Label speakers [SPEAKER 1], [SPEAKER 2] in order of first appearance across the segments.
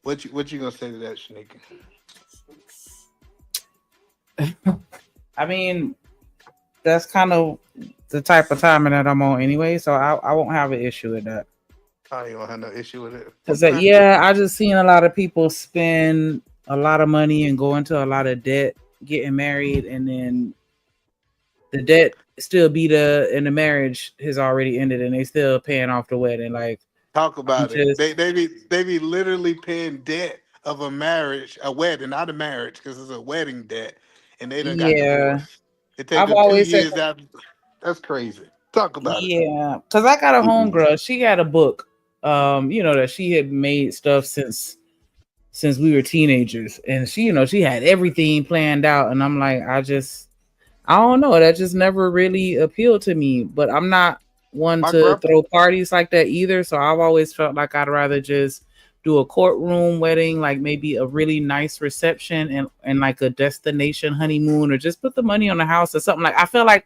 [SPEAKER 1] What you gonna say to that, Shanika?
[SPEAKER 2] I mean, that's kind of the type of timing that I'm on anyway, so I won't have an issue with that.
[SPEAKER 1] I ain't gonna have no issue with it.
[SPEAKER 2] Cause
[SPEAKER 1] Okay.
[SPEAKER 2] yeah, I just seen a lot of people spend a lot of money and go into a lot of debt getting married, and then the debt still be the and the marriage has already ended, and they still paying off the wedding. Like
[SPEAKER 1] Talk
[SPEAKER 2] I'm
[SPEAKER 1] about it.
[SPEAKER 2] just
[SPEAKER 1] They be literally paying debt of a marriage, a wedding, not a marriage, because it's a wedding debt, and they done got
[SPEAKER 2] yeah.
[SPEAKER 1] divorced. It take
[SPEAKER 2] I've
[SPEAKER 1] them two
[SPEAKER 2] always said
[SPEAKER 1] years out. That's crazy. Talk about it.
[SPEAKER 2] yeah, cause I got a
[SPEAKER 3] Mm-mm.
[SPEAKER 2] homegirl. She got a book, that she had made stuff since we were teenagers, and she had everything planned out, and I'm like, I don't know, that just never really appealed to me. But I'm not one
[SPEAKER 1] My
[SPEAKER 2] to
[SPEAKER 1] grandpa.
[SPEAKER 2] throw parties like that either, so I've always felt like I'd rather just do a courtroom wedding, like maybe a really nice reception and like a destination honeymoon, or just put the money on the house or something. Like I feel like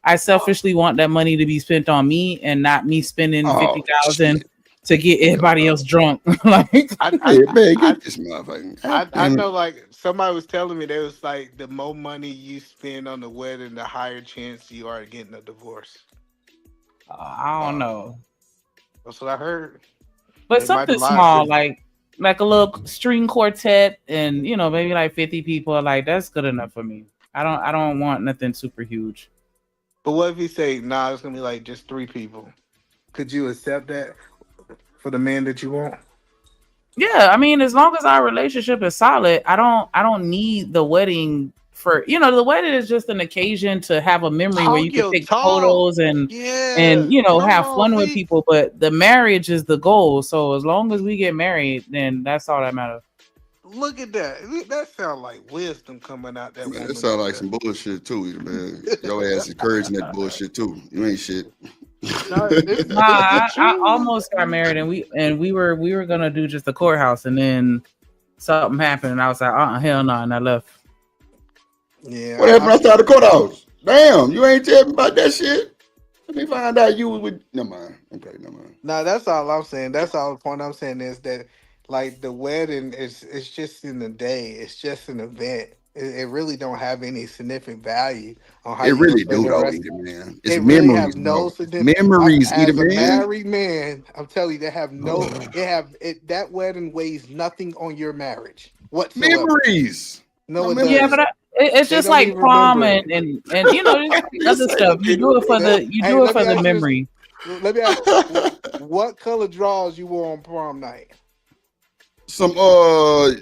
[SPEAKER 2] I selfishly want that money to be spent on me and not me spending
[SPEAKER 3] Oh
[SPEAKER 2] 50,000
[SPEAKER 3] shit!
[SPEAKER 2] to get
[SPEAKER 3] Hell
[SPEAKER 2] everybody
[SPEAKER 3] no.
[SPEAKER 2] else drunk. Like
[SPEAKER 1] I
[SPEAKER 3] Hey
[SPEAKER 1] I
[SPEAKER 3] man,
[SPEAKER 1] I
[SPEAKER 3] get this motherfucker. God
[SPEAKER 1] I
[SPEAKER 3] damn it.
[SPEAKER 1] know, like somebody was telling me, they was like, the more money you spend on the wedding, the higher chance you are getting a divorce.
[SPEAKER 2] I don't
[SPEAKER 3] Uh,
[SPEAKER 2] know.
[SPEAKER 1] That's what I heard.
[SPEAKER 2] But
[SPEAKER 1] They might
[SPEAKER 2] something
[SPEAKER 1] have lied
[SPEAKER 2] small,
[SPEAKER 1] to me.
[SPEAKER 2] like a little string quartet, and maybe like 50 people, like that's good enough for me. I don't want nothing super huge.
[SPEAKER 1] But what if he say, nah, it's gonna be like just three people? Could you accept that for the man that you want?
[SPEAKER 2] Yeah, I mean, as long as our relationship is solid, I don't need the wedding for the wedding is just an occasion to have a memory where you
[SPEAKER 1] Talk
[SPEAKER 2] can
[SPEAKER 1] your
[SPEAKER 2] take
[SPEAKER 1] talk.
[SPEAKER 2] photos and
[SPEAKER 1] Yeah. Come
[SPEAKER 2] have
[SPEAKER 1] on,
[SPEAKER 2] fun with
[SPEAKER 1] see?
[SPEAKER 2] people. But the marriage is the goal. So as long as we get married, then that's all that matters.
[SPEAKER 1] Look at that. That sounds like wisdom coming out that
[SPEAKER 3] Man, that
[SPEAKER 1] woman
[SPEAKER 3] sounds
[SPEAKER 1] right
[SPEAKER 3] like
[SPEAKER 1] there.
[SPEAKER 3] some bullshit too, man. Your ass encouraging that bullshit too. You ain't shit.
[SPEAKER 1] No,
[SPEAKER 2] Nah,
[SPEAKER 1] it's the
[SPEAKER 2] I
[SPEAKER 1] truth.
[SPEAKER 2] almost got married, and we were gonna do just the courthouse, and then something happened, and I was like, hell no, and I left.
[SPEAKER 3] What
[SPEAKER 1] Yeah,
[SPEAKER 3] happened outside the courthouse? Damn, you ain't tell me about that shit. Let me find out you was with. Never mind. Okay, never mind.
[SPEAKER 1] no, that's all I'm saying. That's all the point I'm saying is that, like, the wedding is, it's just in the day. It's just an event. It really don't have any significant value on how
[SPEAKER 3] It
[SPEAKER 1] you gonna
[SPEAKER 3] really
[SPEAKER 1] spend
[SPEAKER 3] do
[SPEAKER 1] the
[SPEAKER 3] though,
[SPEAKER 1] rest.
[SPEAKER 3] either man. It's
[SPEAKER 1] It really have
[SPEAKER 3] memories,
[SPEAKER 1] no
[SPEAKER 3] bro.
[SPEAKER 1] significant.
[SPEAKER 3] Memories, either
[SPEAKER 1] As a
[SPEAKER 3] man.
[SPEAKER 1] married man, I'm telling you, they have no. It have it. That wedding weighs nothing on your marriage whatsoever.
[SPEAKER 3] Memories. No
[SPEAKER 1] No, it
[SPEAKER 2] Yeah,
[SPEAKER 3] memories.
[SPEAKER 2] but
[SPEAKER 1] doesn't.
[SPEAKER 2] it's
[SPEAKER 1] They
[SPEAKER 2] just
[SPEAKER 1] don't
[SPEAKER 2] like
[SPEAKER 1] even
[SPEAKER 2] prom
[SPEAKER 1] remember it.
[SPEAKER 2] and just like
[SPEAKER 3] Just
[SPEAKER 2] other
[SPEAKER 3] say
[SPEAKER 2] stuff. You do it for
[SPEAKER 1] That,
[SPEAKER 2] the you
[SPEAKER 1] hey,
[SPEAKER 2] do it
[SPEAKER 1] let
[SPEAKER 2] for
[SPEAKER 1] me
[SPEAKER 2] the
[SPEAKER 1] ask you this.
[SPEAKER 2] memory.
[SPEAKER 1] Let me ask, what color drawers you wore on prom night?
[SPEAKER 3] Some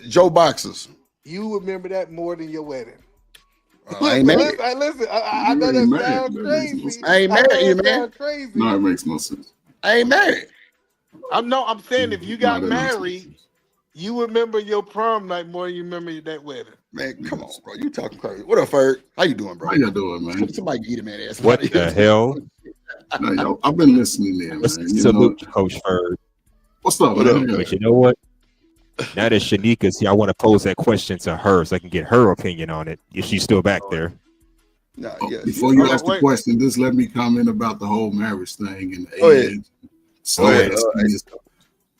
[SPEAKER 3] Joe boxers.
[SPEAKER 1] You remember that more than your wedding.
[SPEAKER 3] I ain't married.
[SPEAKER 1] Listen. I know
[SPEAKER 3] You
[SPEAKER 1] that
[SPEAKER 3] ain't married.
[SPEAKER 1] sounds
[SPEAKER 3] That makes no
[SPEAKER 1] crazy.
[SPEAKER 3] sense. I ain't
[SPEAKER 1] I know
[SPEAKER 3] married,
[SPEAKER 1] that
[SPEAKER 3] man.
[SPEAKER 1] sounds crazy.
[SPEAKER 3] No, it makes no sense. I ain't married.
[SPEAKER 1] I'm saying, if you
[SPEAKER 3] No,
[SPEAKER 1] got
[SPEAKER 3] that makes no
[SPEAKER 1] married,
[SPEAKER 3] sense.
[SPEAKER 1] you remember your prom night more than you remember that wedding.
[SPEAKER 3] Man, come on, bro. You talking crazy. What up, Ferg? How you doing, bro?
[SPEAKER 4] How y'all doing, man?
[SPEAKER 3] Somebody get him man ass
[SPEAKER 5] What
[SPEAKER 3] out of
[SPEAKER 5] the
[SPEAKER 3] here.
[SPEAKER 5] hell?
[SPEAKER 4] No, yo, I've been listening in, man. You know,
[SPEAKER 5] Salute, Coach Ferg.
[SPEAKER 4] what's up,
[SPEAKER 3] What
[SPEAKER 4] man?
[SPEAKER 3] up,
[SPEAKER 4] Yeah.
[SPEAKER 5] But you know what? Now that Shanika's here, I want to pose that question to her so I can get her opinion on it if she's still back there.
[SPEAKER 3] Nah,
[SPEAKER 4] Oh,
[SPEAKER 3] yeah.
[SPEAKER 4] before you
[SPEAKER 1] Hold on,
[SPEAKER 4] ask the
[SPEAKER 1] wait.
[SPEAKER 4] question, just let me comment about the whole marriage thing and the
[SPEAKER 3] Go ahead.
[SPEAKER 4] age,
[SPEAKER 3] Go
[SPEAKER 4] slow
[SPEAKER 3] ahead.
[SPEAKER 4] ass kids.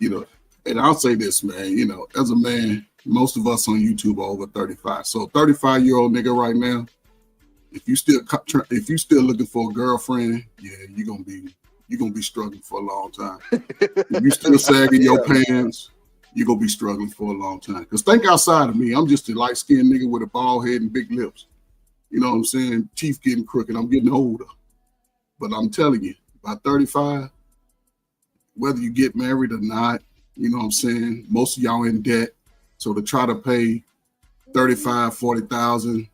[SPEAKER 4] You know, and I'll say this, man. You know, as a man, most of us on YouTube are over 35. So, 35-year-old nigga right now, if you still looking for a girlfriend, yeah, you're gonna be struggling for a long time. If you still sagging your pants, you're gonna be struggling for a long time. Because think outside of me, I'm just a light-skinned nigga with a bald head and big lips. You know what I'm saying? Teeth getting crooked. I'm getting older. But I'm telling you, by 35, whether you get married or not, you know what I'm saying? Most of y'all in debt. So to try to pay 35, 40,000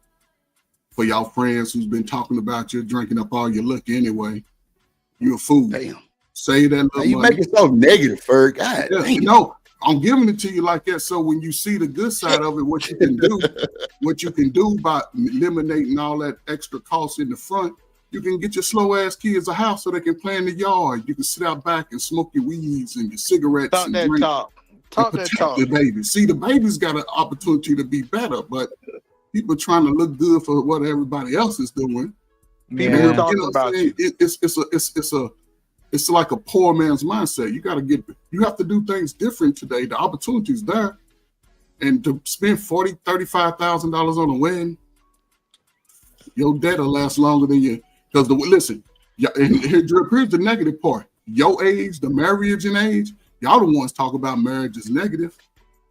[SPEAKER 4] for y'all friends who's been talking about you, drinking up all your liquor anyway, you a fool.
[SPEAKER 3] Damn.
[SPEAKER 4] Save that
[SPEAKER 3] Now
[SPEAKER 4] little
[SPEAKER 3] you
[SPEAKER 4] money.
[SPEAKER 3] make it so negative, Ferg. God
[SPEAKER 4] Yeah,
[SPEAKER 3] damn.
[SPEAKER 4] no, I'm giving it to you like that. So when you see the good side of it, what you can do by eliminating all that extra cost in the front, you can get your slow ass kids a house so they can play in the yard. You can sit out back and smoke your weeds and your cigarettes
[SPEAKER 1] Talk
[SPEAKER 4] and
[SPEAKER 1] that
[SPEAKER 4] drink
[SPEAKER 1] talk.
[SPEAKER 4] and
[SPEAKER 1] Talk that
[SPEAKER 4] protect
[SPEAKER 1] talk.
[SPEAKER 4] the baby. See, the baby's got an opportunity to be better, but people trying to look good for what everybody else is doing.
[SPEAKER 1] People
[SPEAKER 2] Yeah.
[SPEAKER 1] who talk
[SPEAKER 4] You know what I'm
[SPEAKER 1] about
[SPEAKER 4] saying?
[SPEAKER 1] you.
[SPEAKER 4] It's like a poor man's mindset. You have to do things different today. The opportunity's there. And to spend $35,000 on a wedding, your debt will last longer than you. Because listen, and here's the negative part. Your age, the marriage age, y'all the ones talk about marriage is negative.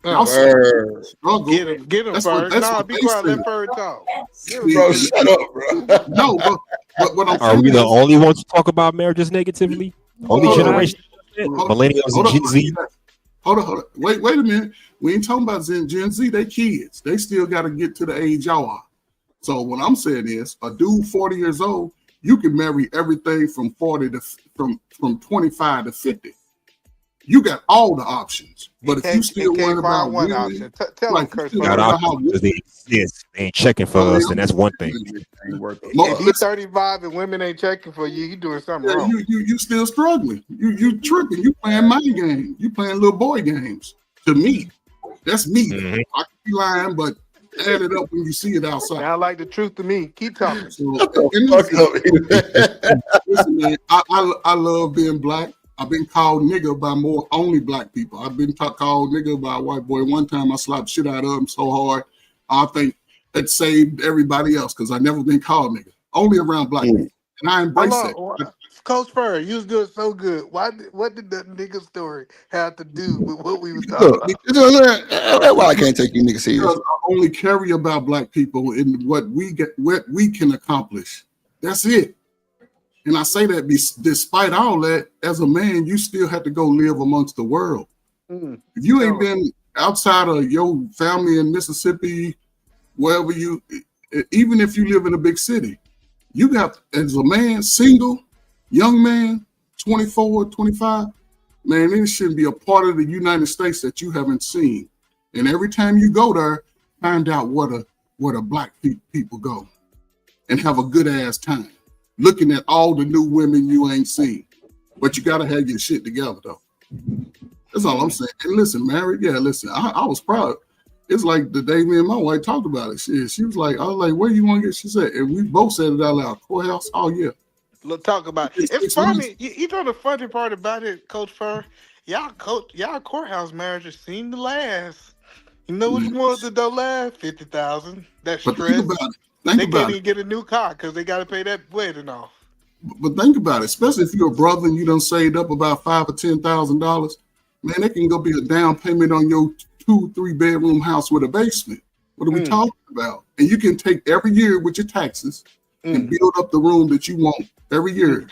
[SPEAKER 4] Y'all struggle.
[SPEAKER 1] Get him, Ferg. Nah, be quiet. Let Ferg talk.
[SPEAKER 3] Bro, shut up, bro.
[SPEAKER 4] No, but what I'm
[SPEAKER 5] Are we the only ones who talk about marriages negatively? Only generation? Millennials and Gen Z?
[SPEAKER 4] Hold on. Wait a minute. We ain't talking about Gen Z. They kids. They still got to get to the age y'all are. So what I'm saying is, a dude 40 years old, you can marry everything from 40 to from 25 to 50. You got all the options. But if you still worry about
[SPEAKER 1] one
[SPEAKER 4] women,
[SPEAKER 1] option, tell him, Kurt.
[SPEAKER 5] Got options because they exist. They ain't checking for us, and that's one thing.
[SPEAKER 3] Ain't worth it.
[SPEAKER 1] If you 35 and women ain't checking for you, you doing something wrong.
[SPEAKER 4] You still struggling. You tripping. You playing mind games. You playing little boy games. To me, that's me.
[SPEAKER 5] Mhm.
[SPEAKER 4] I could be lying, but add it up when you see it outside.
[SPEAKER 1] Sound like the truth to me. Keep talking.
[SPEAKER 4] So,
[SPEAKER 3] Shut the
[SPEAKER 4] and
[SPEAKER 3] fuck up.
[SPEAKER 4] listen, man, I love being black. I've been called nigga by only black people. I've been called nigga by a white boy. One time I slapped shit out of him so hard, I think it saved everybody else because I never been called nigga. Only around black people. And I embrace it.
[SPEAKER 1] Coach Fur, you was doing so good. What did that nigga story have to do with what we was talking about?
[SPEAKER 3] That's why I can't take you niggas serious.
[SPEAKER 4] Because I only carry about black people in what we can accomplish. That's it. And I say that despite all that, as a man, you still have to go live amongst the world. If you ain't been outside of your family in Mississippi, wherever even if you live in a big city, you got, as a man, single, young man, 24, 25, man, it shouldn't be a part of the United States that you haven't seen. And every time you go there, find out where the black people go and have a good ass time. Looking at all the new women you ain't seen. But you gotta have your shit together though. That's all I'm saying. And listen, married, listen, I was proud. It's like the day me and my wife talked about it. She was like, I was like, where you want to get? She said, and we both said it out loud, courthouse, oh yeah.
[SPEAKER 1] Let's talk about it. It's funny. You know the funny part about it, Coach Fur? Y'all courthouse marriages seem to last. You know which ones that don't last? 50,000. That's stress.
[SPEAKER 4] But think about it.
[SPEAKER 1] They can't even get a new car because they got to pay that wedding off.
[SPEAKER 4] But think about it, especially if you're a brother and you done saved up about $5,000 or $10,000, man, it can go be a down payment on your 2-3 bedroom house with a basement. What are we talking about? And you can take every year with your taxes and build up the room that you want every year.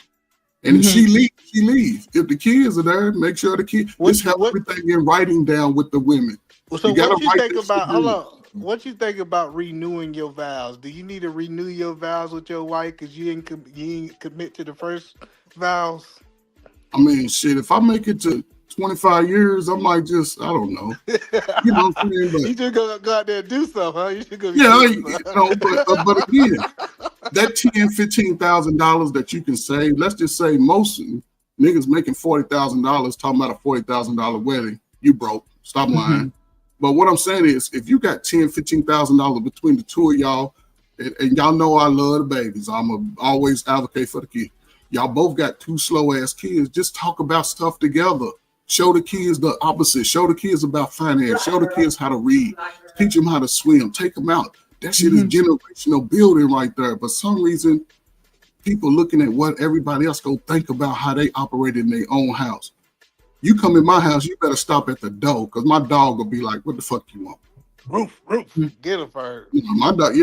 [SPEAKER 4] And if she leaves. If the kids are there, make sure the kids just have everything in writing down with the women.
[SPEAKER 1] So what you think about? Hold on. What you think about renewing your vows? Do you need to renew your vows with your wife because you ain't commit to the first vows?
[SPEAKER 4] I mean, shit. If I make it to 25 years, I might just, I don't know. You know what I'm saying? But,
[SPEAKER 1] you just go out there and do something, huh? You should go.
[SPEAKER 4] But again, that $10,000-$15,000 that you can save. Let's just say most niggas making $40,000 talking about a $40,000 wedding. You broke. Stop lying. But what I'm saying is, if you got $10,000-$15,000 between the two of y'all, and y'all know I love the babies, I'm always advocate for the kids. Y'all both got two slow ass kids. Just talk about stuff together. Show the kids the opposite. Show the kids about finance. Show the kids how to read. Teach them how to swim. Take them out. That shit is generational building right there. But some reason, people looking at what everybody else go think about how they operate in their own house. You come in my house, you better stop at the door because my dog will be like, what the fuck you want?
[SPEAKER 1] Roof. Get him first.
[SPEAKER 4] You know, my dog,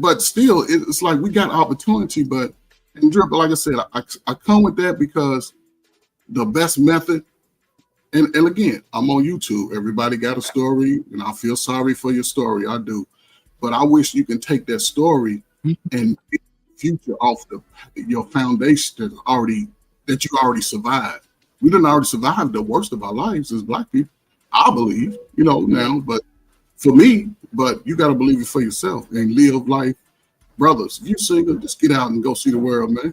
[SPEAKER 4] but still, it's like we got opportunity. But and Drip, like I said, I come with that because the best method, and again, I'm on YouTube. Everybody got a story, and I feel sorry for your story. I do. But I wish you can take that story and future off your foundation that you already survived. We didn't already survive the worst of our lives as black people, I believe, now, but for me, but you got to believe it for yourself and live life. Brothers, if you're single, just get out and go see the world, man.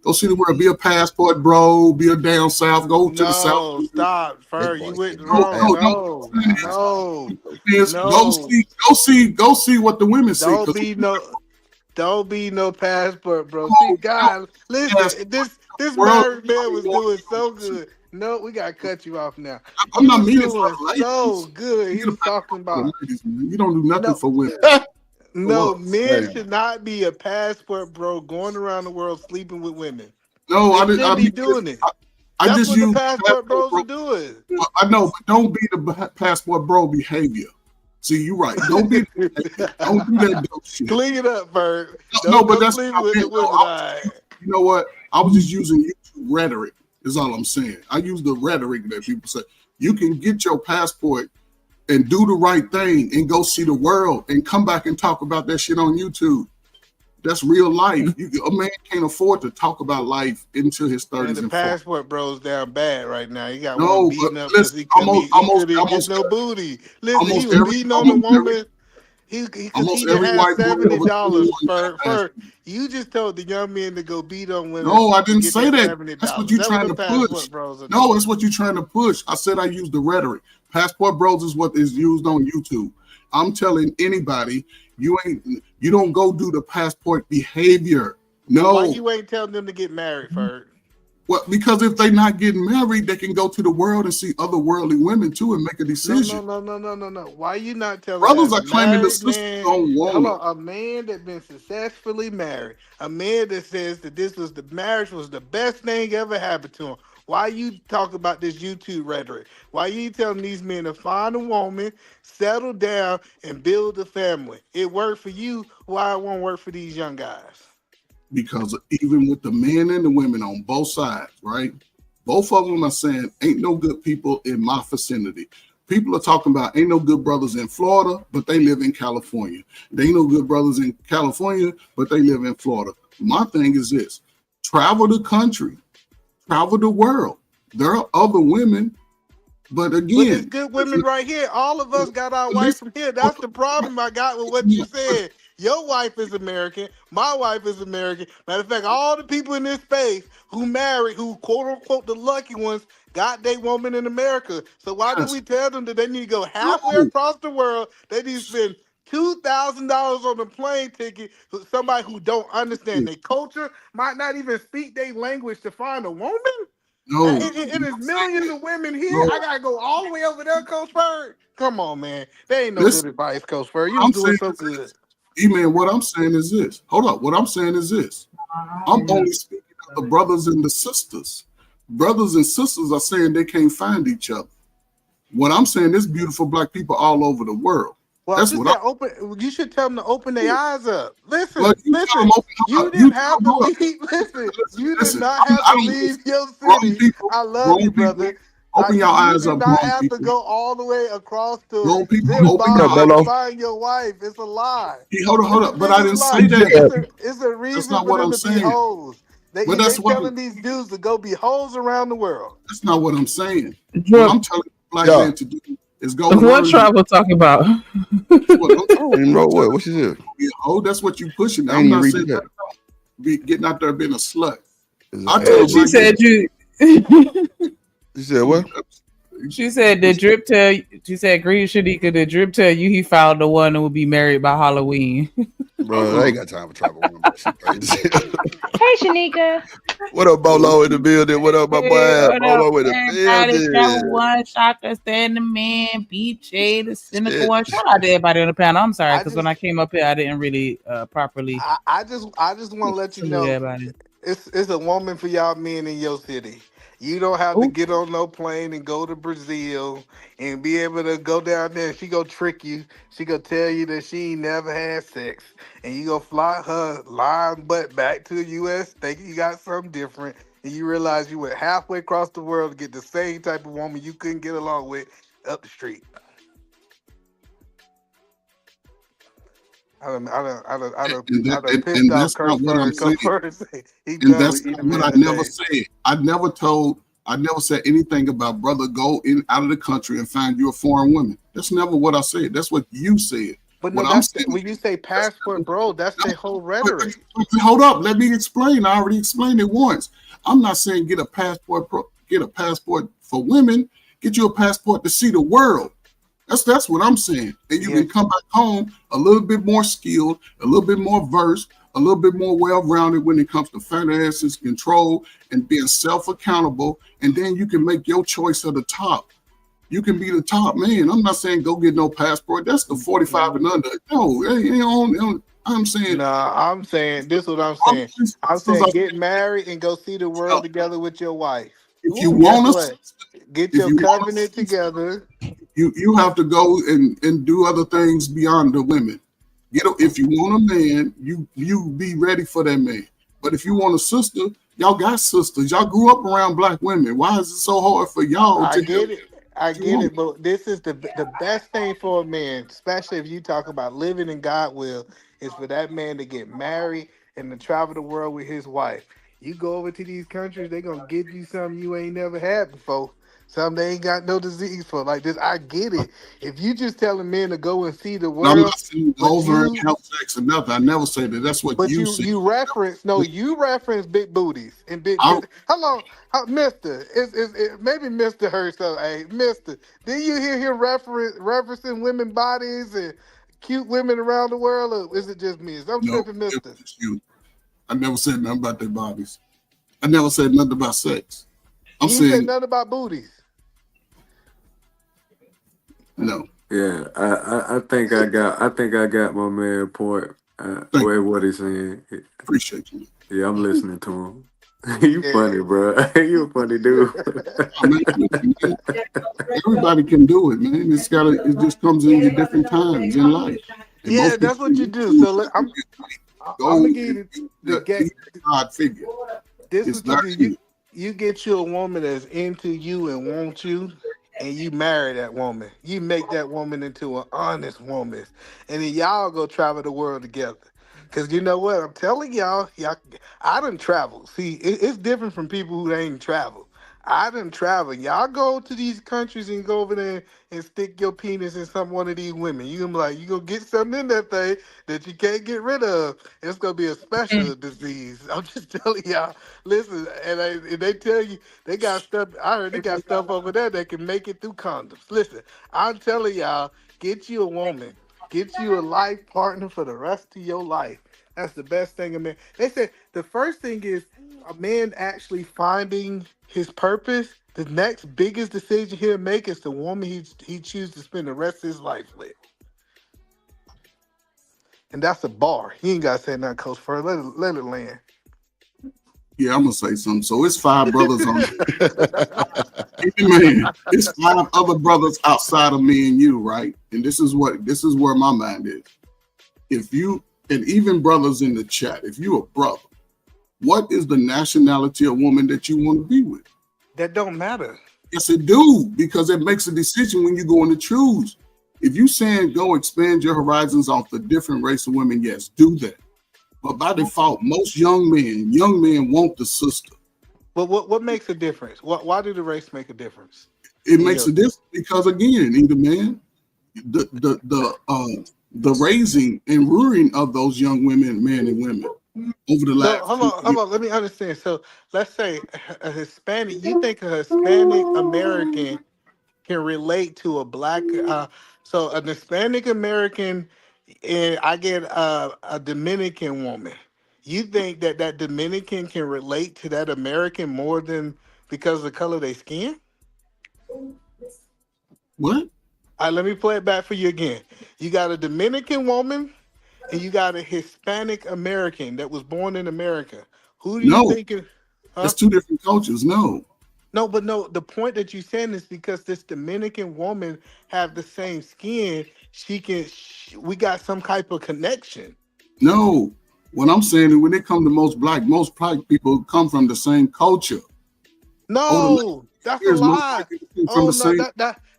[SPEAKER 4] Go see the world. Be a passport bro. Be a down south. Go to the south.
[SPEAKER 1] Stop, Fur. You went wrong. No.
[SPEAKER 4] Go see what the women see.
[SPEAKER 1] Don't be no passport, bro. See, God, listen, this married man was doing so good. No, we gotta cut you off now.
[SPEAKER 4] I'm not meaning
[SPEAKER 1] Doing
[SPEAKER 4] for ladies.
[SPEAKER 1] so good. He
[SPEAKER 4] You
[SPEAKER 1] was talking about
[SPEAKER 4] ladies, man. You don't do nothing
[SPEAKER 1] No.
[SPEAKER 4] for women.
[SPEAKER 1] no
[SPEAKER 4] What?
[SPEAKER 1] men
[SPEAKER 3] Damn.
[SPEAKER 1] should not be a passport bro going around the world sleeping with women.
[SPEAKER 4] No, I
[SPEAKER 1] They
[SPEAKER 4] didn't.
[SPEAKER 1] shouldn't be
[SPEAKER 4] mean,
[SPEAKER 1] doing it.
[SPEAKER 4] I
[SPEAKER 1] That's
[SPEAKER 4] just
[SPEAKER 1] what the
[SPEAKER 4] use
[SPEAKER 1] passport bros
[SPEAKER 4] bro.
[SPEAKER 1] are doing.
[SPEAKER 4] Well, I know, but don't be the passport bro behavior. See, you're right. Don't be. Don't do that dope shit.
[SPEAKER 1] Clean it up, Bert.
[SPEAKER 4] No,
[SPEAKER 1] Don't
[SPEAKER 4] but
[SPEAKER 1] go
[SPEAKER 4] that's
[SPEAKER 1] sleep
[SPEAKER 4] what I
[SPEAKER 1] with the
[SPEAKER 4] meant,
[SPEAKER 1] women.
[SPEAKER 4] though.
[SPEAKER 1] All right.
[SPEAKER 4] You know what? I was just using YouTube rhetoric. Is all I'm saying. I use the rhetoric that people say. You can get your passport and do the right thing and go see the world and come back and talk about that shit on YouTube. That's real life. A man can't afford to talk about life into his 30s
[SPEAKER 1] And the
[SPEAKER 4] and 40s.
[SPEAKER 1] passport bro's down bad right now. He got
[SPEAKER 4] No,
[SPEAKER 1] one beating
[SPEAKER 4] but
[SPEAKER 1] up because
[SPEAKER 4] listen,
[SPEAKER 1] he couldn't
[SPEAKER 4] almost
[SPEAKER 1] get no booty. Listen, he was beating on the woman. He
[SPEAKER 4] almost
[SPEAKER 1] didn't
[SPEAKER 4] every
[SPEAKER 1] have
[SPEAKER 4] white boy over
[SPEAKER 1] $70
[SPEAKER 4] 21
[SPEAKER 1] for you just told the young men to go beat on women.
[SPEAKER 4] No, I
[SPEAKER 1] to
[SPEAKER 4] didn't
[SPEAKER 1] get
[SPEAKER 4] say that.
[SPEAKER 1] $70.
[SPEAKER 4] That's what you're trying to push. No, that's what you're trying to push. I said I used the rhetoric. Passport bros is what is used on YouTube. I'm telling anybody, you don't go do the passport behavior. No.
[SPEAKER 1] Why you ain't telling them to get married, Ferg?
[SPEAKER 4] Well, because if they're not getting married, they can go to the world and see other worldly women too and make a decision.
[SPEAKER 1] No. Why you not telling
[SPEAKER 4] Brothers
[SPEAKER 1] that
[SPEAKER 4] are claiming the
[SPEAKER 1] married
[SPEAKER 4] sisters
[SPEAKER 1] man?
[SPEAKER 4] don't want
[SPEAKER 1] Hold
[SPEAKER 4] it.
[SPEAKER 1] on, a man that been successfully married, a man that says that the marriage was the best thing ever happened to him. Why you talk about this YouTube rhetoric? Why you telling these men to find a woman, settle down, and build a family? It worked for you. Why it won't work for these young guys?
[SPEAKER 4] Because even with the men and the women on both sides, right? Both of them are saying, ain't no good people in my vicinity. People are talking about ain't no good brothers in Florida, but they live in California. There ain't no good brothers in California, but they live in Florida. My thing is this: travel the country, travel the world. There are other women, but
[SPEAKER 1] But
[SPEAKER 4] again,
[SPEAKER 1] there's good women right here. All of us got our wife from here. That's the problem I got with what you said. Your wife is American. My wife is American. Matter of fact, all the people in this space who married, who quote unquote the lucky ones, got their woman in America. So why do we tell them that they need to go halfway across the world? They need to spend $2,000 on a plane ticket for somebody who don't understand their culture, might not even speak their language to find a woman?
[SPEAKER 4] no,
[SPEAKER 1] It is millions of women here.
[SPEAKER 4] No.
[SPEAKER 1] I gotta go all the way over there, Coach Bird. Come on, man. They ain't no
[SPEAKER 4] Listen,
[SPEAKER 1] good advice, Coach Bird. You
[SPEAKER 4] I'm
[SPEAKER 1] was doing
[SPEAKER 4] saying
[SPEAKER 1] so good.
[SPEAKER 4] E-man, what I'm saying is this. Hold up. What I'm saying is this. I'm only speaking of the brothers and the sisters. Brothers and sisters are saying they can't find each other. What I'm saying is beautiful black people all over the world.
[SPEAKER 1] Well,
[SPEAKER 4] That's
[SPEAKER 1] just
[SPEAKER 4] what
[SPEAKER 1] you should tell them to open their eyes up. Listen,
[SPEAKER 4] But you tell
[SPEAKER 1] listen.
[SPEAKER 4] them open
[SPEAKER 1] You
[SPEAKER 4] up.
[SPEAKER 1] didn't have to leave. Listen, you did
[SPEAKER 4] Listen,
[SPEAKER 1] not have
[SPEAKER 4] I
[SPEAKER 1] to
[SPEAKER 4] don't-
[SPEAKER 1] leave your
[SPEAKER 4] grown
[SPEAKER 1] city.
[SPEAKER 4] people,
[SPEAKER 1] I love
[SPEAKER 4] grown
[SPEAKER 1] you,
[SPEAKER 4] people,
[SPEAKER 1] brother.
[SPEAKER 4] Open your eyes
[SPEAKER 1] You
[SPEAKER 4] up,
[SPEAKER 1] did not
[SPEAKER 4] grown
[SPEAKER 1] have
[SPEAKER 4] people.
[SPEAKER 1] to go all the way across to
[SPEAKER 4] Grown people,
[SPEAKER 1] Zimbabwe
[SPEAKER 4] open your
[SPEAKER 1] to
[SPEAKER 4] eyes.
[SPEAKER 1] find your wife. It's a lie.
[SPEAKER 4] Hold up. But I didn't say
[SPEAKER 1] It's
[SPEAKER 4] that.
[SPEAKER 1] it's a reason
[SPEAKER 4] not
[SPEAKER 1] for
[SPEAKER 4] what
[SPEAKER 1] them
[SPEAKER 4] I'm
[SPEAKER 1] to be
[SPEAKER 4] saying.
[SPEAKER 1] hoes. They
[SPEAKER 4] But that's what-
[SPEAKER 1] telling these dudes to go be hoes around the world.
[SPEAKER 4] That's not what I'm saying. What
[SPEAKER 2] Drip,
[SPEAKER 4] I'm telling black
[SPEAKER 3] Yeah.
[SPEAKER 4] man to do is go
[SPEAKER 2] what
[SPEAKER 4] learn.
[SPEAKER 2] travel talking about?
[SPEAKER 3] You know what she said?
[SPEAKER 4] Oh, that's what you pushing.
[SPEAKER 3] I ain't
[SPEAKER 4] I'm
[SPEAKER 3] even
[SPEAKER 4] not
[SPEAKER 3] read
[SPEAKER 4] saying
[SPEAKER 3] that.
[SPEAKER 4] be getting out there being a slut.
[SPEAKER 3] Is
[SPEAKER 4] I
[SPEAKER 3] it-
[SPEAKER 4] tell
[SPEAKER 2] She said you.
[SPEAKER 3] She said what?
[SPEAKER 2] She said the drip tell. She said Green Shanika. The drip tell you he found the one that will be married by Halloween.
[SPEAKER 3] Bro, I ain't got time for travel. She crazy.
[SPEAKER 6] Hey, Shanika.
[SPEAKER 3] What up, Bolo in the building? What up, my boy?
[SPEAKER 2] What up,
[SPEAKER 3] Bolo in the
[SPEAKER 2] everybody? Travel
[SPEAKER 3] building.
[SPEAKER 2] One, Shaka, Stand the Man, BJ, the Cynical
[SPEAKER 3] Shit.
[SPEAKER 2] One. Shout out to everybody on the panel. I'm sorry
[SPEAKER 1] I
[SPEAKER 2] because
[SPEAKER 1] just-
[SPEAKER 2] when I came up here, I didn't really properly.
[SPEAKER 1] I just want to let you know
[SPEAKER 2] everybody.
[SPEAKER 1] it's a woman for y'all men in your city. You don't have to get on no plane and go to Brazil and be able to go down there. She go trick you. She go tell you that she ain't never had sex, and you go fly her lying butt back to the U.S. thinking you got something different, and you realize you went halfway across the world to get the same type of woman you couldn't get along with up the street. I done pissed
[SPEAKER 4] And
[SPEAKER 1] off
[SPEAKER 4] that's not what I'm saying. And that's not what I never said. I never said anything about brother go in out of the country and find you a foreign woman. That's never what I said. That's what you said.
[SPEAKER 1] But
[SPEAKER 4] What
[SPEAKER 1] no,
[SPEAKER 4] I'm
[SPEAKER 1] that's
[SPEAKER 4] saying-
[SPEAKER 1] when you say passport, bro, that's their whole rhetoric.
[SPEAKER 4] Hold up, let me explain. I already explained it once. I'm not saying get a passport for women. Get you a passport to see the world. That's what I'm saying. And you can come back home a little bit more skilled, a little bit more versed, a little bit more well-rounded when it comes to finances, control, and being self-accountable. And then you can make your choice of the top. You can be the top man. I'm not saying go get no passport. That's the 45 and under. No, I'm saying.
[SPEAKER 1] Nah, I'm saying this is what I'm saying. I'm saying get married and go see the world together with your wife.
[SPEAKER 4] If you want to
[SPEAKER 1] get your covenant together,
[SPEAKER 4] you have to go and do other things beyond the women. If you want a man, you be ready for that man. But if you want a sister, y'all got sisters. Y'all grew up around black women. Why is it so hard for y'all?
[SPEAKER 1] I get it, but this is the best thing for a man, especially if you talk about living in God will, is for that man to get married and to travel the world with his wife. You go over to these countries, they're gonna give you something you ain't never had before. Something they ain't got no disease for. Like this, I get it. If you just telling men to go and see the world,
[SPEAKER 4] I'm not saying over and have sex or nothing. I never say that. That's what you say.
[SPEAKER 1] You reference big booties and big. Hello, Mister. Maybe Mister heard so. Hey, Mister, did you hear him referencing women bodies and cute women around the world, or is it just me? I'm tripping, Mister.
[SPEAKER 4] I never said nothing about their bodies. I never said nothing about sex.
[SPEAKER 1] You said nothing about booties.
[SPEAKER 4] No.
[SPEAKER 7] Yeah, I think I got my man point. What he's saying.
[SPEAKER 4] Appreciate you.
[SPEAKER 7] Yeah, I'm listening to him. You funny, bro. You a funny dude.
[SPEAKER 4] Everybody can do it, man. It just comes in at different times in life. And
[SPEAKER 1] yeah, that's what you do. So I'm gonna give you the
[SPEAKER 4] God figure.
[SPEAKER 1] This is what you do. You get you a woman that's into you and wants you, and you marry that woman. You make that woman into an honest woman, and then y'all go travel the world together. Because you know what? I'm telling y'all, I done travel. See, it's different from people who ain't travel. I done travel. Y'all go to these countries and go over there and stick your penis in one of these women. You gonna be like, you gonna get something in that thing that you can't get rid of. It's gonna be a special disease. I'm just telling y'all. Listen, and they tell you they got stuff. I heard they got stuff over there that can make it through condoms. Listen, I'm telling y'all, get you a woman. Get you a life partner for the rest of your life. That's the best thing a man. They said the first thing is a man actually finding his purpose. The next biggest decision he'll make is the woman he chooses to spend the rest of his life with. And that's a bar. He ain't gotta say nothing, Coach Fur. Let it land.
[SPEAKER 4] Yeah, I'm gonna say something. So it's 5 brothers on man. It's 5 other brothers outside of me and you, right? And this is where my mind is. If you, and even brothers in the chat, if you a brother, what is the nationality of woman that you want to be with?
[SPEAKER 1] That don't matter.
[SPEAKER 4] Yes, it do, because it makes a decision when you go in to choose. If you saying go expand your horizons off the different race of women, yes, do that. But by default, most young men want the sister.
[SPEAKER 1] But what makes a difference? Why do the race make a difference?
[SPEAKER 4] It makes a difference because, again, either man, the raising and rearing of those young women, men and women, over the last.
[SPEAKER 1] Hold on. Let me understand. So let's say a Hispanic. You think a Hispanic American can relate to a black? So an Hispanic American, and I get a Dominican woman. You think that Dominican can relate to that American more than because of the color of their skin?
[SPEAKER 4] What?
[SPEAKER 1] Let me play it back for you again. You got a Dominican woman and you got a Hispanic American that was born in America. Who do you think?
[SPEAKER 4] That's 2 different cultures. No.
[SPEAKER 1] The point that you're saying is because this Dominican woman have the same skin, we got some type of connection.
[SPEAKER 4] No. What I'm saying is when it comes to most black people come from the same culture.
[SPEAKER 1] No, that's a lie.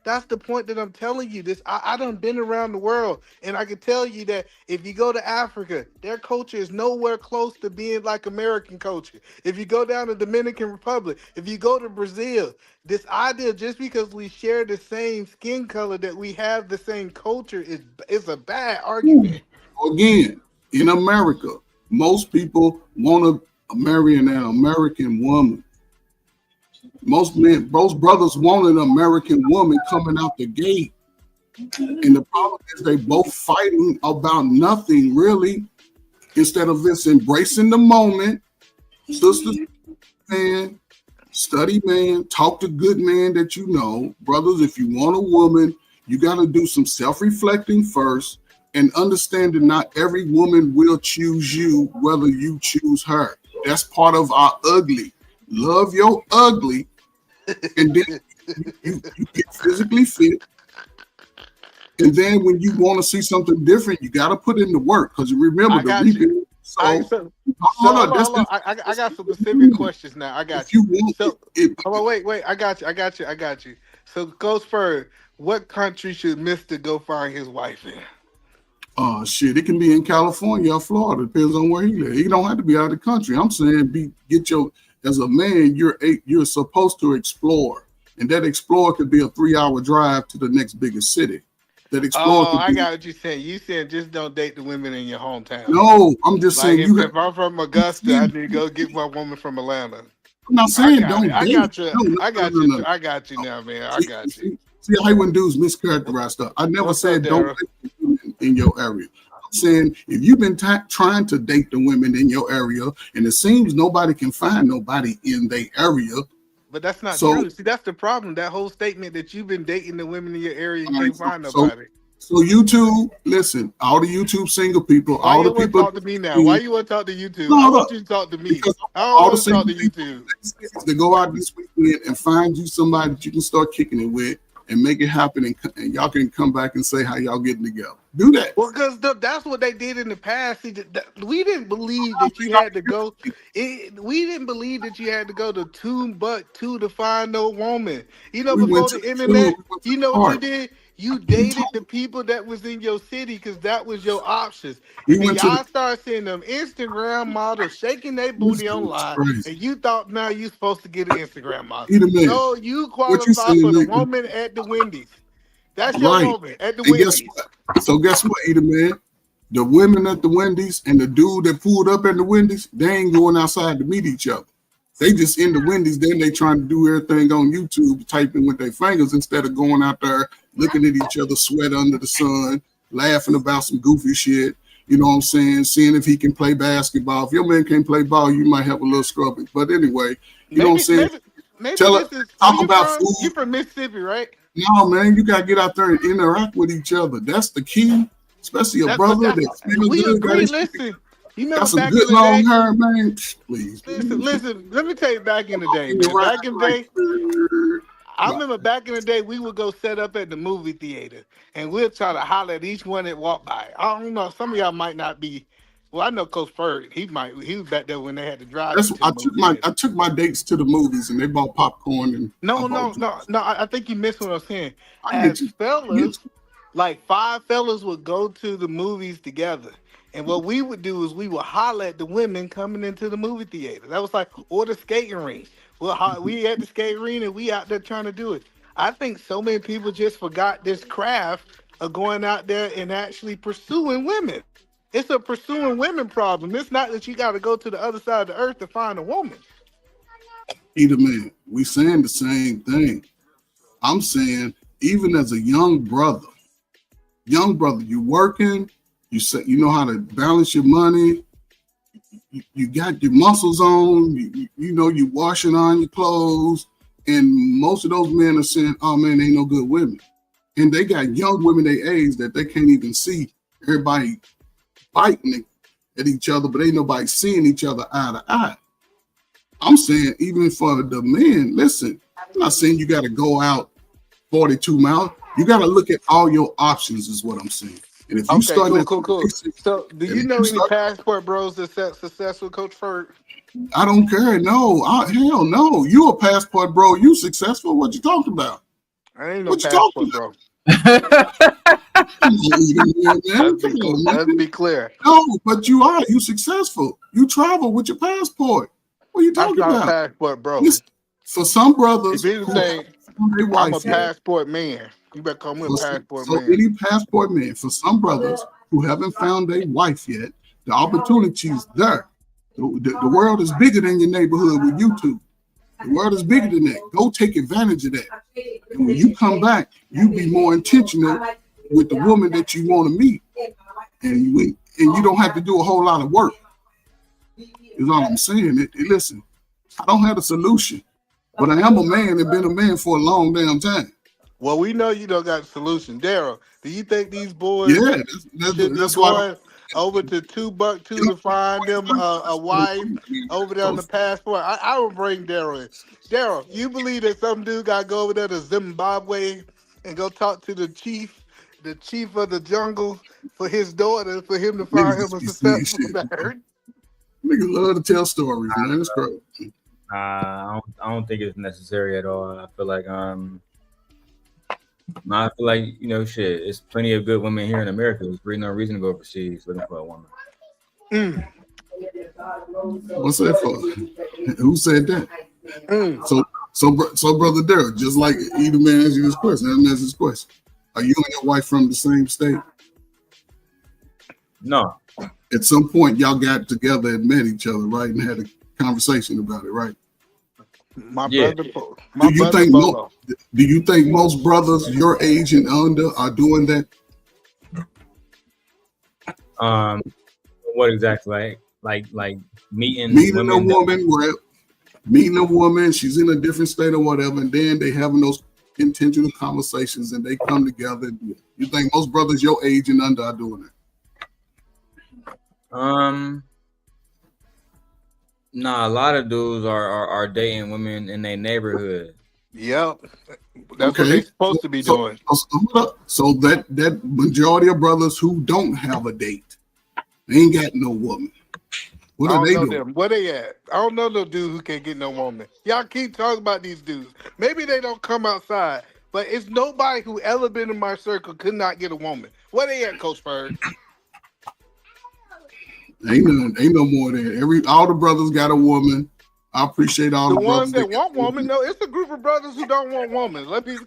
[SPEAKER 1] That's the point that I'm telling you. I done been around the world, and I can tell you that if you go to Africa, their culture is nowhere close to being like American culture. If you go down to Dominican Republic, if you go to Brazil, this idea just because we share the same skin color that we have the same culture is a bad argument.
[SPEAKER 4] Again, in America, most people want to marry an American woman. Most brothers want an American woman coming out the gate. And the problem is they both fighting about nothing, really. instead of this embracing the moment. Sisters, man, study, man, talk to good man that you know. Brothers, if you want a woman, you got to do some self-reflecting first and understand that not every woman will choose you, whether you choose her. That's part of our ugly. Love your ugly, and then you get physically fit. And then when you want to see something different, you got to put in the work, because remember the reaping. So,
[SPEAKER 1] hold on. I got some specific questions now. I got you. So, hold on, wait. I got you. So, Coach Fur, what country should Mr. go find his wife in?
[SPEAKER 4] Oh shit! It can be in California or Florida. Depends on where he lives. He don't have to be out of the country. I'm saying, as a man, you're supposed to explore, and that explore could be a 3-hour drive to the next biggest city. That explore.
[SPEAKER 1] Oh, I got what you're saying. You saying just don't date the women in your hometown.
[SPEAKER 4] No, I'm just saying.
[SPEAKER 1] If I'm from Augusta, I need to go get my woman from Atlanta.
[SPEAKER 4] I'm not saying don't date.
[SPEAKER 1] I got you now, man. I got you.
[SPEAKER 4] See how when dudes mischaracterize stuff. I never said don't date the women in your area. I'm saying if you've been trying to date the women in your area, and it seems nobody can find nobody in their area.
[SPEAKER 1] But that's not true. See, that's the problem. That whole statement that you've been dating the women in your area, you can't find nobody.
[SPEAKER 4] So YouTube, listen, all the YouTube single people, all the people.
[SPEAKER 1] Talk to me now. Why you want to talk to YouTube? I want you to talk to me. I don't want to talk to YouTube.
[SPEAKER 4] They go out this weekend and find you somebody that you can start kicking it with and make it happen, and y'all can come back and say how y'all getting together. Do that.
[SPEAKER 1] Well, because that's what they did in the past. See, we didn't believe that you had to go. We didn't believe that you had to go to Timbuktu to find no woman. You know, before the internet, you know what you did? You dated the people that was in your city because that was your options. And y'all started seeing them Instagram models shaking their booty online, and you thought now you supposed to get an Instagram model. No, you qualify for the woman at the Wendy's. That's your woman at the Wendy's.
[SPEAKER 4] Guess what, Eater Man? The women at the Wendy's and the dude that pulled up at the Wendy's, they ain't going outside to meet each other. They just in the Wendy's, then they trying to do everything on YouTube, typing with their fingers instead of going out there looking at each other sweat under the sun, laughing about some goofy shit. You know what I'm saying? Seeing if he can play basketball. If your man can't play ball, you might have a little scrubbing. But anyway, know what I'm saying? Talk about food.
[SPEAKER 1] You from Mississippi, right?
[SPEAKER 4] No, man, you gotta get out there and interact with each other. That's the key, especially a brother that's feeling good.
[SPEAKER 1] Agree. Listen. You remember
[SPEAKER 4] some good long hair, man. Please.
[SPEAKER 1] Listen. Let me tell you, back in the day, I remember back in the day, we would go set up at the movie theater, and we'll try to holler at each one that walked by. I don't know. Some of y'all might not be. Well, I know Coach Ferg. He was back there when they had to drive.
[SPEAKER 4] I took my dates to the movies, and they bought popcorn and.
[SPEAKER 1] No. I think you missed what I'm saying. As fellas, like 5 fellas would go to the movies together. And what we would do is we would holler at the women coming into the movie theater. That was like, or the skating rink. We at the skating rink and we out there trying to do it. I think so many people just forgot this craft of going out there and actually pursuing women. It's a pursuing women problem. It's not that you got to go to the other side of the earth to find a woman.
[SPEAKER 4] Eater Man, we saying the same thing. I'm saying, even as a young brother, you working. You know how to balance your money. You got your muscles on. You know you washing on your clothes. And most of those men are saying, "Oh man, ain't no good women." And they got young women their age that they can't even see. Everybody fighting at each other, but ain't nobody seeing each other eye to eye. I'm saying, even for the men, listen. I'm not saying you got to go out 42 miles. You got to look at all your options. Is what I'm saying. And if you
[SPEAKER 1] cool. So, do you know any passport bros that's successful, Coach Ferg?
[SPEAKER 4] I don't care. No, hell no. You a passport bro. You successful. What you talking about?
[SPEAKER 1] I ain't no passport bro. Let's be clear.
[SPEAKER 4] No, but you are. You successful. You travel with your passport. What are you talking about?
[SPEAKER 1] Passport bro.
[SPEAKER 4] For some brothers,
[SPEAKER 1] I'm a passport man. You better call me a passport man.
[SPEAKER 4] So any passport man, for some brothers who haven't found a wife yet, the opportunity is there. The world is bigger than your neighborhood with YouTube. The world is bigger than that. Go take advantage of that. And when you come back, you be more intentional with the woman that you want to meet. And and you don't have to do a whole lot of work. Is all I'm saying. Listen, I don't have a solution, but I am a man and been a man for a long damn time.
[SPEAKER 1] Well, we know you don't got a solution. Daryl, do you think these boys
[SPEAKER 4] Yeah, that's why.
[SPEAKER 1] Over to $2 to find them a wife over there on the passport? I would bring Daryl in. Daryl, you believe that some dude got to go over there to Zimbabwe and go talk to the chief of the jungle for his daughter, for him to find him a successful marriage?
[SPEAKER 4] Niggas love to tell stories, man. That's great.
[SPEAKER 8] I don't think it's necessary at all. I feel like you know, shit. It's plenty of good women here in America. There's really no reason to go overseas looking for a woman.
[SPEAKER 4] What's that for? Who said that? So, brother Daryl, just like either man asked you this question, let me ask this question: are you and your wife from the same state?
[SPEAKER 8] No.
[SPEAKER 4] At some point, y'all got together and met each other, right, and had a conversation about it, right?
[SPEAKER 1] Do you think most brothers your age and under are doing that?
[SPEAKER 8] What exactly? Like meeting
[SPEAKER 4] a woman, she's in a different state or whatever, and then they having those intentional conversations and they come together. You think most brothers your age and under are doing that?
[SPEAKER 8] Nah, a lot of dudes are dating women in their neighborhood.
[SPEAKER 1] Yep. That's what they're supposed to be doing.
[SPEAKER 4] So that majority of brothers who don't have a date, they ain't got no woman. What are they doing?
[SPEAKER 1] Where they at? I don't know no dude who can't get no woman. Y'all keep talking about these dudes. Maybe they don't come outside, but it's nobody who ever been in my circle could not get a woman. Where they at, Coach Bird?
[SPEAKER 4] Ain't no more than all the brothers got a woman. I appreciate all the
[SPEAKER 1] ones
[SPEAKER 4] brothers
[SPEAKER 1] that want woman. No, it's a group of brothers who don't want women. Let's be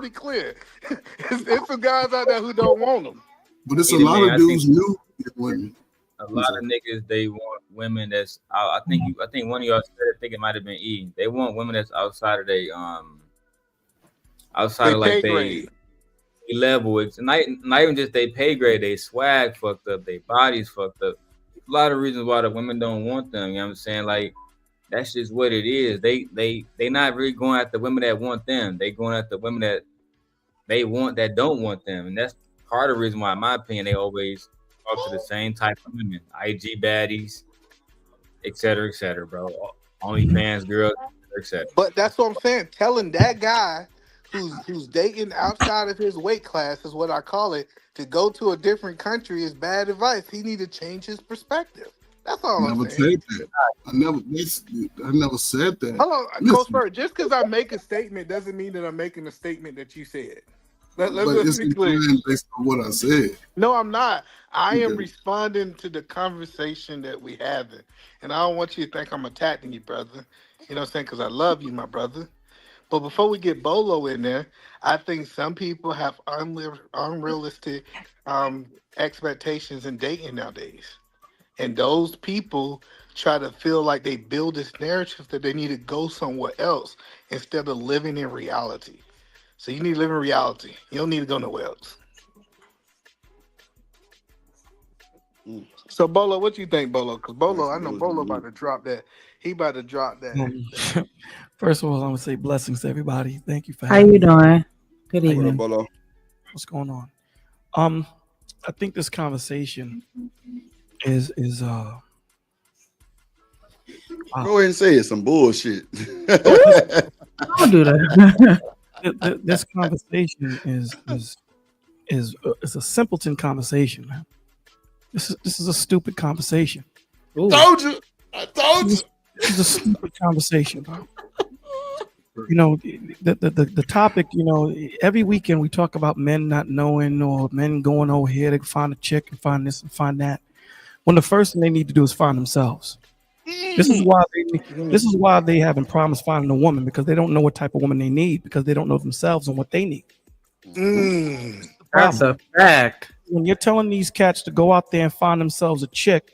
[SPEAKER 1] clear. It's some guys out there who don't want them.
[SPEAKER 4] But it's a lot of dudes new women.
[SPEAKER 8] A lot of niggas, they want women that's I think one of y'all said, I think it might have been E. They want women that's outside of they outside of like they level. It's not even just they pay grade, they swag fucked up, they bodies fucked up. A lot of reasons why the women don't want them. You know what I'm saying? Like, that's just what it is. They not really going at the women that want them. They going at the women that they want that don't want them. And that's part of the reason why, in my opinion, they always talk to the same type of women. IG baddies, et cetera, bro. OnlyFans girls, et cetera.
[SPEAKER 1] But that's what I'm saying. Telling that guy who's dating outside of his weight class is what I call it, to go to a different country is bad advice. He need to change his perspective. That's all I'm saying.
[SPEAKER 4] I never said that.
[SPEAKER 1] Hold on, Coach Bird, just because I make a statement doesn't mean that I'm making a statement that you said. Let's be clear.
[SPEAKER 4] Based on what I said.
[SPEAKER 1] No, I'm not. I am responding to the conversation that we having. And I don't want you to think I'm attacking you, brother. You know what I'm saying? Because I love you, my brother. But before we get Bolo in there, I think some people have unrealistic expectations in dating nowadays. And those people try to feel like they build this narrative that they need to go somewhere else instead of living in reality. So you need to live in reality. You don't need to go nowhere else. So Bolo, what you think, Bolo? Because Bolo, I know Bolo about to drop that. He about to drop that.
[SPEAKER 9] First of all, I'm gonna say blessings to everybody. Thank you for
[SPEAKER 2] having me. How you doing? Good evening.
[SPEAKER 3] Bolo.
[SPEAKER 9] What's going on? I think this conversation is
[SPEAKER 3] go ahead and say it. Some bullshit.
[SPEAKER 2] Don't do that.
[SPEAKER 9] This conversation is a simpleton conversation, man. This is a stupid conversation.
[SPEAKER 3] Ooh. I told you.
[SPEAKER 9] This is a stupid conversation, bro. You know, the topic, you know, every weekend we talk about men not knowing or men going over here to find a chick and find this and find that. When the first thing they need to do is find themselves. This is why they having problems finding a woman, because they don't know what type of woman they need, because they don't know themselves and what they need.
[SPEAKER 2] That's a fact.
[SPEAKER 9] When you're telling these cats to go out there and find themselves a chick,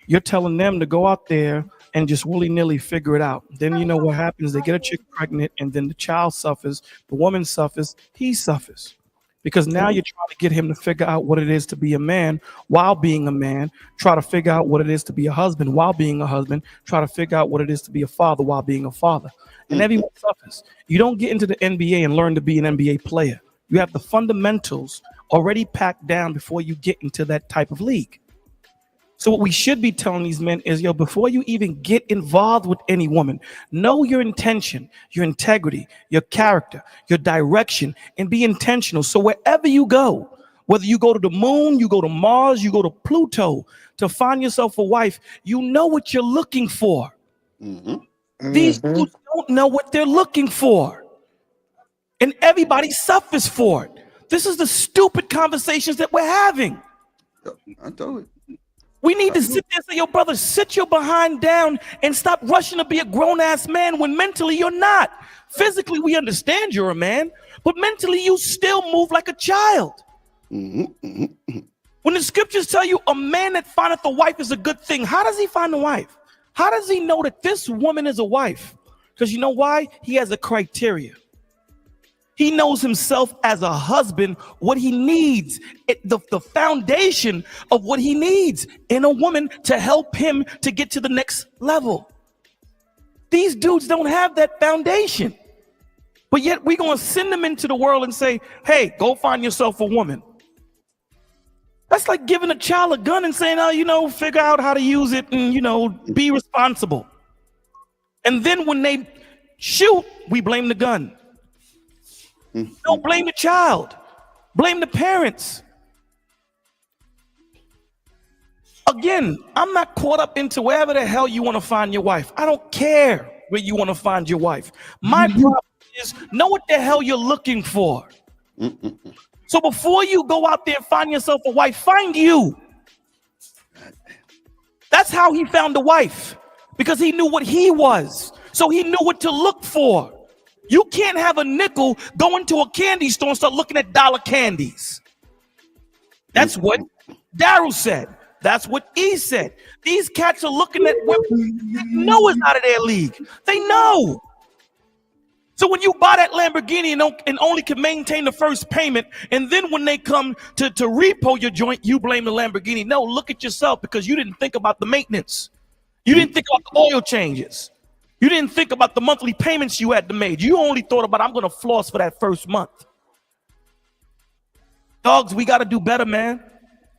[SPEAKER 9] you're telling them to go out there and just willy-nilly figure it out. Then you know what happens? They get a chick pregnant, and then the child suffers, the woman suffers, he suffers. because now you're trying to get him to figure out what it is to be a man while being a man, try to figure out what it is to be a husband while being a husband, try to figure out what it is to be a father while being a father. And everyone suffers. You don't get into the NBA and learn to be an NBA player. You have the fundamentals already packed down before you get into that type of league. So what we should be telling these men is, yo, before you even get involved with any woman, know your intention, your integrity, your character, your direction, and be intentional. So wherever you go, whether you go to the moon, you go to Mars, you go to Pluto to find yourself a wife, you know what you're looking for. These dudes don't know what they're looking for. And everybody suffers for it. This is the stupid conversations that we're having.
[SPEAKER 3] I told you.
[SPEAKER 9] We need to sit there and say, yo, brother, sit your behind down and stop rushing to be a grown-ass man when mentally you're not. Physically, we understand you're a man, but mentally you still move like a child. When the scriptures tell you a man that findeth a wife is a good thing, how does he find a wife? How does he know that this woman is a wife? Because you know why? He has a criteria. He knows himself as a husband, what he needs, the foundation of what he needs in a woman to help him to get to the next level. These dudes don't have that foundation. But yet we're going to send them into the world and say, hey, go find yourself a woman. That's like giving a child a gun and saying, oh, you know, figure out how to use it and, you know, be responsible. And then when they shoot, we blame the gun. Don't blame the child. Blame the parents. Again, I'm not caught up into wherever the hell you want to find your wife. I don't care where you want to find your wife. My problem is know what the hell you're looking for. So before you go out there and find yourself a wife, find you. That's how he found a wife, because he knew what he was. So he knew what to look for. You can't have a nickel go into a candy store and start looking at dollar candies. That's what Daryl said. That's what E said. These cats are looking at women they know it's out of their league. They know. So when you buy that Lamborghini and only can maintain the first payment, and then when they come to repo your joint, you blame the Lamborghini. No, look at yourself, because you didn't think about the maintenance. You didn't think about the oil changes. You didn't think about the monthly payments you had to make. You only thought about, I'm going to floss for that first month. Dogs, we got to do better, man.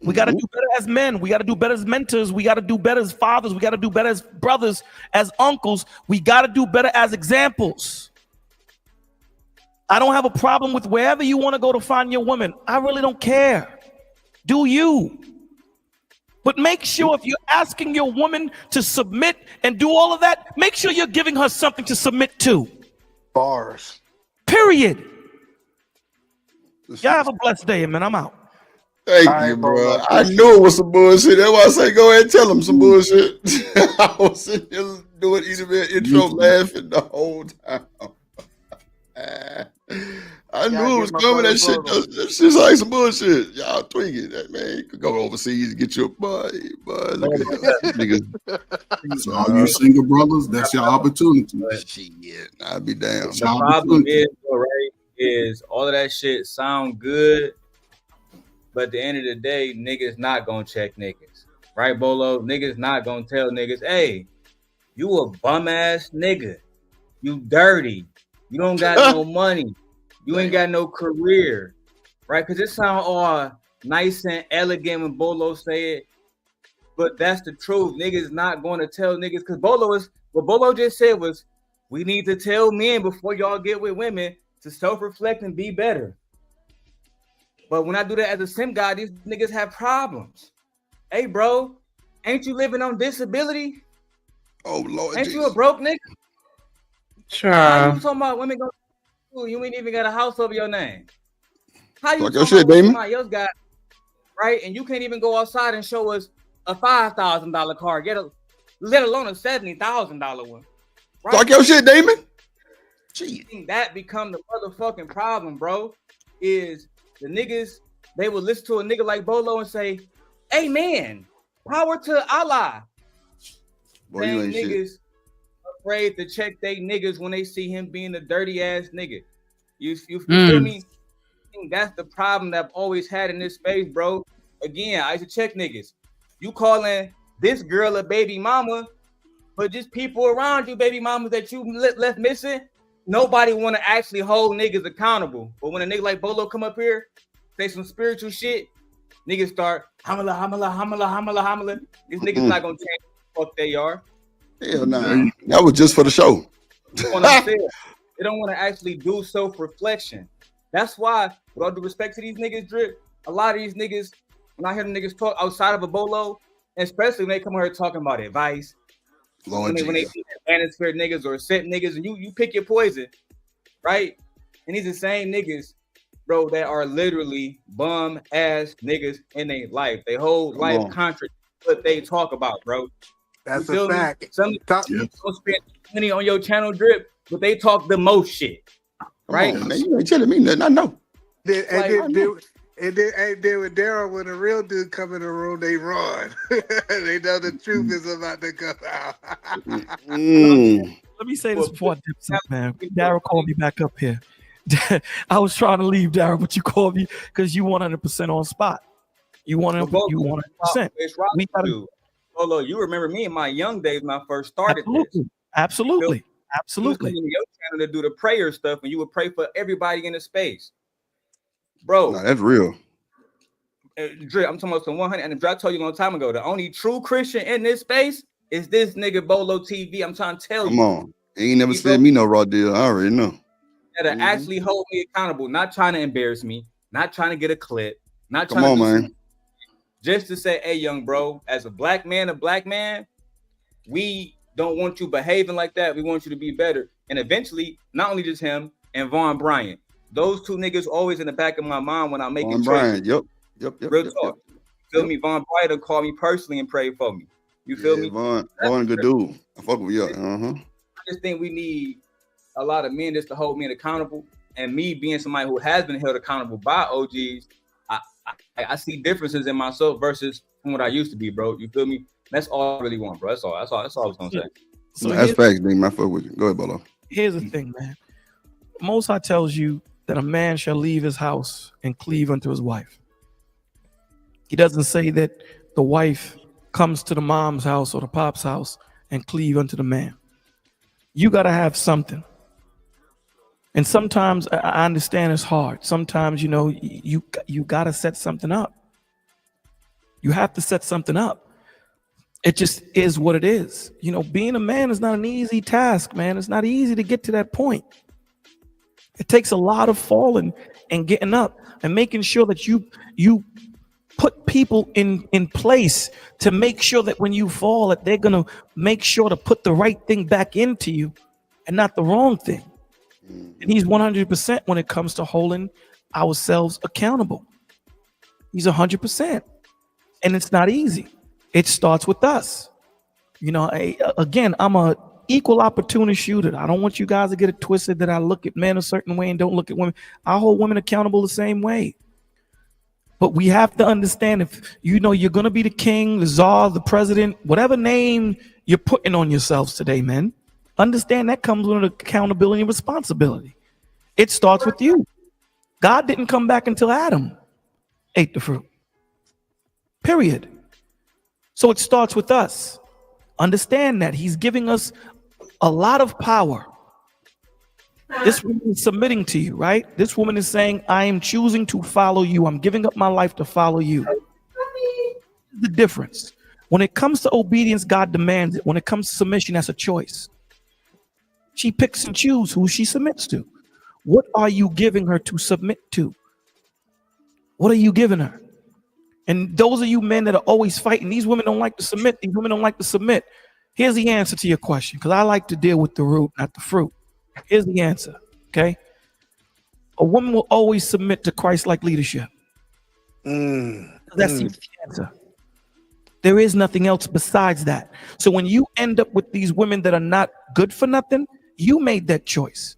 [SPEAKER 9] We got to do better as men. We got to do better as mentors. We got to do better as fathers. We got to do better as brothers, as uncles. We got to do better as examples. I don't have a problem with wherever you want to go to find your woman. I really don't care. Do you? But make sure if you're asking your woman to submit and do all of that, make sure you're giving her something to submit to.
[SPEAKER 1] Bars.
[SPEAKER 9] Period. Y'all have a blessed day, man. I'm out.
[SPEAKER 3] Thank you, bro. I knew it was some bullshit. That's why I say go ahead and tell him some bullshit. I was sitting here doing either intro laughing the whole time. I knew it was coming. That shit's like some bullshit. Y'all tweaking that, man. You could go overseas and get your buddy. Look at niggas.
[SPEAKER 4] So all you single brothers, that's your opportunity.
[SPEAKER 3] Shit, I'll be damn.
[SPEAKER 8] The problem is, right, is all of that shit sound good, but at the end of the day, niggas not gonna check niggas. Right, Bolo? Niggas not gonna tell niggas, hey, you a bum ass nigga. You dirty. You don't got no money. You ain't got no career, right? Because it sound all nice and elegant when Bolo say it, but that's the truth. Niggas not going to tell niggas, because what Bolo just said was, we need to tell men before y'all get with women to self-reflect and be better. But when I do that as a sim guy, these niggas have problems. Hey, bro, ain't you living on disability?
[SPEAKER 3] Oh, Lord.
[SPEAKER 8] Ain't you a broke nigga?
[SPEAKER 2] Sure.
[SPEAKER 8] How you talking about women going to school? You ain't even got a house over your name. How you talking
[SPEAKER 3] shit,
[SPEAKER 8] about
[SPEAKER 3] Damon?
[SPEAKER 8] somebody else got, right? And you can't even go outside and show us a $5,000 car, let alone a $70,000 one. Right?
[SPEAKER 3] Talk your shit, Damon.
[SPEAKER 8] Gee. That become the motherfucking problem, bro. Is the niggas, they will listen to a nigga like Bolo and say, hey man, power to Allah.
[SPEAKER 3] Boy, you ain't
[SPEAKER 8] niggas
[SPEAKER 3] shit.
[SPEAKER 8] afraid to check they niggas when they see him being a dirty ass nigga. You feel me? think that's the problem that I've always had in this space, bro. Again, I used to check niggas. You calling this girl a baby mama, but just people around you, baby mamas that you left missing, nobody want to actually hold niggas accountable. But when a nigga like Bolo come up here, say some spiritual shit, niggas start hamala, hamala, hamala, hamala, hamala. These niggas not gonna change what the fuck they are.
[SPEAKER 3] Hell nah. That was just for the show.
[SPEAKER 8] You know what I'm saying? They don't want to actually do self-reflection. That's why, with all due respect to these niggas, Drip, a lot of these niggas, when I hear them niggas talk outside of a Bolo, especially when they come here talking about advice, when they see manosphere niggas or set niggas, and you pick your poison, right? And these are the same niggas, bro, that are literally bum ass niggas in their life. They whole life contradict what they talk about, bro.
[SPEAKER 1] That's a fact.
[SPEAKER 8] Some don't spend money on your channel, Drip, but they talk the most shit, right?
[SPEAKER 3] On, man, you ain't telling me nothing. I know.
[SPEAKER 1] And then with Daryl, when a real dude come in the room, they run. They know the truth is about to come out.
[SPEAKER 9] Let me say this before I dip up, man. Daryl called me back up here. I was trying to leave, Daryl, but you called me because you 100% on spot. You 100%.
[SPEAKER 8] We gotta, Bolo, you remember me in my young days when I first started.
[SPEAKER 9] Absolutely.
[SPEAKER 8] You was coming to your channel to do the prayer stuff, and you would pray for everybody in the space. Bro,
[SPEAKER 3] nah, that's real.
[SPEAKER 8] Dre, I'm talking about some 100. And Dre, I told you a long time ago, the only true Christian in this space is this nigga Bolo TV. I'm trying to tell you.
[SPEAKER 3] Come on. He ain't never said me no raw deal. I already know.
[SPEAKER 8] That actually hold me accountable, not trying to embarrass me, not trying to get a clip, not
[SPEAKER 3] Come
[SPEAKER 8] trying
[SPEAKER 3] on,
[SPEAKER 8] to
[SPEAKER 3] man.
[SPEAKER 8] Just to say, hey, young bro, as a black man, we don't want you behaving like that. We want you to be better. And eventually, not only just him and Vaughn Bryant. Those two niggas always in the back of my mind when I'm making
[SPEAKER 3] Vaughn Bryant, yep.
[SPEAKER 8] Real talk. You feel me? Vaughn Bryant will call me personally and pray for me. You feel me?
[SPEAKER 3] Vaughn good dude. I fuck with you.
[SPEAKER 8] I just think we need a lot of men just to hold me accountable. And me being somebody who has been held accountable by OGs, I see differences in myself versus from what I used to be, bro. You feel me? That's all I really want, bro. That's all I was gonna say.
[SPEAKER 3] So that's facts, Dean. I fuck with you. Go ahead, Bolo.
[SPEAKER 9] Here's the thing, man. Most High tells you that a man shall leave his house and cleave unto his wife. He doesn't say that the wife comes to the mom's house or the pop's house and cleave unto the man. You got to have something. And sometimes I understand it's hard. Sometimes, you know, you got to set something up. You have to set something up. It just is what it is. You know, being a man is not an easy task, man. It's not easy to get to that point. It takes a lot of falling and getting up and making sure that you put people in place to make sure that when you fall, that they're going to make sure to put the right thing back into you and not the wrong thing. And he's 100% when it comes to holding ourselves accountable. He's 100%. And it's not easy. It starts with us. You know, again, I'm a equal opportunity shooter. I don't want you guys to get it twisted that I look at men a certain way and don't look at women. I hold women accountable the same way. But we have to understand, if you know you're going to be the king, the czar, the president, whatever name you're putting on yourselves today, man, understand that comes with accountability and responsibility. It starts with you. God didn't come back until Adam ate the fruit. Period. So it starts with us. Understand that he's giving us a lot of power. This woman is submitting to you, right? This woman is saying, I am choosing to follow you. I'm giving up my life to follow you. The difference. When it comes to obedience, God demands it. When it comes to submission, that's a choice. She picks and chooses who she submits to. What are you giving her to submit to? What are you giving her? And those of you men that are always fighting, these women don't like to submit. These women don't like to submit. Here's the answer to your question, because I like to deal with the root, not the fruit. Here's the answer, okay? A woman will always submit to Christ-like leadership. That's the answer. There is nothing else besides that. So when you end up with these women that are not good for nothing, you made that choice.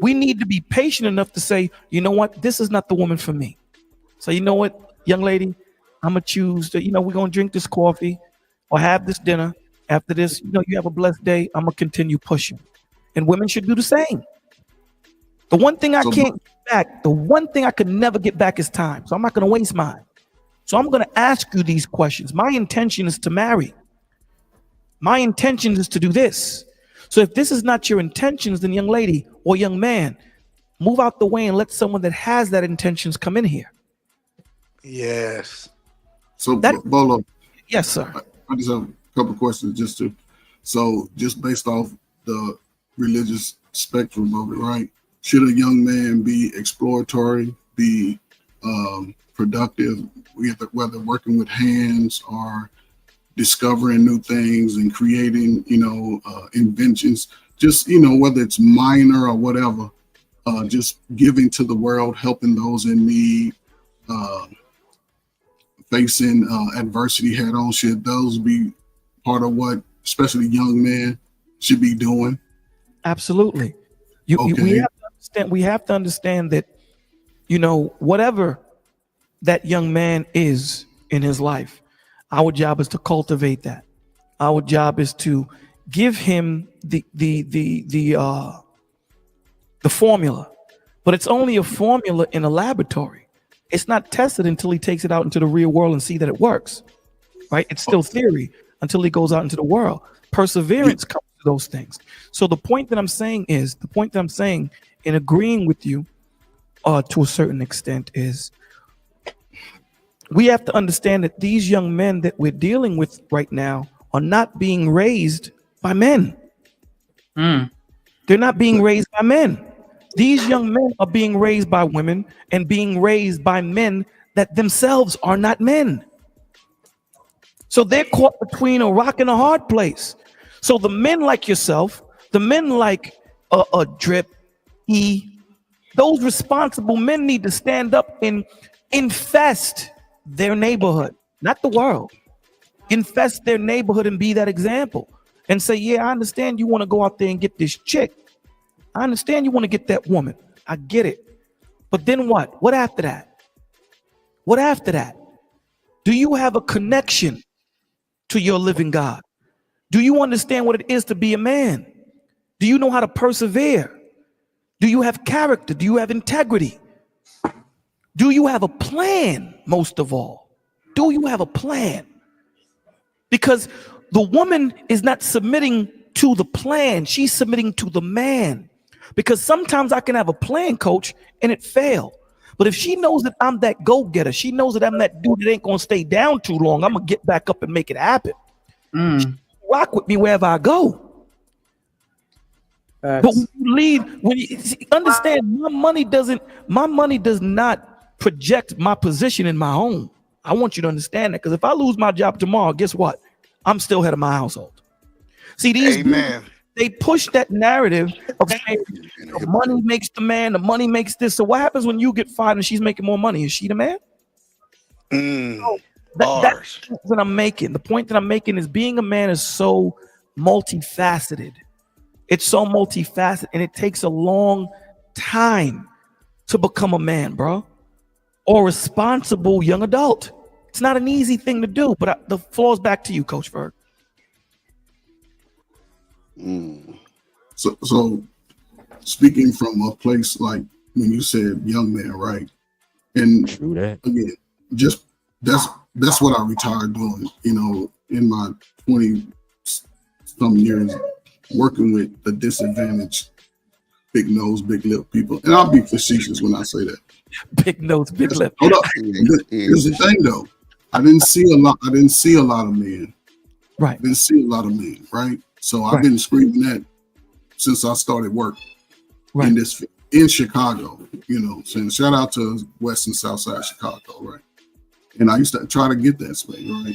[SPEAKER 9] We need to be patient enough to say, you know what? This is not the woman for me. So you know what, young lady? I'm going to choose to, we're going to drink this coffee or have this dinner. After this, you have a blessed day. I'm going to continue pushing. And women should do the same. The one thing I can't back. The one thing I could never get back is time. So I'm not going to waste mine. So I'm going to ask you these questions. My intention is to marry. My intention is to do this. So if this is not your intentions, then young lady or young man, move out the way and let someone that has that intentions come in here.
[SPEAKER 1] Yes.
[SPEAKER 4] So, Bolo.
[SPEAKER 9] Yes, sir.
[SPEAKER 4] I just have a couple questions just based off the religious spectrum of it, right? Should a young man be exploratory, be productive, whether working with hands or discovering new things and creating, inventions, just, whether it's minor or whatever, just giving to the world, helping those in need, facing adversity head on? Should those be part of what especially young men should be doing? Absolutely. We have to understand that, whatever that young man is in his life, our job is to cultivate that. Our job is to give him the formula, but it's only a formula in a laboratory. It's not tested until he takes it out into the real world and see that it works, right? It's still theory until he goes out into the world. Perseverance comes to those things. So the point that I'm saying in agreeing with you to a certain extent is we have to understand that these young men that we're dealing with right now are not being raised by men. They're not being raised by men. These young men are being raised by women and being raised by men that themselves are not men. So they're caught between a rock and a hard place. So the men like yourself, the men like Drip, those responsible men need to stand up and infest their neighborhood, not the world. Infest their neighborhood and be that example and say, yeah, I understand you want to go out there and get this chick. I understand you want to get that woman. I get it. But then what? What after that? What after that? Do you have a connection to your living God? Do you understand what it is to be a man? Do you know how to persevere? Do you have character? Do you have integrity? Do you have a plan, most of all? Do you have a plan? Because the woman is not submitting to the plan. She's submitting to the man. Because sometimes I can have a plan, coach, and it fail. But if she knows that I'm that go-getter, she knows that I'm that dude that ain't going to stay down too long, I'm going to get back up and make it happen. Rock with me wherever I go. But when you lead, understand, my money does not project my position in my home. I want you to understand that, because if I lose my job tomorrow, guess what? I'm still head of my household. See, these men, they push that narrative of saying the money makes the man, the money makes this. So what happens when you get fired and she's making more money? Is she the man? That's what I'm making. The point that I'm making is being a man is so multifaceted. It's so multifaceted, and it takes a long time to become a man, bro, or responsible young adult. It's not an easy thing to do, but the floor is back to you, Coach Ferg. So speaking from a place like when you said young man, right? And again, just that's what I retired doing, in my 20-some years, working with the disadvantaged, big nose, big lip people. And I'll be facetious when I say that.
[SPEAKER 9] Big nose, big lip.
[SPEAKER 4] Hold up. Here's the thing, though. I didn't see a lot of men.
[SPEAKER 9] Right.
[SPEAKER 4] Didn't see a lot of men, right? So I've been screaming that since I started work in Chicago, saying shout out to West and South Side Chicago, right? And I used to try to get that space, right?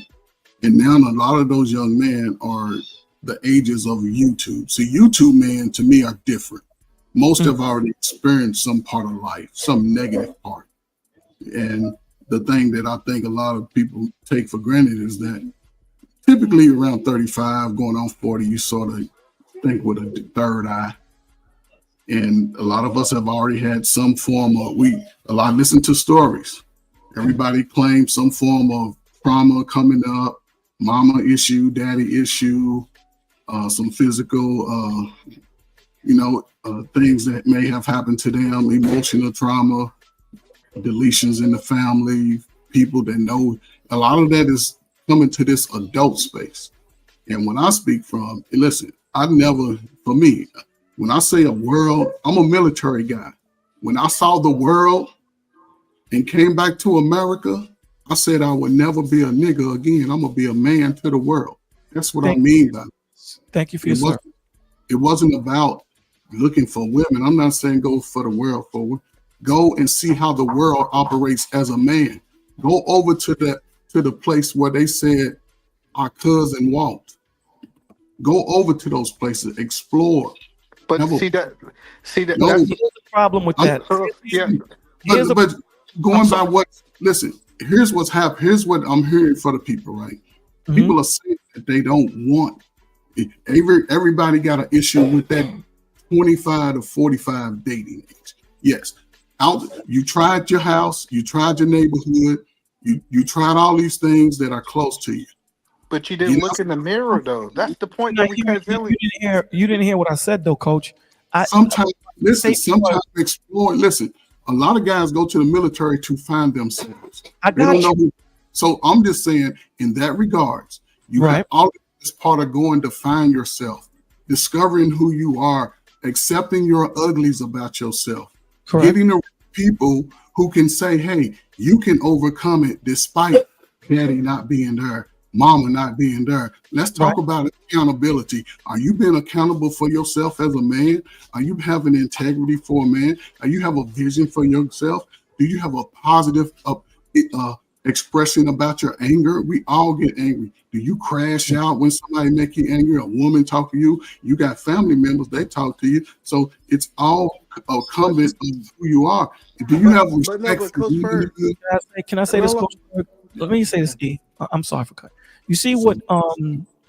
[SPEAKER 4] And now a lot of those young men are the ages of YouTube. See, YouTube men to me are different. Most have already experienced some part of life, some negative part. And the thing that I think a lot of people take for granted is that typically around 35, going on 40, you sort of think with a third eye. And a lot of us have already had some form of, listen to stories. Everybody claims some form of trauma coming up, mama issue, daddy issue, some physical things that may have happened to them, emotional trauma, deletions in the family, people that know. A lot of that is coming to this adult space. And when I speak from, listen, for me, when I say a world, I'm a military guy. When I saw the world and came back to America, I said I would never be a nigga again. I'm gonna be a man to the world. That's what I mean by this.
[SPEAKER 9] Thank you for your service.
[SPEAKER 4] It wasn't about looking for women. I'm not saying go for the world forward. Go and see how the world operates as a man. Go over to the place where they said our cousin walked. Go over to those places, explore.
[SPEAKER 1] But see that
[SPEAKER 9] here's the problem with that.
[SPEAKER 4] But going by what? Listen. Here's what's happening. Here's what I'm hearing for the people. Right? Mm-hmm. People are saying that they don't want. Everybody got an issue with that 25 to 45 dating age. Yes. You tried your house, you tried your neighborhood, you tried all these things that are close to you.
[SPEAKER 1] But you didn't look in the mirror, though. That's the point. That
[SPEAKER 9] you didn't hear what I said, though, Coach.
[SPEAKER 4] Sometimes explore. Listen, a lot of guys go to the military to find themselves. So I'm just saying, in that regards, you got all this part of going to find yourself, discovering who you are, accepting your uglies about yourself, getting the people who can say, hey, you can overcome it despite daddy not being there, mama not being there. Let's talk about accountability. Are you being accountable for yourself as a man? Are you having integrity for a man? Are you have a vision for yourself? Do you have a positive expression about your anger? We all get angry. Do you crash out when somebody make you angry? A woman talk to you. You got family members, they talk to you. So it's all a comment of who you are. Do you have respect?
[SPEAKER 9] Can I say this, Coach? Let me say this, E. I'm sorry for cutting. You see what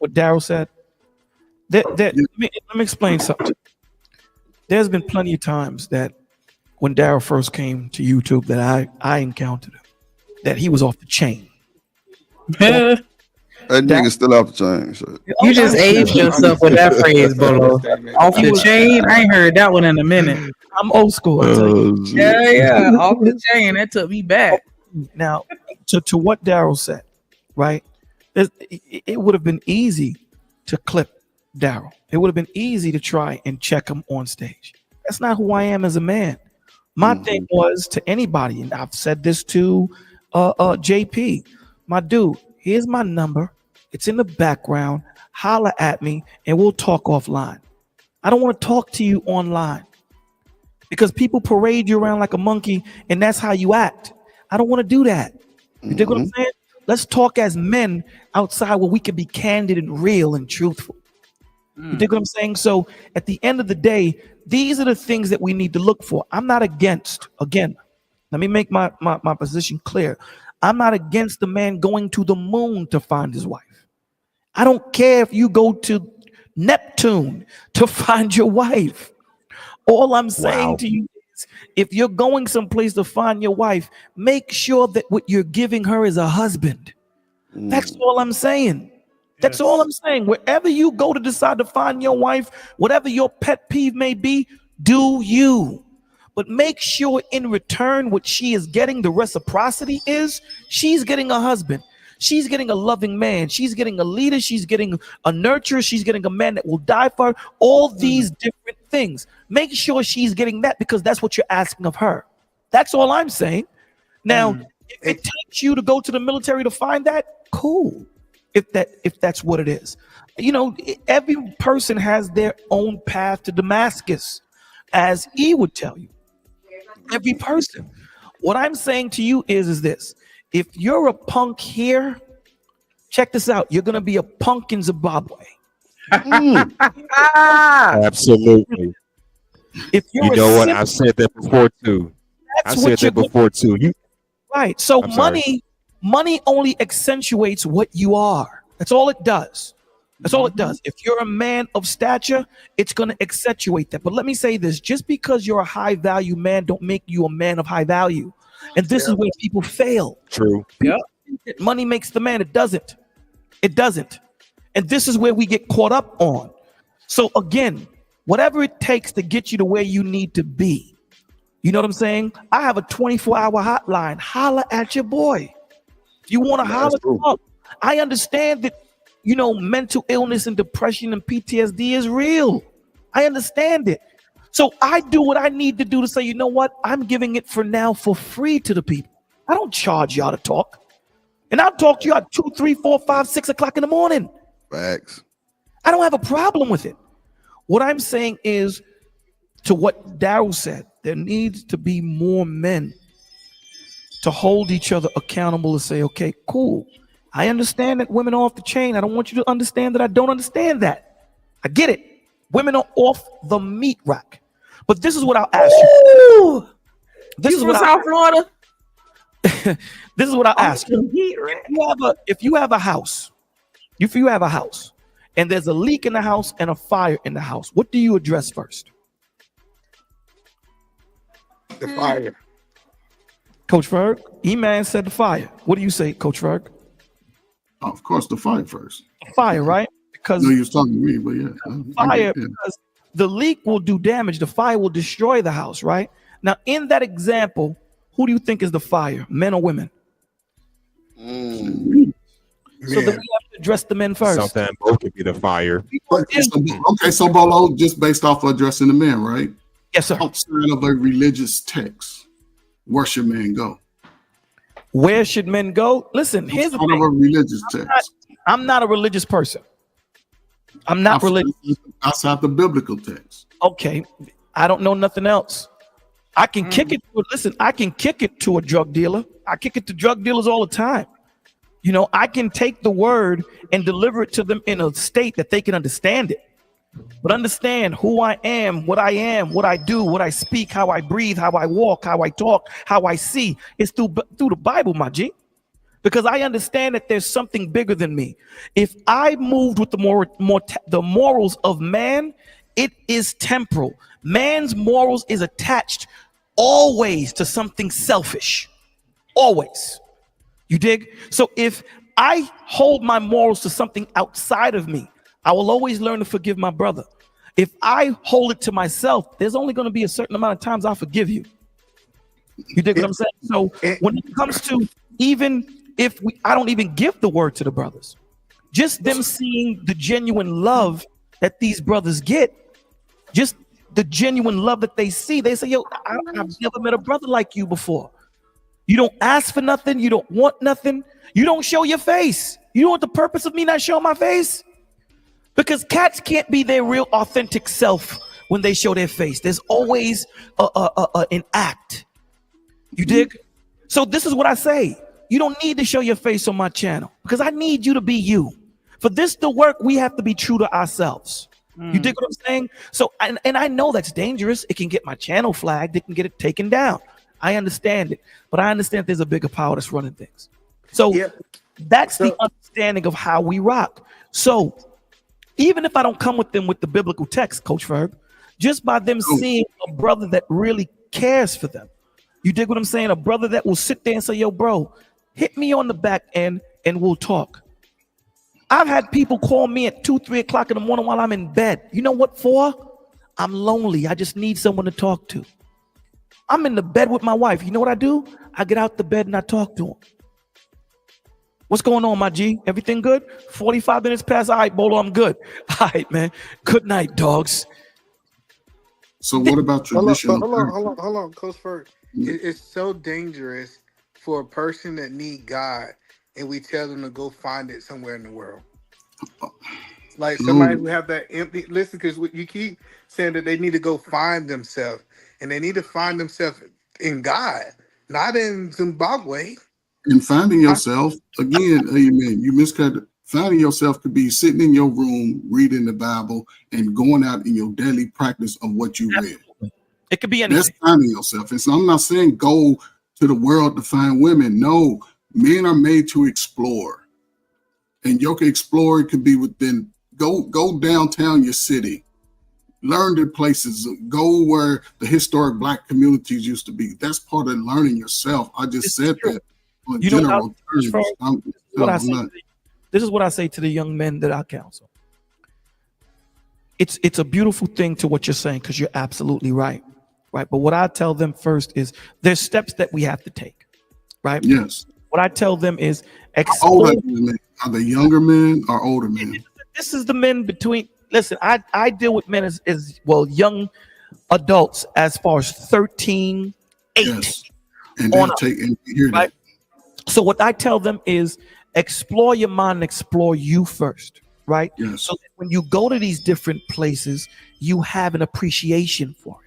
[SPEAKER 9] Daryl said? Let me explain something. There's been plenty of times that when Daryl first came to YouTube that I encountered him, that he was off the chain.
[SPEAKER 3] That nigga still off the chain. So.
[SPEAKER 2] You just aged yourself with that phrase, Bolo. Off the chain? I ain't heard that one in a minute.
[SPEAKER 9] I'm old school.
[SPEAKER 2] Yeah. Off the chain. That took me back.
[SPEAKER 9] Now, to what Daryl said, right? It would have been easy to clip Daryl. It would have been easy to try and check him on stage. That's not who I am as a man. My thing was to anybody, and I've said this to JP, my dude, here's my number. It's in the background. Holler at me and we'll talk offline. I don't want to talk to you online because people parade you around like a monkey and that's how you act. I don't want to do that. You dig what I'm saying? Let's talk as men outside where we can be candid and real and truthful. You dig what I'm saying? So at the end of the day, these are the things that we need to look for. I'm not against, again, let me make my position clear. I'm not against the man going to the moon to find his wife. I don't care if you go to Neptune to find your wife. All I'm saying to you is if you're going someplace to find your wife, make sure that what you're giving her is a husband. That's all I'm saying. That's all I'm saying. Wherever you go to decide to find your wife, whatever your pet peeve may be, do you. But make sure in return what she is getting, the reciprocity is she's getting a husband. She's getting a loving man. She's getting a leader. She's getting a nurturer. She's getting a man that will die for her. All these different things. Make sure she's getting that because that's what you're asking of her. That's all I'm saying. Now, if it takes you to go to the military to find that, cool. If that's what it is. You know, every person has their own path to Damascus, as he would tell you. Every person. What I'm saying to you is this. If you're a punk here, check this out. You're going to be a punk in Zimbabwe.
[SPEAKER 5] Absolutely.
[SPEAKER 9] If you're
[SPEAKER 5] you know what? I've said that before too. I said that before too.
[SPEAKER 9] Right. So money only accentuates what you are. That's all it does. That's all it does. If you're a man of stature, it's going to accentuate that. But let me say this, just because you're a high value man don't make you a man of high value. And this is where people fail.
[SPEAKER 5] True.
[SPEAKER 9] Yeah. Money makes the man. It doesn't. It doesn't. And this is where we get caught up on. So again, whatever it takes to get you to where you need to be. You know what I'm saying? I have a 24-hour hotline. Holla at your boy. If you want to holler, up. I understand that, you know, mental illness and depression and PTSD is real. I understand it. So I do what I need to do to say, you know what? I'm giving it for now for free to the people. I don't charge y'all to talk. And I'll talk to you at 2, 3, 4, 5, 6 o'clock in the morning.
[SPEAKER 3] Facts.
[SPEAKER 9] I don't have a problem with it. What I'm saying is, to what Daryl said, there needs to be more men to hold each other accountable and say, okay, cool. I understand that women are off the chain. I don't want you to understand that I don't understand that. I get it. Women are off the meat rack. But this is what I'll ask you. This is what
[SPEAKER 2] South Florida.
[SPEAKER 9] This is what I'll ask you. If you have a house, and there's a leak in the house and a fire in the house, what do you address first?
[SPEAKER 1] The fire.
[SPEAKER 9] Coach Ferg, E-Man said the fire. What do you say, Coach Ferg?
[SPEAKER 4] Oh, of course, the fire first.
[SPEAKER 9] Fire, right? Because
[SPEAKER 4] no, you was talking to me, but yeah.
[SPEAKER 9] Fire, because the leak will do damage. The fire will destroy the house, right? Now, in that example, who do you think is the fire, men or women? So then we have to address the men first.
[SPEAKER 5] Sometimes both could be the fire.
[SPEAKER 4] Okay, so Bolo, just based off of addressing the men, right?
[SPEAKER 9] Yes, sir.
[SPEAKER 4] Outside of a religious text, where should men go?
[SPEAKER 9] Where should men go? Listen, here's the thing.
[SPEAKER 4] Outside of a religious text.
[SPEAKER 9] I'm not a religious person. I'm not religious.
[SPEAKER 4] Outside the biblical text.
[SPEAKER 9] Okay, I don't know nothing else. I can kick it. Listen, I can kick it to a drug dealer. I kick it to drug dealers all the time. You know, I can take the word and deliver it to them in a state that they can understand it. But understand who I am, what I do, what I speak, how I breathe, how I walk, how I talk, how I see. It's through the Bible, my G. Because I understand that there's something bigger than me. If I moved with the morals of man, it is temporal. Man's morals is attached always to something selfish. Always. You dig? So if I hold my morals to something outside of me, I will always learn to forgive my brother. If I hold it to myself, there's only going to be a certain amount of times I'll forgive you. You dig what I'm saying? So when it comes to, even if I don't even give the word to the brothers, just them seeing the genuine love that these brothers get, just the genuine love that they see, they say, yo, I've never met a brother like you before. You don't ask for nothing. You don't want nothing. You don't show your face. You know what the purpose of me not showing my face? Because cats can't be their real authentic self when they show their face. There's always an act. You dig? So this is what I say. You don't need to show your face on my channel because I need you to be you. For this to work, we have to be true to ourselves. You dig what I'm saying? So, and I know that's dangerous. It can get my channel flagged. It can get it taken down. I understand it. But I understand there's a bigger power that's running things. So that's the understanding of how we rock. So even if I don't come with them with the biblical text, Coach Ferg, just by them seeing a brother that really cares for them. You dig what I'm saying? A brother that will sit there and say, yo, bro, hit me on the back end and we'll talk. I've had people call me at 2, 3 o'clock in the morning while I'm in bed. You know what for? I'm lonely. I just need someone to talk to. I'm in the bed with my wife. You know what I do? I get out the bed and I talk to him. What's going on, my G? Everything good? 45 minutes past. All right, Bolo, I'm good. All right, man. Good night, dogs.
[SPEAKER 4] So what about traditional?
[SPEAKER 1] Hold on, Coach Ferg. It's so dangerous for a person that need God and we tell them to go find it somewhere in the world. Like somebody who have that empty, listen, because you keep saying that they need to go find themselves and they need to find themselves in God, not in Zimbabwe.
[SPEAKER 4] And finding yourself, again, amen, you miscut. Finding yourself could be sitting in your room, reading the Bible and going out in your daily practice of what you read.
[SPEAKER 9] It could be anything.
[SPEAKER 4] That's finding yourself. And so I'm not saying go to the world to find women. No, men are made to explore. And your exploring could be within, go downtown your city. Learn the places, go where the historic Black communities used to be. That's part of learning yourself. I just said that on general terms.
[SPEAKER 9] This is what I say to the young men that I counsel. it's a beautiful thing to what you're saying, because you're absolutely right. Right. But what I tell them first is there's steps that we have to take. Right.
[SPEAKER 4] Yes.
[SPEAKER 9] What I tell them is
[SPEAKER 4] older men. Are they younger men or older men?
[SPEAKER 9] This is the men between. Listen, I deal with men as well, young adults as far as 13, 8.
[SPEAKER 4] Yes. And they'll take and hear
[SPEAKER 9] right? That. So what I tell them is explore your mind and explore you first. Right.
[SPEAKER 4] Yes.
[SPEAKER 9] So that when you go to these different places, you have an appreciation for it.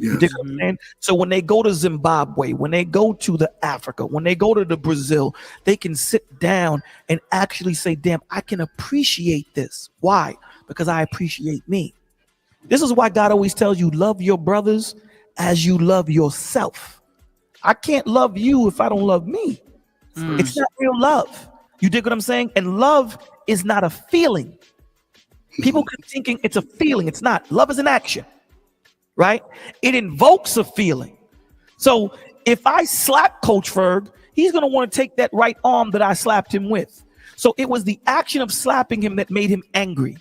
[SPEAKER 4] Yes.
[SPEAKER 9] You dig what I'm saying? So when they go to Zimbabwe, when they go to the Africa, when they go to the Brazil, they can sit down and actually say, damn, I can appreciate this. Why? Because I appreciate me. This is why God always tells you, love your brothers as you love yourself. I can't love you if I don't love me. It's not real love. You dig what I'm saying? And love is not a feeling. People keep thinking it's a feeling. It's not. Love is an action. Right? It invokes a feeling. So if I slap Coach Ferg, he's going to want to take that right arm that I slapped him with. So it was the action of slapping him that made him angry.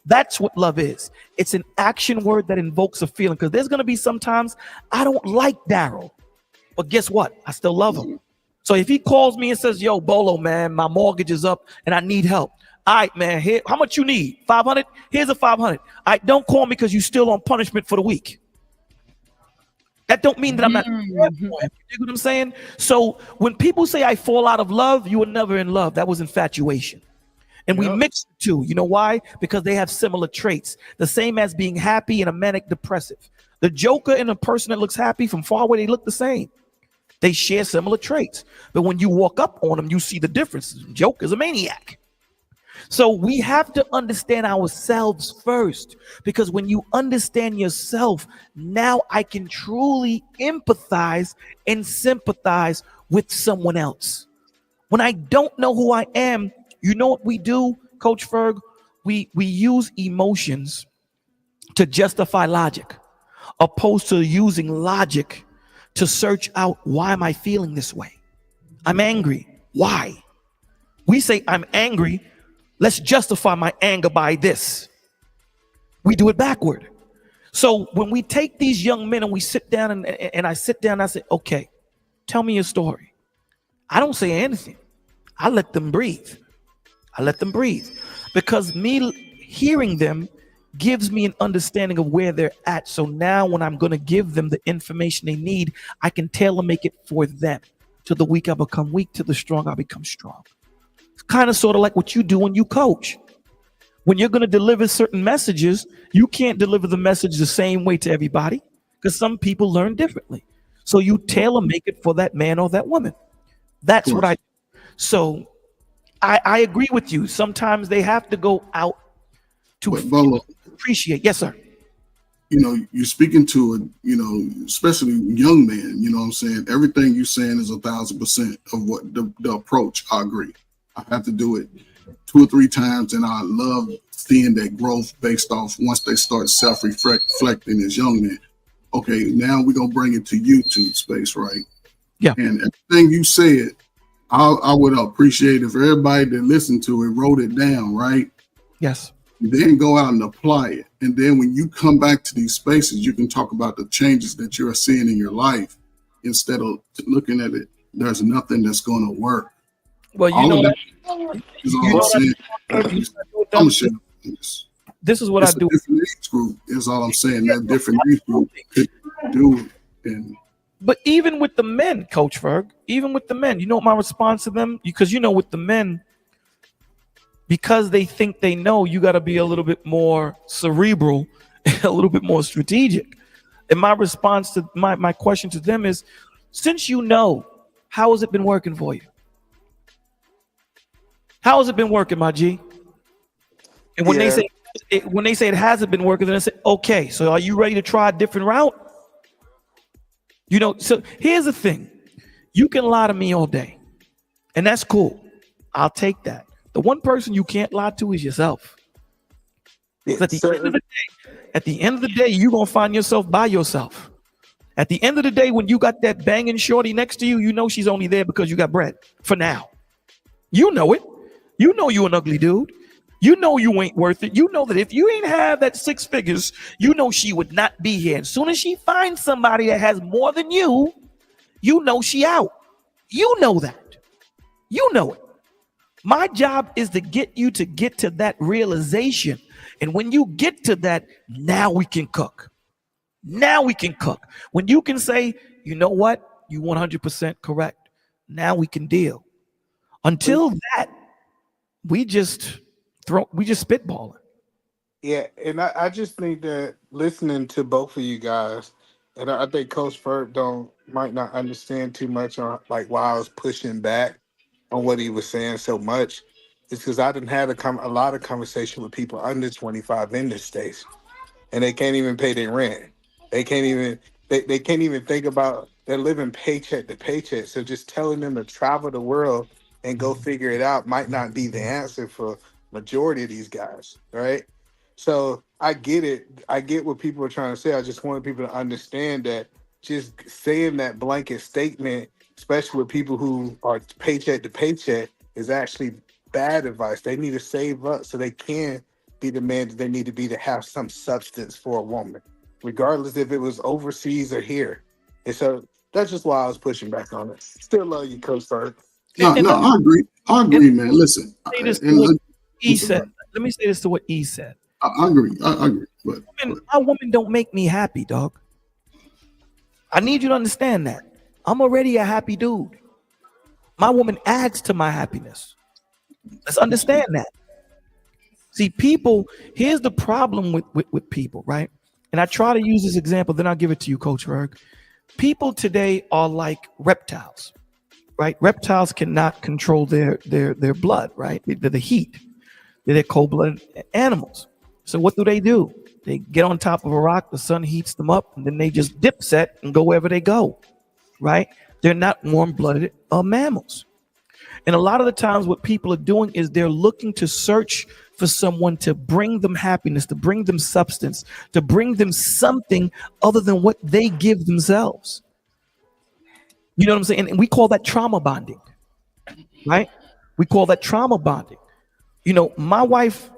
[SPEAKER 9] That's what love is. It's an action word that invokes a feeling, because there's going to be sometimes I don't like Daryl, but guess what? I still love him. So if he calls me and says, yo, Bolo, man, my mortgage is up and I need help. All right, man, here, how much you need? 500? Here's a 500. All right, don't call me because you're still on punishment for the week. That don't mean that I'm not. You know what I'm saying? So when people say I fall out of love, you were never in love. That was infatuation. And we mix the two. You know why? Because they have similar traits. The same as being happy and a manic depressive. The Joker and a person that looks happy from far away, they look the same. They share similar traits. But when you walk up on them, you see the difference. Joker's a maniac. So we have to understand ourselves first, because when you understand yourself, now I can truly empathize and sympathize with someone else. When I don't know who I am, you know what we do, Coach Ferg? We use emotions to justify logic, opposed to using logic to search out, why am I feeling this way? I'm angry. Why? We say I'm angry. Let's justify my anger by this. We do it backward. So when we take these young men and we sit down and I sit down and I say, okay, tell me your story. I don't say anything. I let them breathe. I let them breathe, because me hearing them gives me an understanding of where they're at. So now when I'm going to give them the information they need, I can tailor make it for them. To the weak, I become weak. To the strong, I become strong. It's kind of sort of like what you do when you coach. When you're going to deliver certain messages, you can't deliver the message the same way to everybody, because some people learn differently. So you tailor make it for that man or that woman. That's what I do. So I agree with you. Sometimes they have to go out to appreciate. Yes, sir.
[SPEAKER 4] You know, you're speaking to especially young men, you know what I'm saying? Everything you're saying is 1,000% of what the approach. I agree. I have to do it 2 or 3 times, and I love seeing that growth based off once they start self-reflecting as young men. Okay, now we're gonna bring it to YouTube space, right?
[SPEAKER 9] Yeah.
[SPEAKER 4] And everything you said, I would appreciate if everybody that listened to it wrote it down, right?
[SPEAKER 9] Yes.
[SPEAKER 4] Then go out and apply it. And then when you come back to these spaces, you can talk about the changes that you're seeing in your life instead of looking at it. There's nothing that's going to work.
[SPEAKER 9] Well, you know that. This is what I do.
[SPEAKER 4] Different age group is all I'm saying. That different age group could do it.
[SPEAKER 9] But even with the men, Coach Ferg, even with the men, you know what my response to them? Because with the men, because they think they know, you got to be a little bit more cerebral, a little bit more strategic. And my response to my question to them is, since you know, how has it been working for you? How has it been working, my G? And when they say it hasn't been working, then I say, okay, so are you ready to try a different route? So here's the thing. You can lie to me all day, and that's cool. I'll take that. The one person you can't lie to is yourself. At the end of the day, you're going to find yourself by yourself. At the end of the day, when you got that banging shorty next to you, you know she's only there because you got bread for now. You know it. You know you an ugly dude. You know you ain't worth it. You know that if you ain't have that 6 figures, you know she would not be here. As soon as she finds somebody that has more than you, you know she out. You know that. You know it. My job is to get you to get to that realization. And when you get to that, now we can cook. Now we can cook. When you can say, you know what? You 100% correct. Now we can deal. Until that, we just spitballing.
[SPEAKER 1] Yeah, and I just think that listening to both of you guys, and I think Coach Ferg might not understand too much on like why I was pushing back on what he was saying so much, is because I didn't have a lot of conversation with people under 25 in this state, and they can't even pay their rent. They can't even think about, they're living paycheck to paycheck. So just telling them to travel the world and go figure it out might not be the answer for majority of these guys, right? So I get it. I get what people are trying to say. I just wanted people to understand that just saying that blanket statement, especially with people who are paycheck to paycheck, is actually bad advice. They need to save up so they can be the man that they need to be to have some substance for a woman, regardless if it was overseas or here. And so that's just why I was pushing back on it. Still love you, Coach Ferg.
[SPEAKER 4] No, I agree. I agree, man. Listen.
[SPEAKER 9] Let me say this to what E said.
[SPEAKER 4] I agree. I agree. But
[SPEAKER 9] my woman don't make me happy, dog. I need you to understand that. I'm already a happy dude. My woman adds to my happiness. Let's understand that. See, people, here's the problem with people, right? And I try to use this example, then I'll give it to you, Coach Ferg. People today are like reptiles, right? Reptiles cannot control their blood, right? They're the heat. They're cold-blooded animals. So what do? They get on top of a rock, the sun heats them up, and then they just dip set and go wherever they go, right? They're not warm-blooded mammals. And a lot of the times what people are doing is they're looking to search for someone to bring them happiness, to bring them substance, to bring them something other than what they give themselves. You know what I'm saying? And we call that trauma bonding, right? We call that trauma bonding. You know, my wife,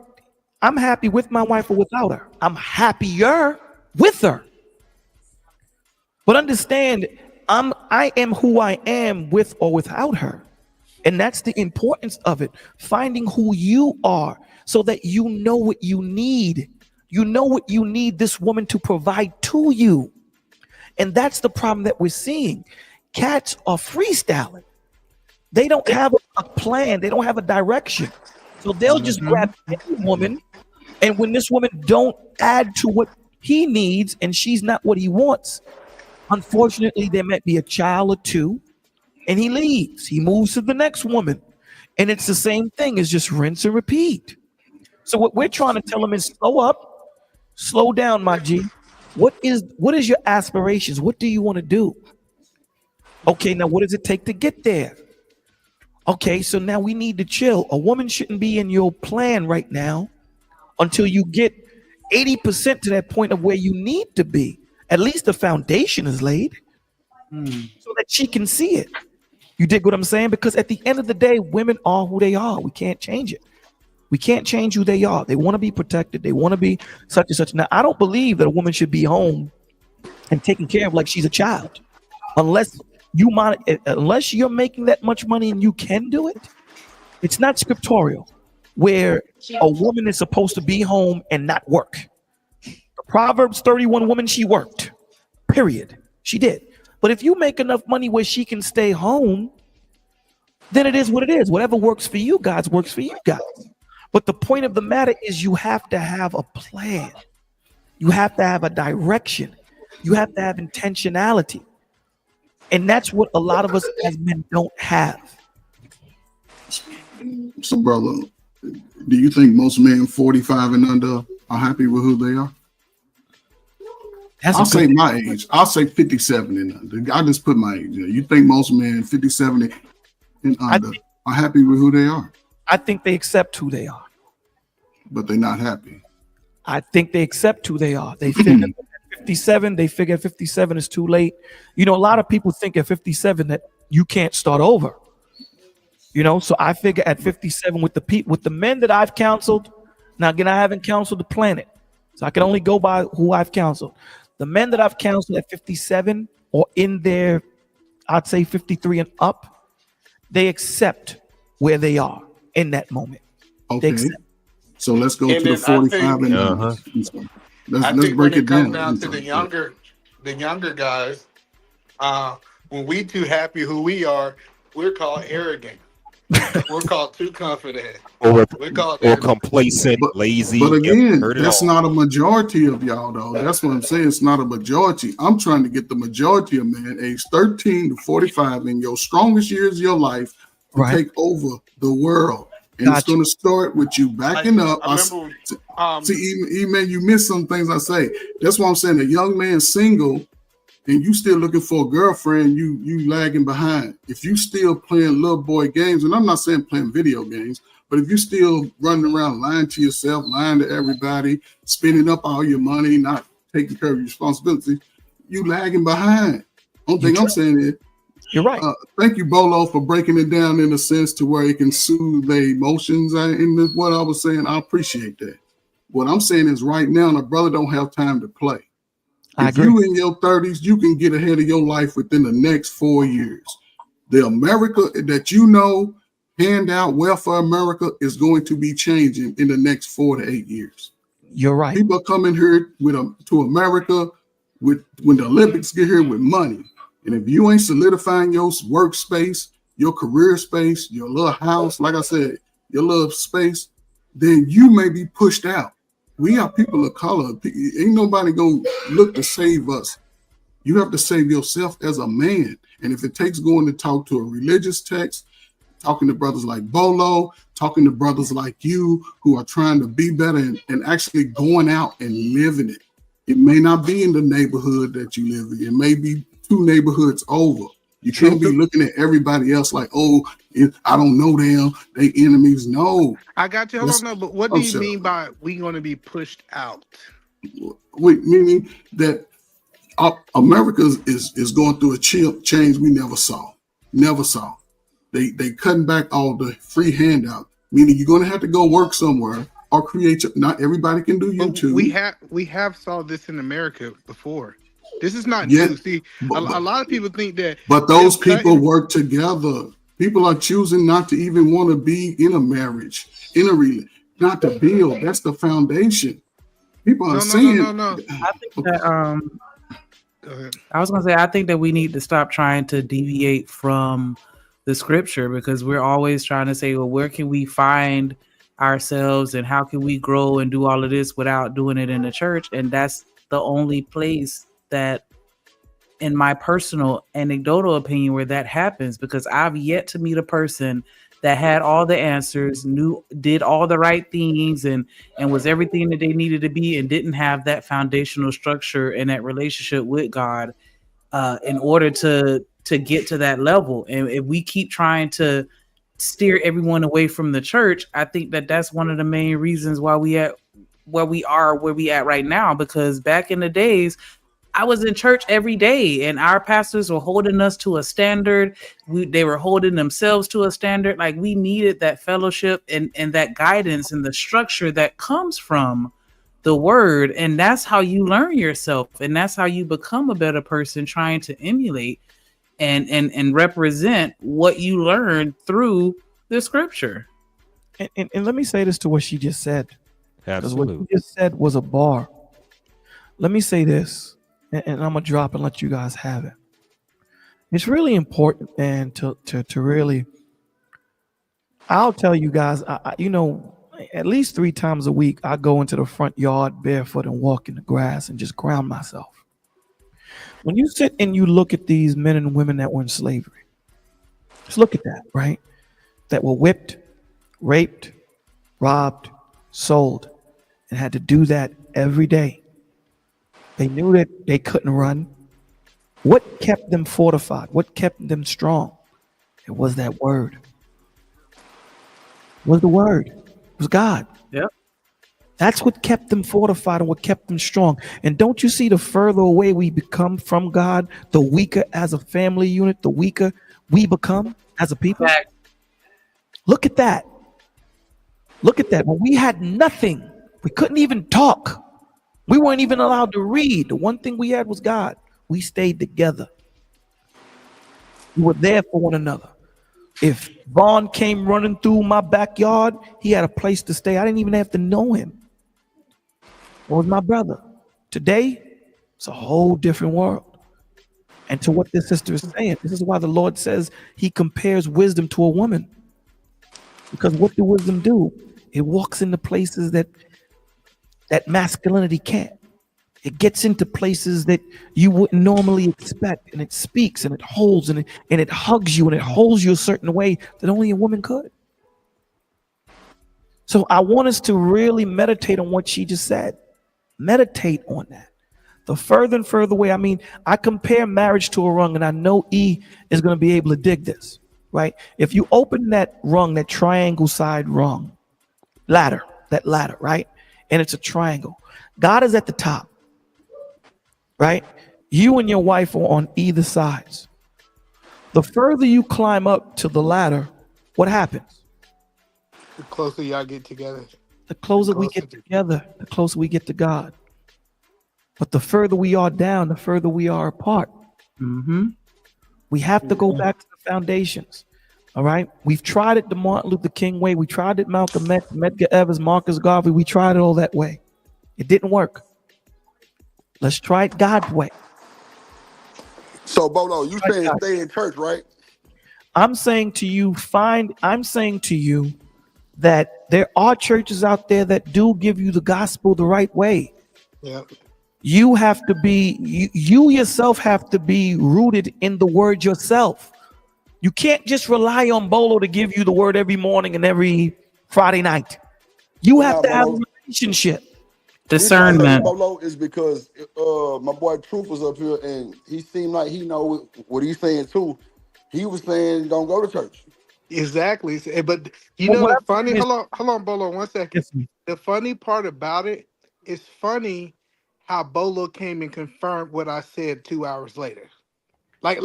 [SPEAKER 9] I'm happy with my wife or without her. I'm happier with her. But understand, I am who I am with or without her. And that's the importance of it. Finding who you are so that you know what you need. You know what you need this woman to provide to you. And that's the problem that we're seeing. Cats are freestyling. They don't have a plan. They don't have a direction. So they'll just grab any woman. And when this woman don't add to what he needs and she's not what he wants, unfortunately, there might be a child or two. And he leaves. He moves to the next woman. And it's the same thing. It's just rinse and repeat. So what we're trying to tell him is slow up, slow down, my G. What is your aspirations? What do you want to do? Okay, now what does it take to get there? Okay, so now we need to chill. A woman shouldn't be in your plan right now until you get 80% to that point of where you need to be. At least the foundation is laid so that she can see it. You dig what I'm saying? Because at the end of the day, women are who they are. We can't change it. We can't change who they are. They want to be protected. They want to be such and such. Now, I don't believe that a woman should be home and taken care of like she's a child. Unless you're making that much money and you can do it. It's not scriptorial where a woman is supposed to be home and not work. The Proverbs 31 woman, she worked. Period. She did. But if you make enough money where she can stay home, then it is what it is. Whatever works for you guys works for you guys. But the point of the matter is you have to have a plan. You have to have a direction. You have to have intentionality. And that's what a lot of us as men don't have.
[SPEAKER 4] So, brother, do you think most men 45 and under are happy with who they are? I'll say my age. I'll say 57 and under. I just put my age. You think most men 57 and under are happy with who they are?
[SPEAKER 9] I think they accept who they are.
[SPEAKER 4] But they're not happy.
[SPEAKER 9] I think they accept who they are. They figure at 57, they figure 57 is too late. You know, a lot of people think at 57 that you can't start over. You know, so I figure at 57 with the men that I've counseled. Now again, I haven't counseled the planet, so I can only go by who I've counseled. The men that I've counseled at 57 or in their, I'd say 53 and up, they accept where they are in that moment.
[SPEAKER 4] Okay. So let's go
[SPEAKER 1] And
[SPEAKER 4] to the
[SPEAKER 1] then I
[SPEAKER 4] 45
[SPEAKER 1] think-
[SPEAKER 4] and let's
[SPEAKER 1] think
[SPEAKER 4] break
[SPEAKER 1] when
[SPEAKER 4] it
[SPEAKER 1] comes
[SPEAKER 4] down.
[SPEAKER 1] to the younger guys, when we too happy who we are, we're called arrogant. We're called too confident.
[SPEAKER 5] Or
[SPEAKER 1] We're called
[SPEAKER 5] complacent, lazy.
[SPEAKER 4] But again,
[SPEAKER 5] heard it
[SPEAKER 4] that's
[SPEAKER 5] all.
[SPEAKER 4] not a majority of y'all, though. That's what I'm saying. It's not a majority. I'm trying to get the majority of men age 13 to 45 in your strongest years of your life to
[SPEAKER 9] Right.
[SPEAKER 4] take over the world. And it's
[SPEAKER 9] Gotcha.
[SPEAKER 4] going to start with you backing up.
[SPEAKER 1] I remember,
[SPEAKER 4] See, E-Man, you miss some things I say. That's why I'm saying a young man single and you still looking for a girlfriend, you lagging behind. If you still playing little boy games, and I'm not saying playing video games, but if you still running around lying to yourself, lying to everybody, spending up all your money, not taking care of your responsibilities, you lagging behind. Only thing I'm saying is,
[SPEAKER 9] you're right.
[SPEAKER 4] Thank you, Bolo, for breaking it down in a sense to where it can soothe the emotions. In what I was saying, I appreciate that. What I'm saying is right now, the brother don't have time to play.
[SPEAKER 9] I
[SPEAKER 4] If
[SPEAKER 9] agree.
[SPEAKER 4] you in your 30s, you can get ahead of your life within the next 4 years. The America that you know, handout welfare America is going to be changing in the next 4 to 8 years.
[SPEAKER 9] You're right.
[SPEAKER 4] People are coming here to America with when the Olympics get here with money. And if you ain't solidifying your workspace, your career space, your little house, like I said, your little space, then you may be pushed out. We are people of color. Ain't nobody gonna look to save us. You have to save yourself as a man. And if it takes going to talk to a religious text, talking to brothers like Bolo, talking to brothers like you who are trying to be better and actually going out and living it. It may not be in the neighborhood that you live in. It may be 2 neighborhoods over. You can't be looking at everybody else like, oh, I don't know them. They enemies. No.
[SPEAKER 1] I got you. Hold on, no, but what do you mean by we going to be pushed out?
[SPEAKER 4] Meaning that America is going through a change we never saw. Never saw. They cutting back all the free handout. Meaning you're going to have to go work somewhere or create. Not everybody can do YouTube.
[SPEAKER 1] We have saw this in America before. This is not new. See, a lot of people think that.
[SPEAKER 4] But those people work together. People are choosing not to even want to be in a marriage, in a relationship, not to build. That's the foundation. People are saying.
[SPEAKER 1] No.
[SPEAKER 2] I think that I was gonna say I think that we need to stop trying to deviate from the scripture because we're always trying to say, well, where can we find ourselves and how can we grow and do all of this without doing it in the church? And that's the only place that, in my personal anecdotal opinion, where that happens, because I've yet to meet a person that had all the answers, did all the right things and was everything that they needed to be and didn't have that foundational structure and that relationship with God in order to get to that level. And if we keep trying to steer everyone away from the church, I think that that's one of the main reasons why we are where we at right now, because back in the days, I was in church every day and our pastors were holding us to a standard. They were holding themselves to a standard. Like we needed that fellowship and that guidance and the structure that comes from the word. And that's how you learn yourself. And that's how you become a better person, trying to emulate and represent what you learn through the scripture.
[SPEAKER 9] And let me say this to what she just said. Because what
[SPEAKER 5] Absolutely.
[SPEAKER 9] she just said was a bar. Let me say this. And I'm gonna drop and let you guys have it. It's really important, and to really, I'll tell you guys, I at least 3 times a week, I go into the front yard barefoot and walk in the grass and just ground myself. When you sit and you look at these men and women that were in slavery, just look at that, right? That were whipped, raped, robbed, sold, and had to do that every day. They knew that they couldn't run. What kept them fortified? What kept them strong? It was that word. It was the word. It was God.
[SPEAKER 2] Yep.
[SPEAKER 9] That's what kept them fortified and what kept them strong. And don't you see, the further away we become from God, the weaker as a family unit, the weaker we become as a people? Look at that. Look at that. When we had nothing, we couldn't even talk. We weren't even allowed to read. The one thing we had was God. We stayed together. We were there for one another. If Vaughn came running through my backyard, he had a place to stay. I didn't even have to know him. It was my brother. Today, it's a whole different world. And to what this sister is saying, this is why the Lord says he compares wisdom to a woman. Because what do wisdom do? It walks into places that masculinity can't. It gets into places that you wouldn't normally expect, and it speaks and it holds and it hugs you and it holds you a certain way that only a woman could. So I want us to really meditate on what she just said. Meditate on that. The further and further away, I mean, I compare marriage to a rung, and I know E is going to be able to dig this, right? If you open that rung, that triangle side rung, ladder, right? And it's a triangle. God is at the top, right? You and your wife are on either sides. The further you climb up to the ladder, what happens?
[SPEAKER 1] The closer y'all get together.
[SPEAKER 9] The closer we get together, the closer we get to God. But the further we are down, the further we are apart. We have to go back to the foundations. All right. We've tried it the Martin Luther King way. We tried it Malcolm X, Medgar Evers, Marcus Garvey. We tried it all that way. It didn't work. Let's try it God's way.
[SPEAKER 3] So, Bolo, you saying stay in church, right?
[SPEAKER 9] I'm saying to you that there are churches out there that do give you the gospel the right way.
[SPEAKER 1] Yeah.
[SPEAKER 9] You have to be, you yourself have to be rooted in the word yourself. You can't just rely on Bolo to give you the word every morning and every Friday night. You have to have a relationship.
[SPEAKER 2] Discernment.
[SPEAKER 3] Bolo is because my boy Truth was up here and he seemed like he know what he's saying too. He was saying don't go to church.
[SPEAKER 1] Exactly. But you know the funny, hold on, Bolo, 1 second. The funny part about it is funny how Bolo came and confirmed what I said 2 hours later. Like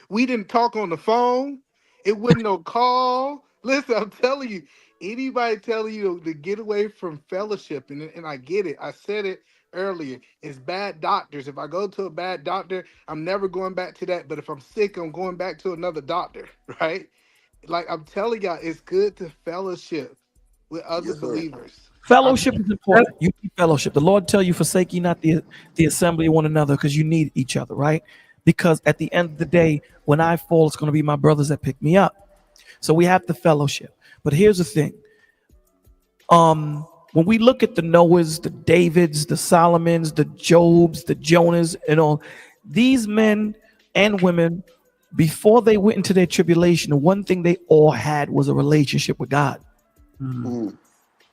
[SPEAKER 1] we didn't talk on the phone. It wasn't no call. Listen, I'm telling you, anybody telling you to get away from fellowship, and I get it. I said it earlier. It's bad doctors. If I go to a bad doctor, I'm never going back to that. But if I'm sick, I'm going back to another doctor, right? Like I'm telling y'all, it's good to fellowship with other believers.
[SPEAKER 9] Fellowship is important. You need fellowship. The Lord tell you, forsake ye not the assembly of one another, because you need each other, right? Because at the end of the day, when I fall, it's going to be my brothers that pick me up. So we have the fellowship. But here's the thing. When we look at the Noahs, the Davids, the Solomons, the Jobs, the Jonas, and all these men and women, before they went into their tribulation, the one thing they all had was a relationship with God.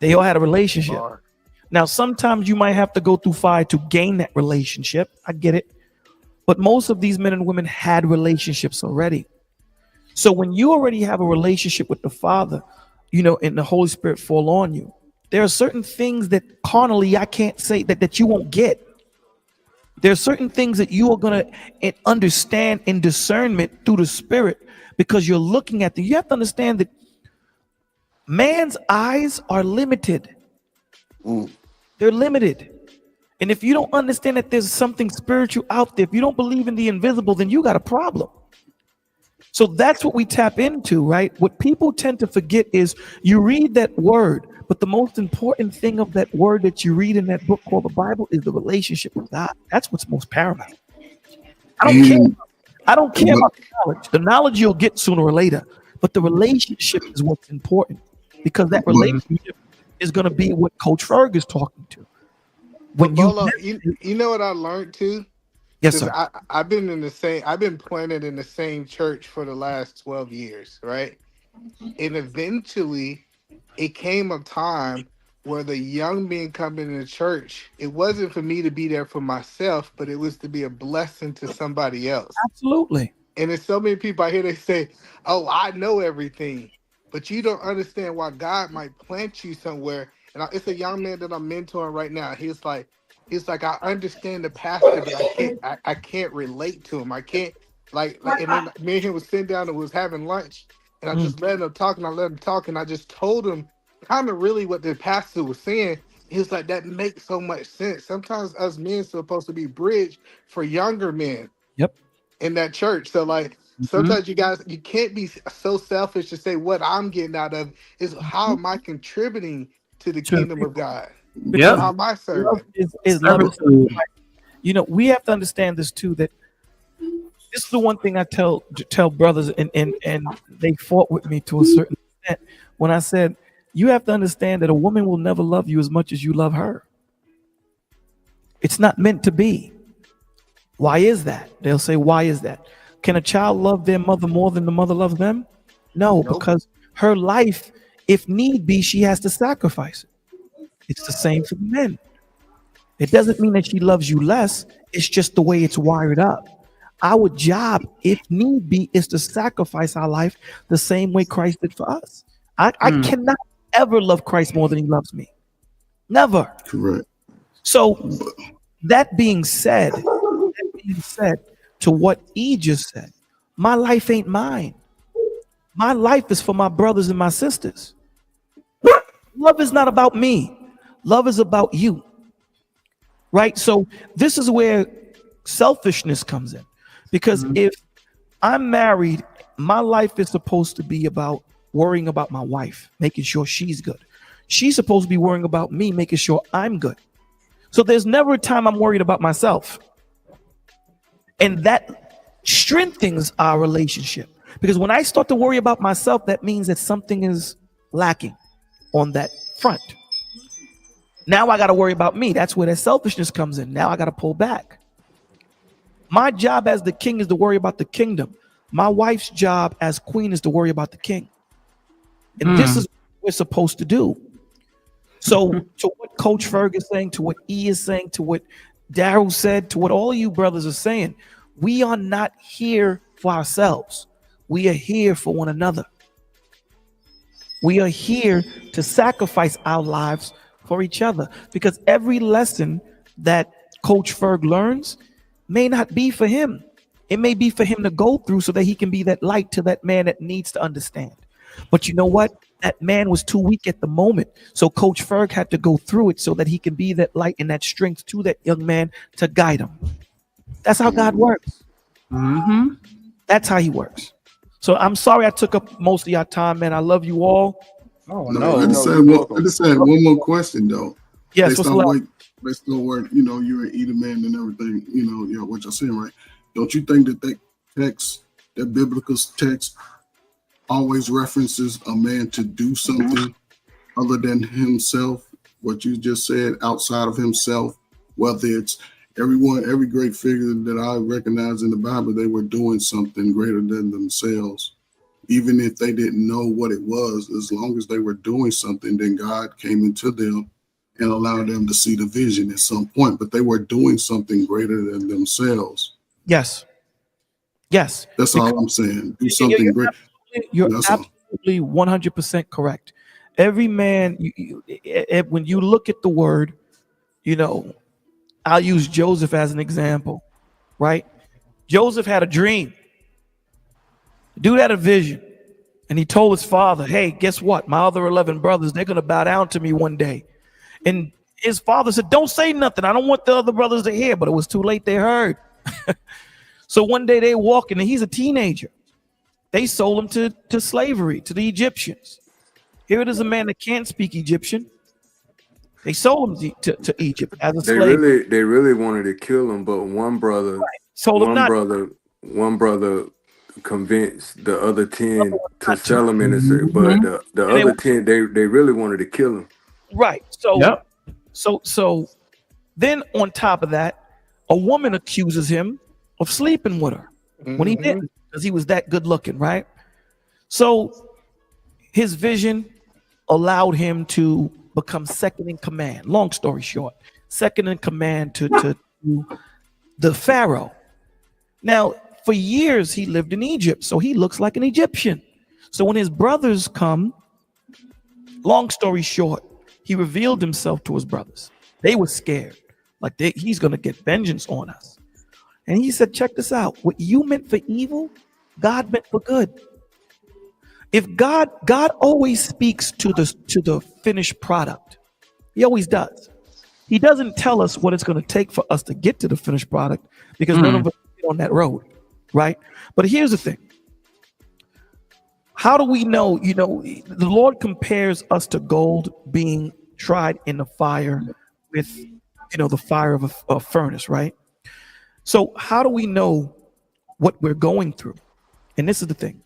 [SPEAKER 9] They all had a relationship. Now, sometimes you might have to go through fire to gain that relationship. I get it. But most of these men and women had relationships already. So when you already have a relationship with the Father, you know, and the Holy Spirit fall on you, there are certain things that carnally I can't say that you won't get. There are certain things that you are going to understand in discernment through the Spirit, because you're looking at them. You have to understand that man's eyes are limited. They're limited. And if you don't understand that there's something spiritual out there, if you don't believe in the invisible, then you got a problem. So that's what we tap into, right? What people tend to forget is you read that word, but the most important thing of that word that you read in that book called the Bible is the relationship with God. That's what's most paramount. I don't care about the knowledge. The knowledge you'll get sooner or later, but the relationship is what's important, because that relationship is going to be what Coach Ferg is talking to. When
[SPEAKER 1] you know what I learned too?
[SPEAKER 9] Yes, sir.
[SPEAKER 1] I've been planted in the same church for the last 12 years, right? And eventually it came a time where the young men coming into church, it wasn't for me to be there for myself, but it was to be a blessing to somebody else.
[SPEAKER 9] Absolutely.
[SPEAKER 1] And there's so many people I hear, they say, oh, I know everything, but you don't understand why God might plant you somewhere. And it's a young man that I'm mentoring right now. He's like, I understand the pastor, but I can't relate to him. I can't and then me and him was sitting down and was having lunch, and I just let him talk, and I let him talk, and I just told him kind of really what the pastor was saying. He was like, that makes so much sense. Sometimes us men supposed to be bridge for younger men.
[SPEAKER 9] Yep.
[SPEAKER 1] In that church. So like sometimes you can't be so selfish to say what I'm getting out of is how am I contributing to the kingdom of God?
[SPEAKER 2] Yep.
[SPEAKER 1] How am I serving?
[SPEAKER 9] Love is, you know, we have to understand this too, that this is the one thing I tell brothers, and they fought with me to a certain extent when I said, you have to understand that a woman will never love you as much as you love her. It's not meant to be. Why is that? They'll say, why is that? Can a child love their mother more than the mother loves them? No, because her life, if need be, she has to sacrifice it. It's the same for the men. It doesn't mean that she loves you less. It's just the way it's wired up. Our job, if need be, is to sacrifice our life the same way Christ did for us. I cannot ever love Christ more than he loves me. Never.
[SPEAKER 4] Correct.
[SPEAKER 9] So that being said, to what E just said, my life ain't mine. My life is for my brothers and my sisters. Love is not about me. Love is about you. Right? So this is where selfishness comes in. Because if I'm married, my life is supposed to be about worrying about my wife, making sure she's good. She's supposed to be worrying about me, making sure I'm good. So there's never a time I'm worried about myself. And that strengthens our relationship. Because when I start to worry about myself, that means that something is lacking on that front. Now I got to worry about me. That's where that selfishness comes in. Now I got to pull back. My job as the king is to worry about the kingdom. My wife's job as queen is to worry about the king. And this is what we're supposed to do. So to what Coach Ferg is saying, to what E is saying, to what Daryl said, to what all of you brothers are saying, we are not here for ourselves. We are here for one another. We are here to sacrifice our lives for each other, because every lesson that Coach Ferg learns may not be for him. It may be for him to go through so that he can be that light to that man that needs to understand. But you know what? That man was too weak at the moment. So Coach Ferg had to go through it so that he can be that light and that strength to that young man to guide him. That's how God works. That's how he works. So I'm sorry I took up most of your time, man. I love you all.
[SPEAKER 4] I just had one more question though.
[SPEAKER 9] Yes,
[SPEAKER 4] based on where you're an Edom man and everything, what you're saying, right? Don't you think that text, that biblical text, always references a man to do something other than himself? What you just said, outside of himself, whether it's every great figure that I recognize in the Bible, they were doing something greater than themselves. Even if they didn't know what it was, as long as they were doing something, then God came into them and allowed them to see the vision at some point. But they were doing something greater than themselves.
[SPEAKER 9] Yes.
[SPEAKER 4] That's all I'm saying. Do something great.
[SPEAKER 9] You're absolutely 100% correct. Every man, when you look at the word, I'll use Joseph as an example, right? Joseph had a dream. Dude had a vision, and he told his father, hey, guess what? My other 11 brothers, they're going to bow down to me one day. And his father said, don't say nothing. I don't want the other brothers to hear, but it was too late. They heard. So one day they walking, and he's a teenager. They sold him to slavery, to the Egyptians. Here it is, a man that can't speak Egyptian. They sold him to Egypt as a slave.
[SPEAKER 7] They really wanted to kill him, but one brother convinced the other 10 to sell him in a second. But the other 10, they really wanted to kill him.
[SPEAKER 9] Right. So then on top of that, a woman accuses him of sleeping with her when he didn't, because he was that good looking, right? So his vision allowed him to become second in command. Long story short, second in command to the Pharaoh. Now, for years, he lived in Egypt, so he looks like an Egyptian. So when his brothers come, long story short, he revealed himself to his brothers. They were scared, like he's going to get vengeance on us. And he said, check this out. What you meant for evil, God meant for good. If God always speaks to the finished product. He always does. He doesn't tell us what it's going to take for us to get to the finished product because none of us get on that road, right? But here's the thing. How do we know? You know, the Lord compares us to gold being tried in the fire with, the fire of a furnace, right? So how do we know what we're going through? And this is the thing.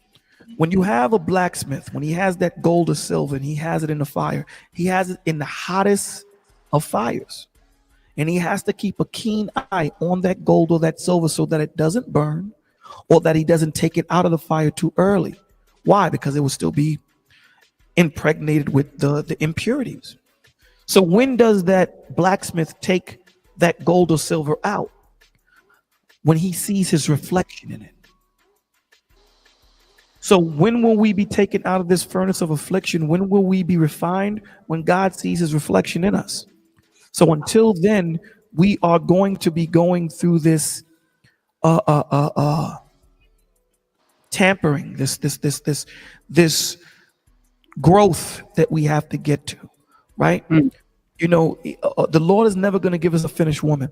[SPEAKER 9] When you have a blacksmith, when he has that gold or silver and he has it in the fire, he has it in the hottest of fires. And he has to keep a keen eye on that gold or that silver so that it doesn't burn or that he doesn't take it out of the fire too early. Why? Because it will still be impregnated with the impurities. So when does that blacksmith take that gold or silver out? When he sees his reflection in it. So when will we be taken out of this furnace of affliction? When will we be refined? When God sees his reflection in us. So until then, we are going to be going through this tampering, this growth that we have to get to, right? You know, the Lord is never going to give us a finished woman.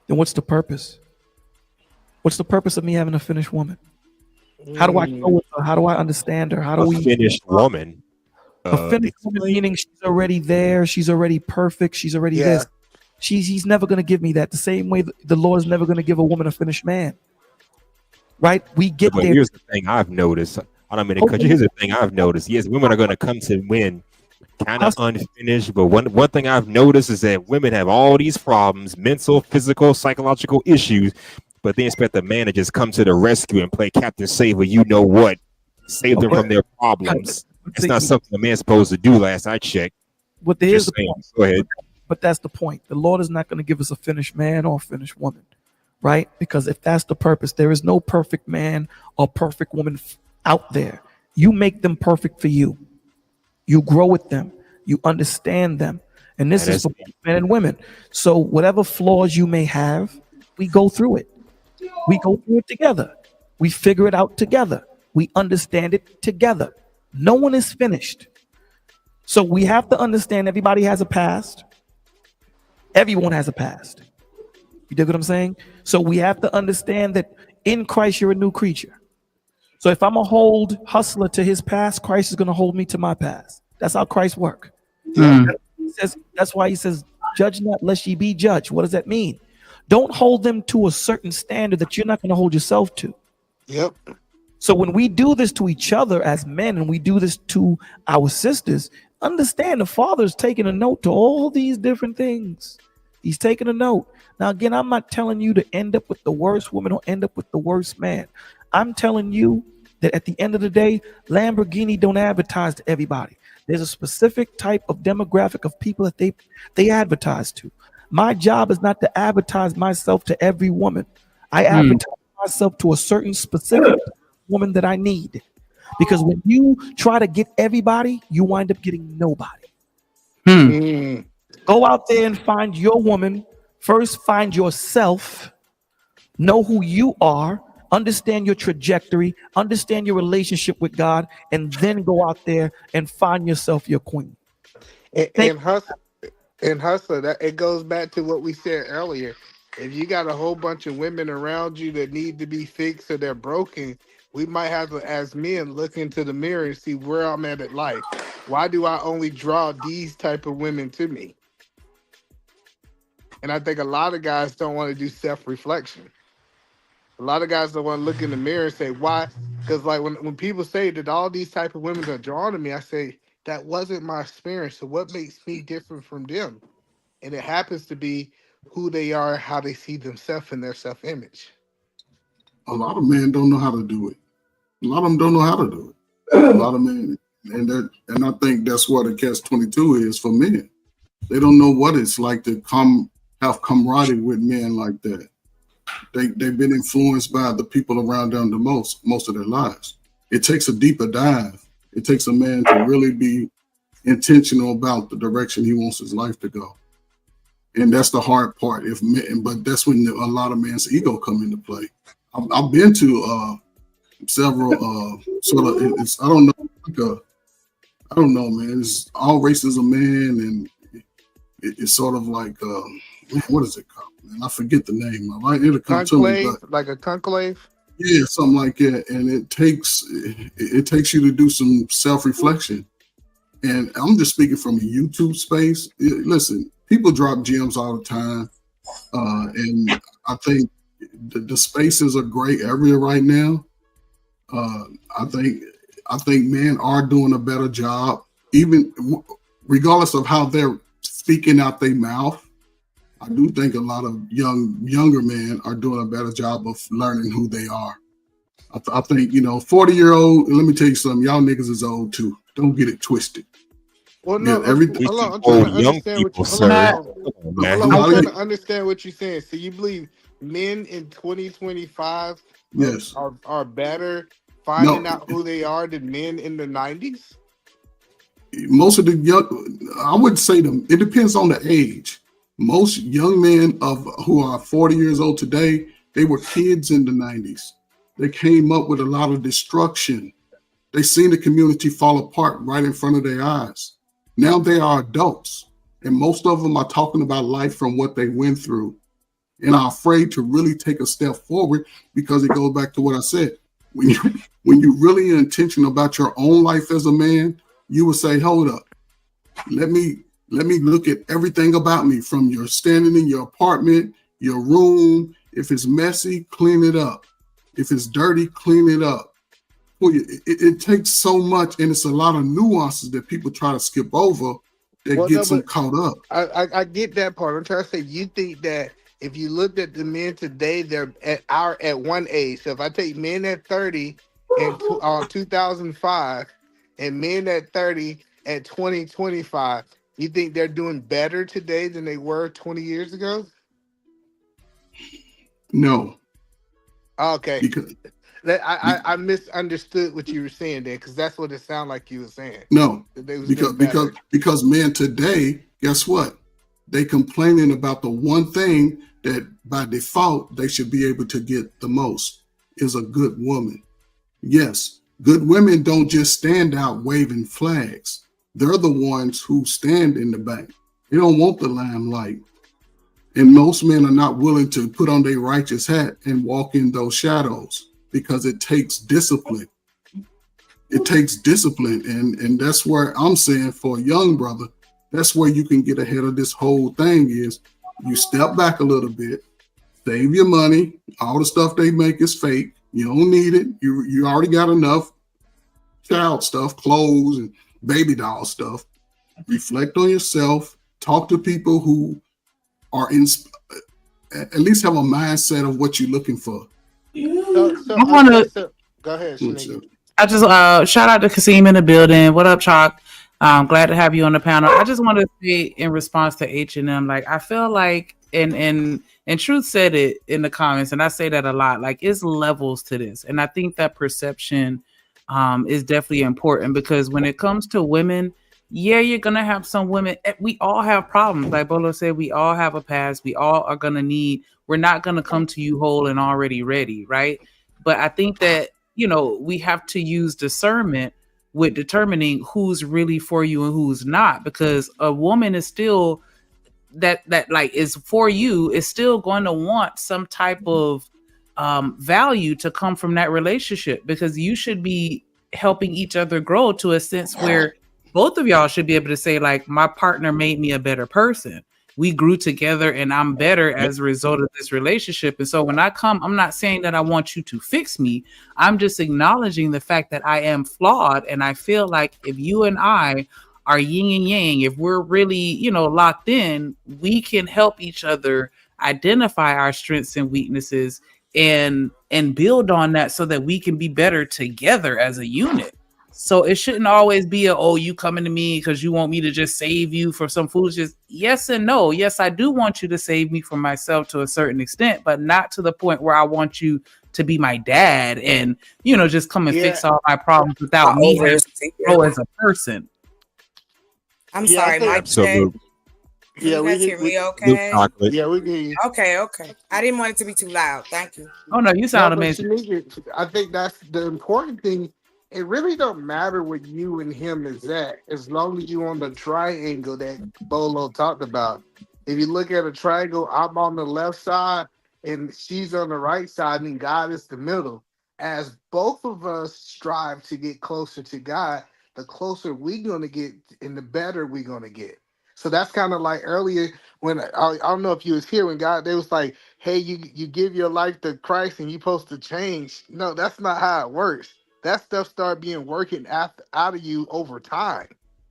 [SPEAKER 9] Then what's the purpose? What's the purpose of me having a finished woman? How do I go with her? How do I understand her? How do we
[SPEAKER 5] finished woman?
[SPEAKER 9] A finished woman meaning she's already there. She's already perfect. She's already this. He's never going to give me that. The same way the Lord is never going to give a woman a finished man. Right? We get
[SPEAKER 5] but
[SPEAKER 9] there.
[SPEAKER 5] Here's the thing I've noticed. I don't mean to cut you. Here's the thing I've noticed. Yes, women are going to come to men kind of unfinished. But one thing I've noticed is that women have all these problems, mental, physical, psychological issues. But they expect the man to just come to the rescue and play Captain Saver. You know what? Save them from their problems. It's not something a man's supposed to do. Last I checked.
[SPEAKER 9] But here's the point.
[SPEAKER 5] Go ahead.
[SPEAKER 9] But that's the point. The Lord is not going to give us a finished man or a finished woman, right? Because if that's the purpose, there is no perfect man or perfect woman out there. You make them perfect for you. You grow with them. You understand them. And this is for men and women. So whatever flaws you may have, we go through it. We go through it together. We figure it out together. We understand it together. No one is finished. So we have to understand everybody has a past. Everyone has a past. You dig what I'm saying? So we have to understand that in Christ, you're a new creature. So if I'm a hold hustler to his past, Christ is going to hold me to my past. That's how Christ works. That's why he says, judge not lest ye be judged. What does that mean? Don't hold them to a certain standard that you're not going to hold yourself to.
[SPEAKER 1] Yep.
[SPEAKER 9] So when we do this to each other as men and we do this to our sisters, understand the Father's taking a note to all these different things. He's taking a note. Now, again, I'm not telling you to end up with the worst woman or end up with the worst man. I'm telling you that at the end of the day, Lamborghini don't advertise to everybody. There's a specific type of demographic of people that they advertise to. My job is not to advertise myself to every woman. I advertise myself to a certain specific woman that I need. Because when you try to get everybody, you wind up getting nobody. Go out there and find your woman. First, find yourself. Know who you are. Understand your trajectory. Understand your relationship with God. And then go out there and find yourself your queen.
[SPEAKER 1] And hustle, that it goes back to what we said earlier. If you got a whole bunch of women around you that need to be fixed or they're broken, we might have to, as men, look into the mirror and see where I'm at in life. Why do I only draw these type of women to me? And I think a lot of guys don't want to do self-reflection. A lot of guys don't want to look in the mirror and say, why? Because like when people say that all these type of women are drawn to me, I say, that wasn't my experience. So what makes me different from them? And it happens to be who they are, how they see themselves and their self-image.
[SPEAKER 4] A lot of men don't know how to do it. A lot of them don't know how to do it. A lot of men, and I think that's what a catch-22 is for men. They don't know what it's like to have camaraderie with men like that. They've been influenced by the people around them the most of their lives. It takes a deeper dive. It takes a man to really be intentional about the direction he wants his life to go. And that's the hard part. But that's when a lot of men's ego come into play. I've been to several sort of. It's I don't know. I don't know, man. It's all racism, man, and it's sort of like what is it called? Man, I forget the name. It'll come to me, but,
[SPEAKER 1] like a conclave.
[SPEAKER 4] yeah, something like that. And it takes you to do some self-reflection. And I'm just speaking from a YouTube space. Listen, people drop gems all the time, and I think the spaces are great area right now. I think men are doing a better job, even regardless of how they're speaking out their mouth. I do think a lot of younger men are doing a better job of learning who they are. I think 40-year-old. Let me tell you something. Y'all niggas is old too. Don't get it twisted.
[SPEAKER 1] Well, no,
[SPEAKER 4] Yeah, everything.
[SPEAKER 1] hold on, I'm trying to
[SPEAKER 5] young
[SPEAKER 1] understand
[SPEAKER 5] people,
[SPEAKER 1] what
[SPEAKER 5] sir.
[SPEAKER 1] I'm trying to understand what you're saying. So you believe men in 2025
[SPEAKER 4] Yes.
[SPEAKER 1] are better finding out who they are than men in the 90s?
[SPEAKER 4] Most of the young, I would say it depends on the age. Most young men who are 40 years old today, they were kids in the 90s. They came up with a lot of destruction. They seen the community fall apart right in front of their eyes. Now they are adults, and most of them are talking about life from what they went through and are afraid to really take a step forward because it goes back to what I said. When you're really intentional about your own life as a man, you would say, hold up, let me look at everything about me, from your standing in your apartment, your room. If it's messy, clean it up. If it's dirty, clean it up. It takes so much, and it's a lot of nuances that people try to skip over that gets them caught up.
[SPEAKER 1] I get that part. I'm trying to say, you think that if you looked at the men today, they're at one age. So if I take men at 30 in 2005 and men at 30 at 2025, you think they're doing better today than they were 20 years ago?
[SPEAKER 4] No.
[SPEAKER 1] Okay.
[SPEAKER 4] Because
[SPEAKER 1] I misunderstood what you were saying there, because that's what it sounded like you were saying.
[SPEAKER 4] No, because men today, guess what? They complaining about the one thing that by default they should be able to get the most is a good woman. Yes, good women don't just stand out waving flags. They're the ones who stand in the back. They don't want the limelight. And most men are not willing to put on their righteous hat and walk in those shadows, because it takes discipline. It takes discipline. And that's where I'm saying, for a young brother, that's where you can get ahead of this whole thing, is you step back a little bit, save your money. All the stuff they make is fake. You don't need it. You already got enough child stuff, clothes and baby doll stuff. Reflect on yourself. Talk to people who are at least have a mindset of what you're looking for.
[SPEAKER 1] Go ahead, Shanika.
[SPEAKER 2] I just shout out to Kasim in the building. What up, Chalk? Glad to have you on the panel. I just want to say, in response to H&M, like, I feel like, and Truth said it in the comments, and I say that a lot, like, it's levels to this. And I think that perception is definitely important, because when it comes to women, yeah, you're going to have some women. We all have problems. Like Bolo said, we all have a past. We all are going to need, we're not going to come to you whole and already ready, right? But I think that, we have to use discernment with determining who's really for you and who's not, because a woman is still that like is for you, is still going to want some type of value to come from that relationship, because you should be helping each other grow to a sense where both of y'all should be able to say, like, my partner made me a better person. We grew together and I'm better as a result of this relationship. And so when I come, I'm not saying that I want you to fix me. I'm just acknowledging the fact that I am flawed. And I feel like if you and I are yin and yang, if we're really, locked in, we can help each other identify our strengths and weaknesses and build on that so that we can be better together as a unit. So it shouldn't always be you coming to me because you want me to just save you for some foolishness. Yes and no. Yes, I do want you to save me from myself to a certain extent, but not to the point where I want you to be my dad and, just come and fix all my problems without me having to grow as a person.
[SPEAKER 10] I'm sorry, Mike said. Can you guys hear me okay?
[SPEAKER 1] Yeah, we can hear you.
[SPEAKER 10] Okay. I didn't want it to be too loud. Thank you.
[SPEAKER 2] Oh no, you sound
[SPEAKER 1] No, but
[SPEAKER 2] amazing.
[SPEAKER 1] Shanika, I think that's the important thing. It really don't matter what you and him is at, as long as you on the triangle that Bolo talked about. If you look at a triangle, I'm on the left side and she's on the right side, and God is the middle. As both of us strive to get closer to God, the closer we're gonna get, and the better we're gonna get. So that's kind of like earlier when I don't know if you was here when God they was like, hey, you give your life to Christ and you supposed to change. No, that's not how it works. That stuff start being working out of you over time,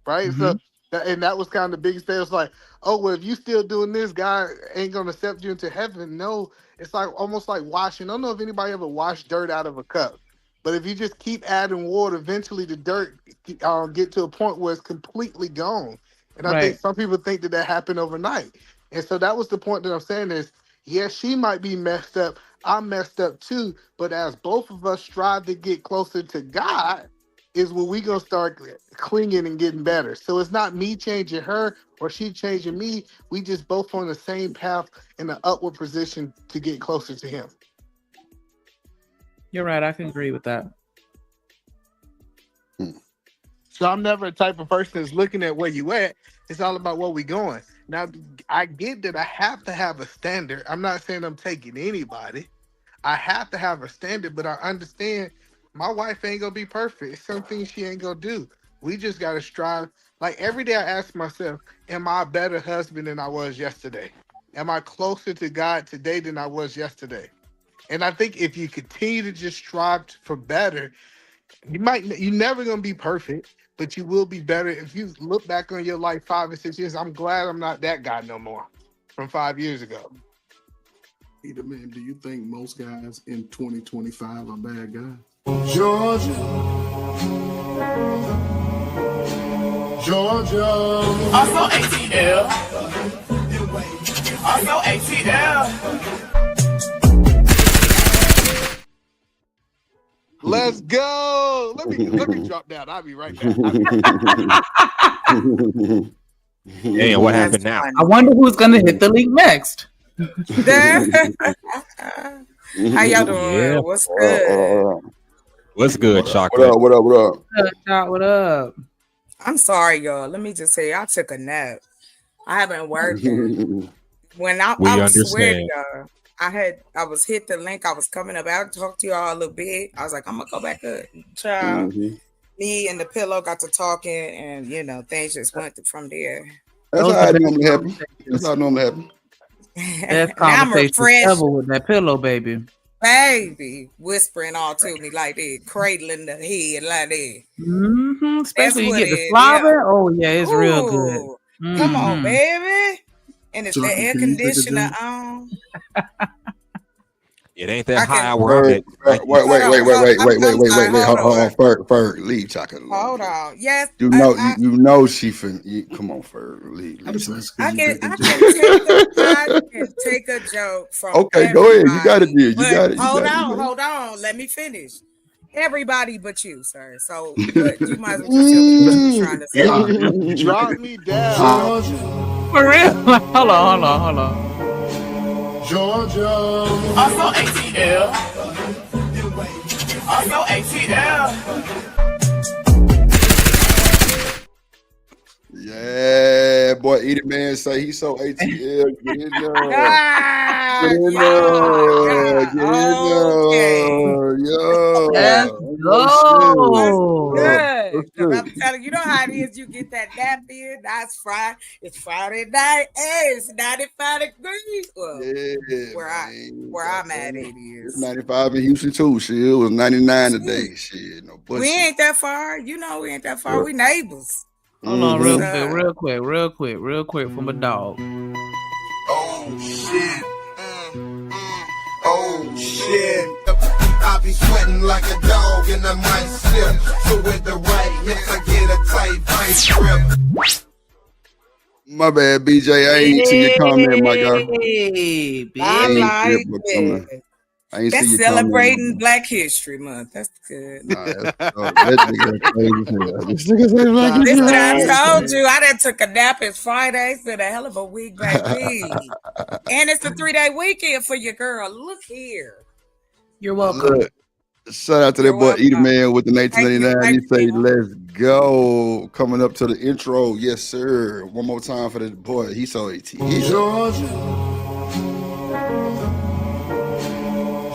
[SPEAKER 1] right? So and that was kind of the biggest thing. It was like, oh well, if you still doing this, God ain't gonna accept you into heaven. No, it's like almost like washing. I don't know if anybody ever washed dirt out of a cup, but if you just keep adding water, eventually the dirt get to a point where it's completely gone. And I think some people think that happened overnight. And so that was the point that I'm saying is, yes, she might be messed up. I'm messed up too. But as both of us strive to get closer to God, is when we going to start clinging and getting better. So it's not me changing her or she changing me. We just both on the same path in an upward position to get closer to him.
[SPEAKER 2] You're right. I can agree with that.
[SPEAKER 1] So I'm never a type of person that's looking at where you at. It's all about where we going. Now, I get that I have to have a standard. I'm not saying I'm taking anybody. I have to have a standard, but I understand my wife ain't gonna be perfect. It's some things she ain't gonna do. We just gotta strive. Like every day I ask myself, am I a better husband than I was yesterday? Am I closer to God today than I was yesterday? And I think if you continue to just strive for better, you're never gonna be perfect, but you will be better. If you look back on your life 5 or 6 years, I'm glad I'm not that guy no more from 5 years ago.
[SPEAKER 4] Either man, do you think most guys in 2025 are bad guys?
[SPEAKER 11] Georgia. Also ATL. Also ATL.
[SPEAKER 1] Let's go. Let me drop down. I'll be right back.
[SPEAKER 5] Hey, what happened now?
[SPEAKER 2] I wonder who's gonna hit the league next.
[SPEAKER 10] How y'all doing?
[SPEAKER 5] Yeah.
[SPEAKER 10] What's good?
[SPEAKER 5] What's good, Chocolate?
[SPEAKER 3] What up?
[SPEAKER 2] What up?
[SPEAKER 10] I'm sorry, y'all. Let me just say, I took a nap. I haven't worked. When I was swearing, y'all, I was hit the link. I was coming up. I talked to y'all a little bit. I was like, I'm gonna go back up. Child. Me and the pillow got to talking, and things just went from there.
[SPEAKER 3] That's how it normally happens. That's how it normally happens.
[SPEAKER 2] Best conversation ever with that pillow, baby.
[SPEAKER 10] Baby, whispering all to me like that, cradling the head like that.
[SPEAKER 2] Especially you get the slobber. Oh yeah, it's real good.
[SPEAKER 10] Come on, baby. And it's the air conditioner on.
[SPEAKER 5] It ain't that high hour.
[SPEAKER 3] Wait. Hold on. Ferg, leave Chocolate.
[SPEAKER 10] Hold on. Yes.
[SPEAKER 3] You know she finna. Come on, Ferg, leave.
[SPEAKER 10] I can take a joke from.
[SPEAKER 3] Okay, go ahead. You got it, dear. You got it.
[SPEAKER 10] Hold on. Let me finish. Everybody but you, sir. So you might as well just tell me what you're trying to say.
[SPEAKER 1] Drop me down.
[SPEAKER 2] For real? Hold on.
[SPEAKER 11] Georgia. Also ATL. Also ATL.
[SPEAKER 3] Yeah, boy, Edie Man say he's so ATL. Get in there. Get in there. Yo.
[SPEAKER 2] Let's go.
[SPEAKER 10] Good. I'm telling you, know how it is. You get that nap in. That's Friday. It's Friday night. Hey, it's 95 degrees. Well,
[SPEAKER 3] yeah,
[SPEAKER 10] where I'm at, it is.
[SPEAKER 3] It's 95 in Houston too. Shit, it was 99 today. Shit, no bullshit.
[SPEAKER 10] We ain't that far. We ain't that far. We neighbors.
[SPEAKER 2] Hold on, real quick from a dog.
[SPEAKER 11] Oh shit. Oh shit. I be sweating like a dog and I might slip. So with the right hits, I get a tight vice grip.
[SPEAKER 3] My bad, BJ. I ain't see your comment, my guy.
[SPEAKER 10] I like it.
[SPEAKER 3] I ain't
[SPEAKER 10] That's
[SPEAKER 3] see you
[SPEAKER 10] celebrating Black History Month. That's good.
[SPEAKER 3] That nigga crazy as hell. This nigga say Black
[SPEAKER 10] Listen,
[SPEAKER 3] History
[SPEAKER 10] I
[SPEAKER 3] Month.
[SPEAKER 10] told you I done took a nap. It's Friday. It's been a hell of a week, baby. And it's a 3-day weekend for your girl. Look here.
[SPEAKER 2] You're welcome.
[SPEAKER 3] Look, shout out to that boy Eater Man with the 1999. He say, "Let's go." Coming up to the intro, yes sir. One more time for the boy. He saw it.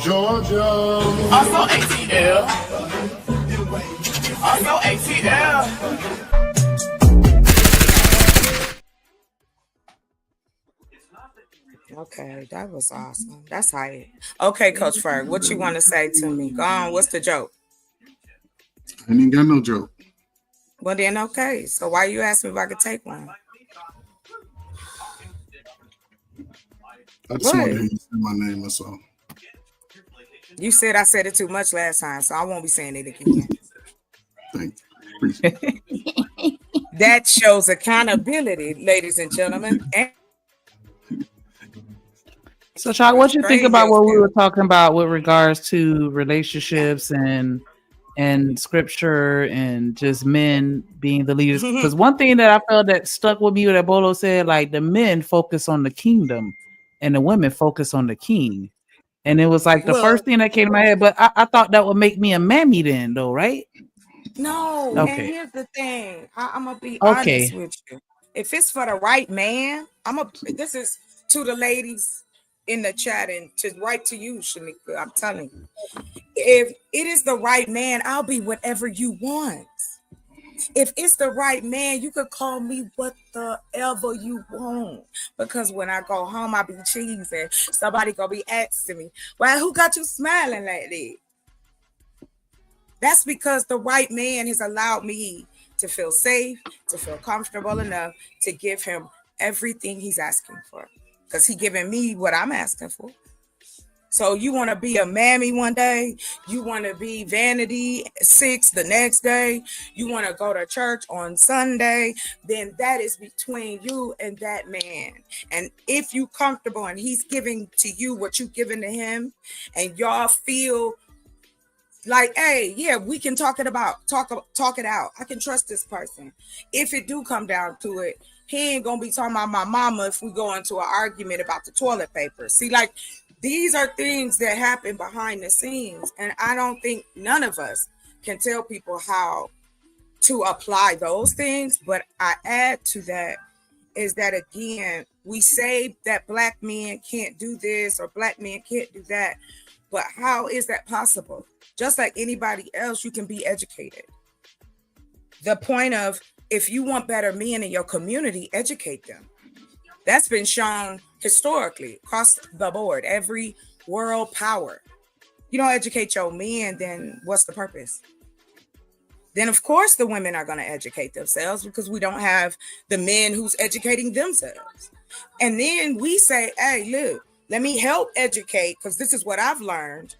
[SPEAKER 11] Georgia.
[SPEAKER 12] Also ATL. Also ATL.
[SPEAKER 10] Okay, that was awesome. That's hype. Okay, Coach Ferg, what you want to say to me? Go on. What's the joke?
[SPEAKER 4] I ain't got no joke.
[SPEAKER 10] Well, then, okay. So why you asking me if I could take one?
[SPEAKER 4] I just want to hear you say my name. That's all.
[SPEAKER 10] You said I said it too much last time, so I won't be saying it again.
[SPEAKER 4] Thank
[SPEAKER 10] you. That shows accountability, ladies and gentlemen.
[SPEAKER 2] So, Chuck, what you think about what we were talking about with regards to relationships and scripture and just men being the leaders? Because one thing that I felt that stuck with me, that Bolo said, like the men focus on the kingdom and the women focus on the king. And it was like the first thing that came to my head, but I thought that would make me a mammy then, though, right?
[SPEAKER 10] No.
[SPEAKER 2] Okay.
[SPEAKER 10] And here's the thing. I'm gonna be honest with you. If it's for the right man, this is to the ladies in the chat and to right to you, Shanika. I'm telling you, if it is the right man, I'll be whatever you want. If it's the right man, you could call me whatever you want. Because when I go home, I'll be cheesing. Somebody gonna be asking me, well, who got you smiling like that? That's because the right man has allowed me to feel safe, to feel comfortable enough to give him everything he's asking for. Because he's giving me what I'm asking for. So you want to be a mammy one day, you want to be vanity 6 the next day, you want to go to church on Sunday, then that is between you and that man. And if you comfortable and he's giving to you what you giving to him, and y'all feel like, hey, yeah, we can talk it out. I can trust this person. If it do come down to it, he ain't gonna be talking about my mama if we go into an argument about the toilet paper. See, like, these are things that happen behind the scenes, and I don't think none of us can tell people how to apply those things. But I add to that is that, again, we say that Black men can't do this or Black men can't do that, but how is that possible? Just like anybody else, you can be educated. The point of, if you want better men in your community, educate them. That's been shown historically across the board, every world power. You don't educate your men, then what's the purpose? Then, of course, the women are going to educate themselves because we don't have the men who's educating themselves. And then we say, hey, look, let me help educate because this is what I've learned.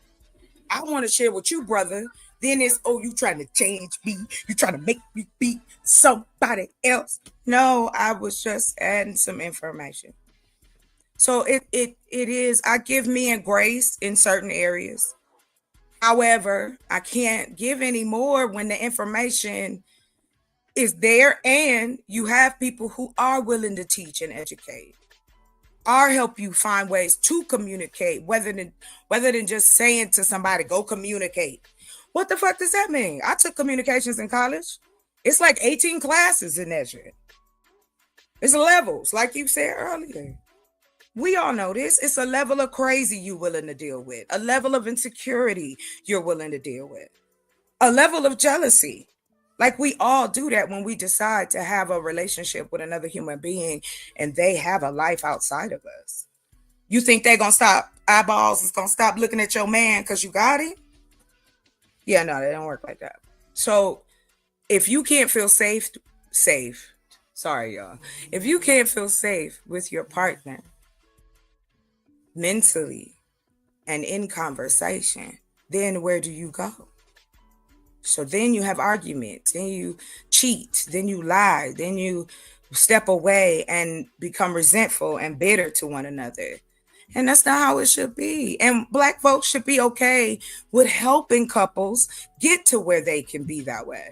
[SPEAKER 10] I want to share with you, brother. Then it's, oh, you trying to change me. You trying to make me be somebody else. No, I was just adding some information. So it is, I give men grace in certain areas. However, I can't give any more when the information is there and you have people who are willing to teach and educate, or help you find ways to communicate, whether than just saying to somebody, go communicate. What the fuck does that mean? I took communications in college. It's like 18 classes in that shit. It's levels, like you said earlier. We all know this. It's a level of crazy you're willing to deal with, a level of insecurity you're willing to deal with, a level of jealousy. Like, we all do that when we decide to have a relationship with another human being and they have a life outside of us. You think they're going to stop, eyeballs is going to stop looking at your man because you got him? Yeah, no, they don't work like that. So if you can't feel safe, sorry, y'all. If you can't feel safe with your partner mentally and in conversation, then where do you go? So then you have arguments, then you cheat, then you lie, then you step away and become resentful and bitter to one another. And that's not how it should be. And Black folks should be okay with helping couples get to where they can be that way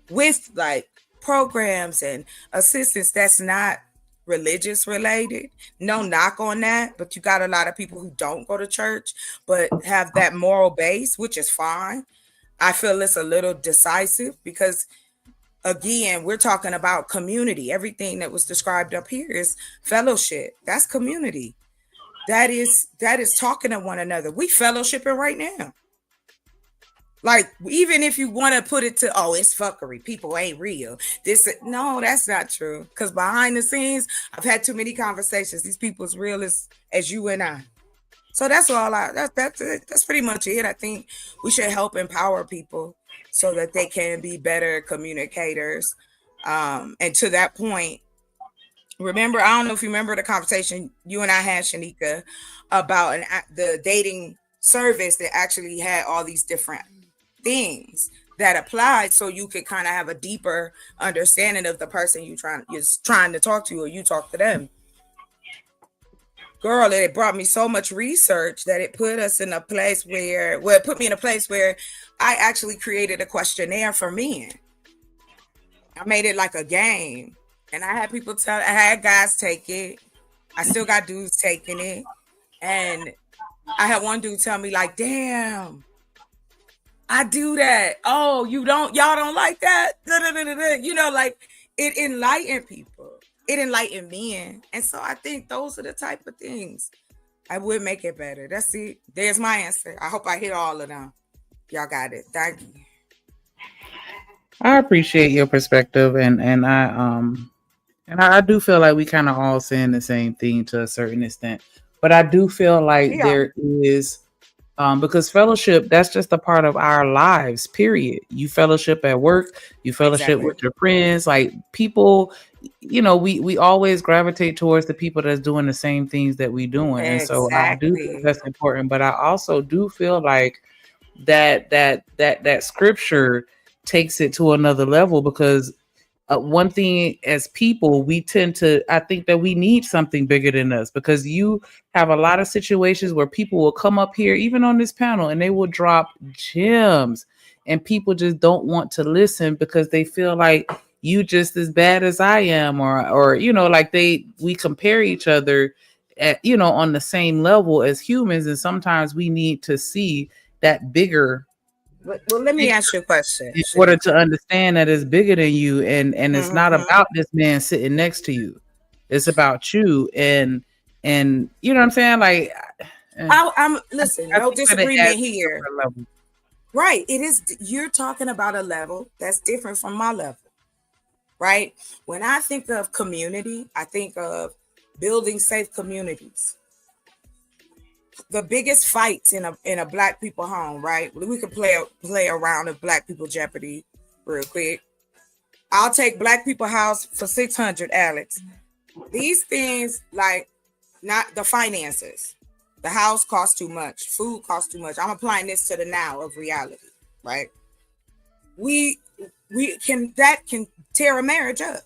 [SPEAKER 10] with like programs and assistance that's not religious related. No knock on that, but you got a lot of people who don't go to church but have that moral base, which is fine. I feel it's a little decisive because again, we're talking about community. Everything that was described up here is fellowship. That's community. That is talking to one another. We fellowshipping right now. Like, even if you want to put it to, oh, it's fuckery. People ain't real. No, that's not true. Because behind the scenes, I've had too many conversations. These people as real as you and I. So that's all that's it. That's pretty much it. I think we should help empower people so that they can be better communicators. And to that point, remember, I don't know if you remember the conversation you and I had, Shanika, about the dating service that actually had all these different things that applied, so you could kind of have a deeper understanding of the person you're trying to talk to, or you talk to them. Girl, it brought me so much research that it put us in a place where, well, it put me in a place where I actually created a questionnaire for men. I made it like a game. And I had I had guys take it. I still got dudes taking it. And I had one dude tell me like, damn, I do that. Oh, y'all don't like that? You know, like it enlightened people. It enlightened men. And so I think those are the type of things I would make it better. That's it. There's my answer. I hope I hit all of them. Y'all got it. Thank you.
[SPEAKER 2] I appreciate your perspective, and I do feel like we kind of all saying the same thing to a certain extent, but I do feel like there is, because fellowship, that's just a part of our lives, period. You fellowship at work, you fellowship with your friends, like people, you know, we always gravitate towards the people that's doing the same things that we doing. And so I do think that's important, but I also do feel like that scripture takes it to another level, because one thing as people, we tend to, I think that we need something bigger than us, because you have a lot of situations where people will come up here, even on this panel, and they will drop gems, and people just don't want to listen because they feel like you just as bad as I am, or you know, like we compare each other at, you know, on the same level as humans, and sometimes we need to see that bigger.
[SPEAKER 10] Well, let me ask you a question.
[SPEAKER 2] In order to understand that it's bigger than you, and it's not about this man sitting next to you. It's about you, and you know what I'm saying? Like,
[SPEAKER 10] I'm listen, no disagreement here. Right. It is, you're talking about a level that's different from my level. Right? When I think of community, I think of building safe communities. The biggest fights in a Black people home, right? We could play a round of Black people Jeopardy real quick. I'll take Black people house for 600, Alex. These things, like, not the finances. The house costs too much. Food costs too much. I'm applying this to the now of reality, right? That can tear a marriage up.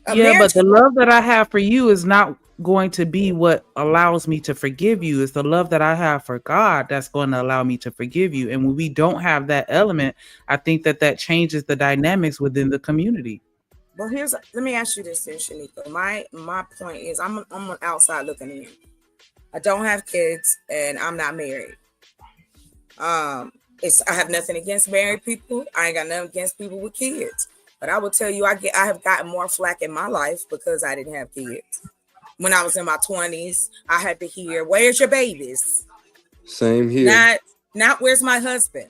[SPEAKER 2] But the love that I have for you is not going to be what allows me to forgive you. It's the love that I have for God that's going to allow me to forgive you. And when we don't have that element, I think that changes the dynamics within the community.
[SPEAKER 10] Well, let me ask you this then, Shanika. My point is, I'm on outside looking in. I don't have kids and I'm not married. I have nothing against married people. I ain't got nothing against people with kids. But I will tell you, I have gotten more flack in my life because I didn't have kids. When I was in my 20s, I had to hear, "Where's your babies?"
[SPEAKER 7] Same here.
[SPEAKER 10] Not where's my husband?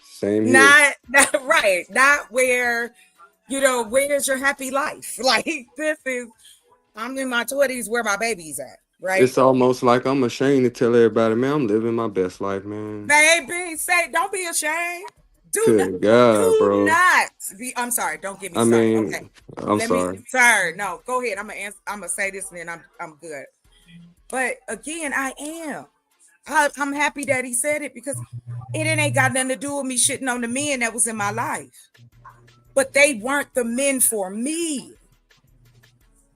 [SPEAKER 7] Same here.
[SPEAKER 10] Not right. Not where, you know, where's your happy life? Like, I'm in my 20s, where my baby's at, right?
[SPEAKER 7] It's almost like I'm ashamed to tell everybody, man, I'm living my best life, man.
[SPEAKER 10] Don't be ashamed.
[SPEAKER 7] Good God, bro.
[SPEAKER 10] I'm sorry. Don't get me started. Okay.
[SPEAKER 7] I'm sorry.
[SPEAKER 10] Sorry. No, go ahead. I'm gonna say this and then I'm good. But again, I am. I'm happy that he said it, because it ain't got nothing to do with me shitting on the men that was in my life. But they weren't the men for me.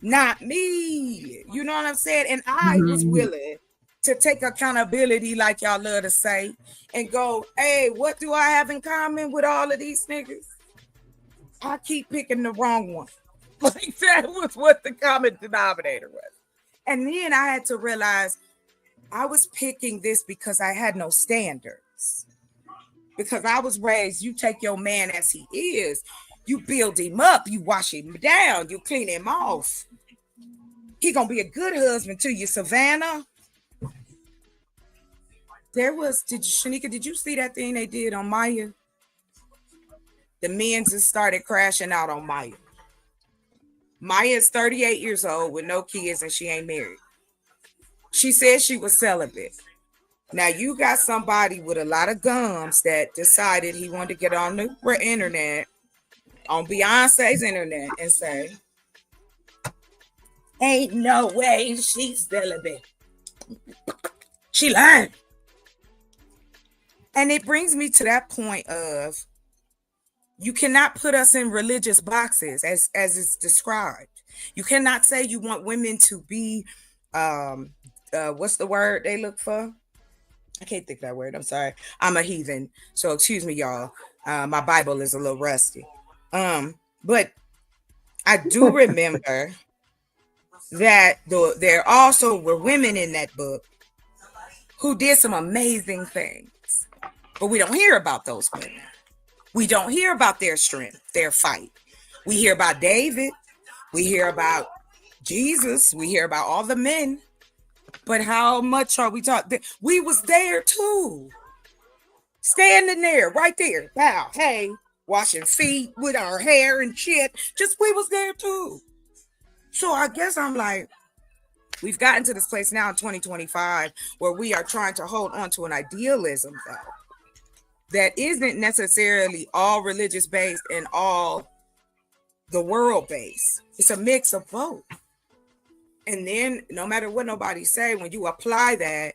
[SPEAKER 10] not me. You know what I'm saying? And I was willing to take accountability, like y'all love to say, and go, hey, what do I have in common with all of these niggas? I keep picking the wrong one. Like that was what the common denominator was. And then I had to realize I was picking this because I had no standards. Because I was raised, you take your man as he is, you build him up, you wash him down, you clean him off. He gonna be a good husband to you, Savannah. Shanika, did you see that thing they did on Maya? The men just started crashing out on Maya. Maya is 38 years old with no kids and she ain't married. She said she was celibate. Now you got somebody with a lot of gums that decided he wanted to get on the internet, on Beyonce's internet, and say, ain't no way she's celibate. She lied. And it brings me to that point of, you cannot put us in religious boxes as it's described. You cannot say you want women to be, what's the word they look for? I can't think of that word. I'm sorry. I'm a heathen. So excuse me, y'all. My Bible is a little rusty. But I do remember that there also were women in that book who did some amazing things. But we don't hear about those women. We don't hear about their strength, their fight. We hear about David. We hear about Jesus. We hear about all the men. But how much are we talking? We was there too. Standing there, right there. Wow, hey, washing feet with our hair and shit. We was there too. So I guess I'm like, we've gotten to this place now in 2025 where we are trying to hold on to an idealism though, that isn't necessarily all religious based and all the world based. It's a mix of both. And then no matter what nobody say, when you apply that,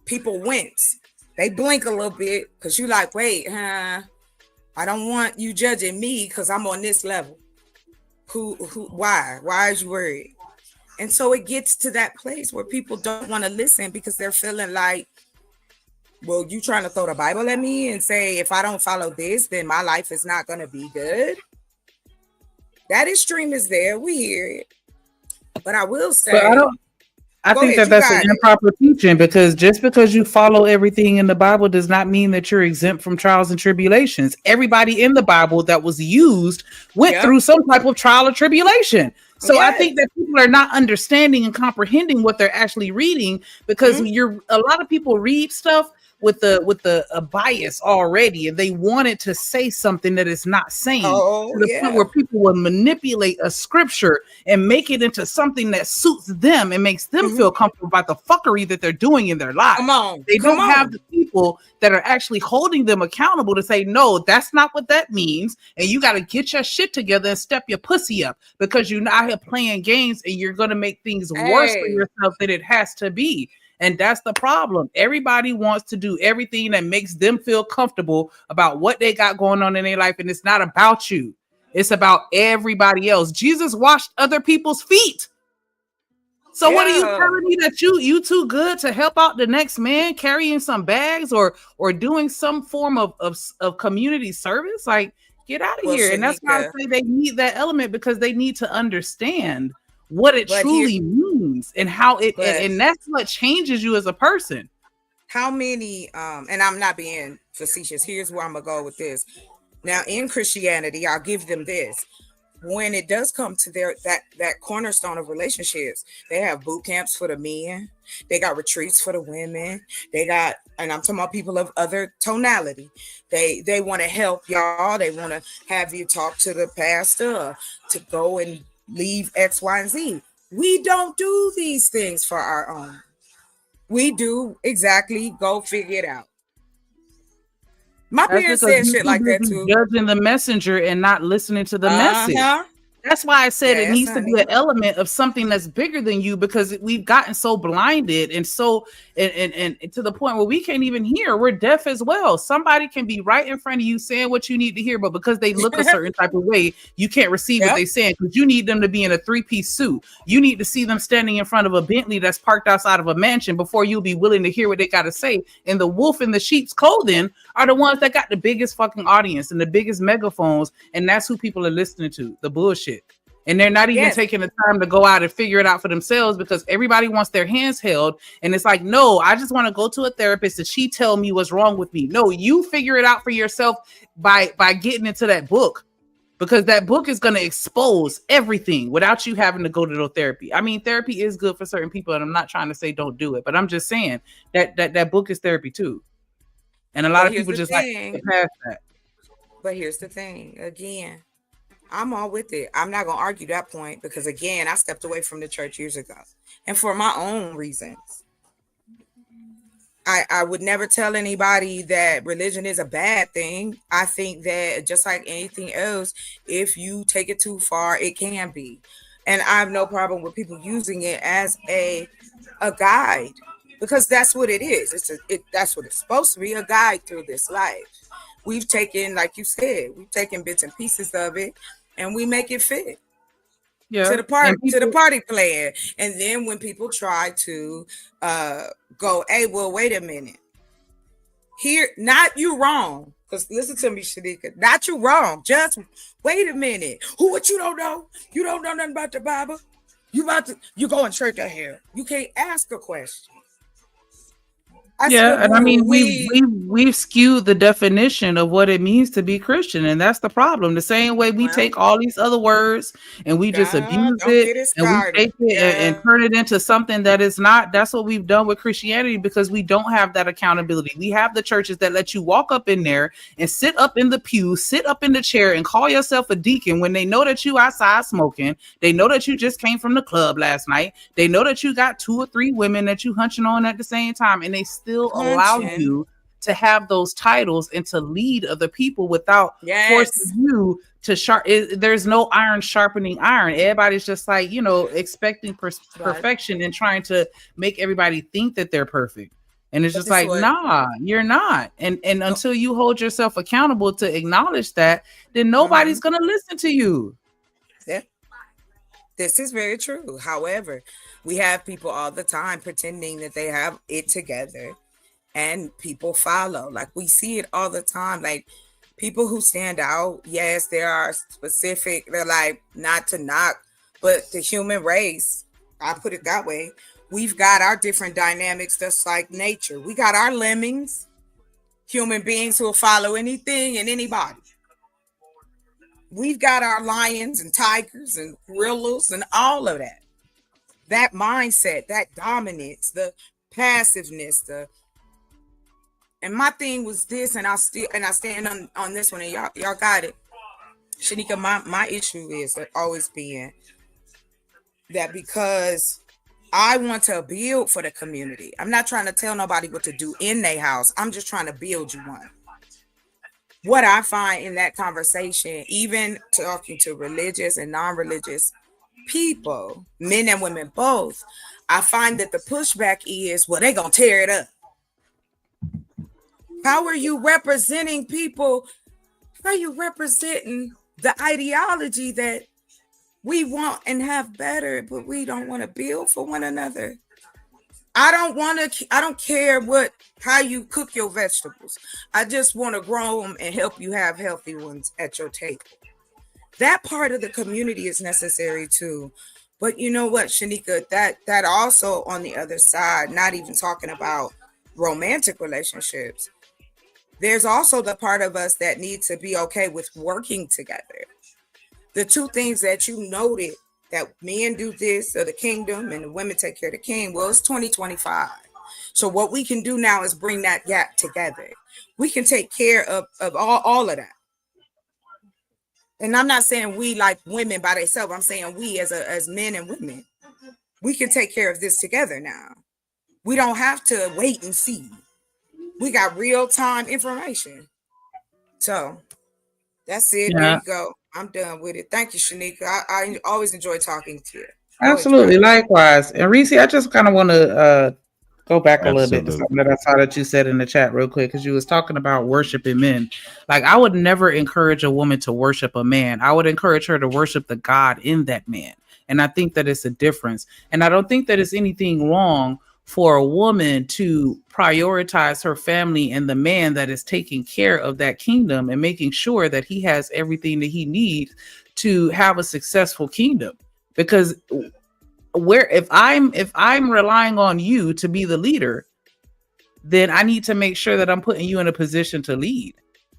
[SPEAKER 10] people wince. They blink a little bit because you like, wait, I don't want you judging me because I'm on this level. Why? Why is you worried? And so it gets to that place where people don't want to listen because they're feeling like, well, you trying to throw the Bible at me and say, if I don't follow this, then my life is not going to be good. That extreme is there. We hear it. But I will say,
[SPEAKER 2] I think that's an improper teaching, because just because you follow everything in the Bible does not mean that you're exempt from trials and tribulations. Everybody in the Bible that was used went through some type of trial or tribulation. So I think that people are not understanding and comprehending what they're actually reading, because a lot of people read stuff with a bias already, and they wanted to say something that is not saying, to the point where people will manipulate a scripture and make it into something that suits them and makes them feel comfortable about the fuckery that they're doing in their lives. They don't have the people that are actually holding them accountable to say, no, that's not what that means, and you got to get your shit together and step your pussy up, because you're not here playing games and you're going to make things worse for yourself than it has to be. And that's the problem. Everybody wants to do everything that makes them feel comfortable about what they got going on in their life. And it's not about you. It's about everybody else. Jesus washed other people's feet. So what are you telling me, that you too good to help out the next man carrying some bags or doing some form of community service? Like, get out of here. And that's why I say they need that element, because they need to understand what it truly means and how it, and that's what changes you as a person.
[SPEAKER 10] How many, and I'm not being facetious, here's where I'm gonna go with this. Now in Christianity, I'll give them this. When it does come to that cornerstone of relationships, they have boot camps for the men, they got retreats for the women, they got, and I'm talking about people of other tonality. They want to help y'all, they want to have you talk to the pastor to go and leave X, Y, and Z. We don't do these things for our own. We do exactly go figure it out. My parents said shit like that too.
[SPEAKER 2] Judging the messenger and not listening to the message. That's why I said it
[SPEAKER 10] Yes,
[SPEAKER 2] needs to be
[SPEAKER 10] honey.
[SPEAKER 2] an element of something that's bigger than you, because we've gotten so blinded and so and to the point where we can't even hear. We're deaf as well. Somebody can be right in front of you saying what you need to hear, but because they look a certain type of way, you can't receive what they're saying, because you need them to be in a 3-piece suit. You need to see them standing in front of a Bentley that's parked outside of a mansion before you'll be willing to hear what they got to say. And the wolf in the sheep's clothing are the ones that got the biggest fucking audience and the biggest megaphones, and that's who people are listening to. The bullshit. And they're not even taking the time to go out and figure it out for themselves, because everybody wants their hands held. And it's like, no, I just want to go to a therapist and she tell me what's wrong with me. No, you figure it out for yourself by getting into that book, because that book is going to expose everything without you having to go to no therapy. I mean, therapy is good for certain people, and I'm not trying to say don't do it, but I'm just saying that book is therapy too. And a lot of people just like to get past that.
[SPEAKER 10] But here's the thing, again, I'm all with it. I'm not going to argue that point, because again, I stepped away from the church years ago, and for my own reasons. I would never tell anybody that religion is a bad thing. I think that just like anything else, if you take it too far, it can be. And I have no problem with people using it as a guide, because that's what it is. That's what it's supposed to be, a guide through this life. We've taken, like you said, we've taken bits and pieces of it, and we make it fit to the party plan. And then when people try to go, hey, well, wait a minute, here, not you wrong, because listen to me, Shanika, not you wrong, just wait a minute. What you don't know? You don't know nothing about the Bible. You go in church out here. You can't ask a question.
[SPEAKER 2] And I mean, we've skewed the definition of what it means to be Christian, and that's the problem. The same way we take all these other words and we just abuse it, and we take it and turn it into something that is not. That's what we've done with Christianity, because we don't have that accountability. We have the churches that let you walk up in there and sit up in the pew, sit up in the chair, and call yourself a deacon when they know that you outside smoking. They know that you just came from the club last night. They know that you got 2 or 3 women that you hunching on at the same time, and they still allow you to have those titles and to lead other people without forcing you to there's no iron sharpening iron. Everybody's just like, expecting perfection and trying to make everybody think that they're perfect. And it's just like, nah, you're not. And until you hold yourself accountable to acknowledge that, then nobody's going to listen to you.
[SPEAKER 10] Yeah. This is very true. However, we have people all the time pretending that they have it together, and people follow. Like, we see it all the time. Like, people who stand out, yes, there are specific, they're like, not to knock, but the human race, I put it that way, we've got our different dynamics, just like nature. We got our lemmings, human beings who will follow anything and anybody. We've got our lions and tigers and gorillas and all of that. That mindset, that dominance, the passiveness, and my thing was this, and I stand on this one, and y'all got it. Shanika, my issue is always being that, because I want to build for the community. I'm not trying to tell nobody what to do in their house. I'm just trying to build you one. What I find in that conversation, even talking to religious and non-religious people, men and women both, I find that the pushback is, well, they're going to tear it up. How are you representing people? How are you representing the ideology that we want and have better, but we don't want to build for one another? I don't care how you cook your vegetables. I just want to grow them and help you have healthy ones at your table. That part of the community is necessary too. But you know what, Shanika, that also on the other side, not even talking about romantic relationships, there's also the part of us that needs to be okay with working together. The 2 things that you noted, that men do this of the kingdom and the women take care of the king. Well, it's 2025. So what we can do now is bring that gap together. We can take care of all of that. And I'm not saying we like women by themselves. I'm saying we as men and women, we can take care of this together now. We don't have to wait and see. We got real-time information. So that's it. There you go. I'm done with it. Thank you, Shanika. I always enjoy talking to you.
[SPEAKER 2] Absolutely, likewise. And Reese, I just kind of want to go back a little bit to something that I saw that you said in the chat real quick, because you was talking about worshiping men. Like, I would never encourage a woman to worship a man. I would encourage her to worship the God in that man. And I think that it's a difference. And I don't think that it's anything wrong for a woman to prioritize her family and the man that is taking care of that kingdom and making sure that he has everything that he needs to have a successful kingdom. Because if I'm relying on you to be the leader, then I need to make sure that I'm putting you in a position to lead.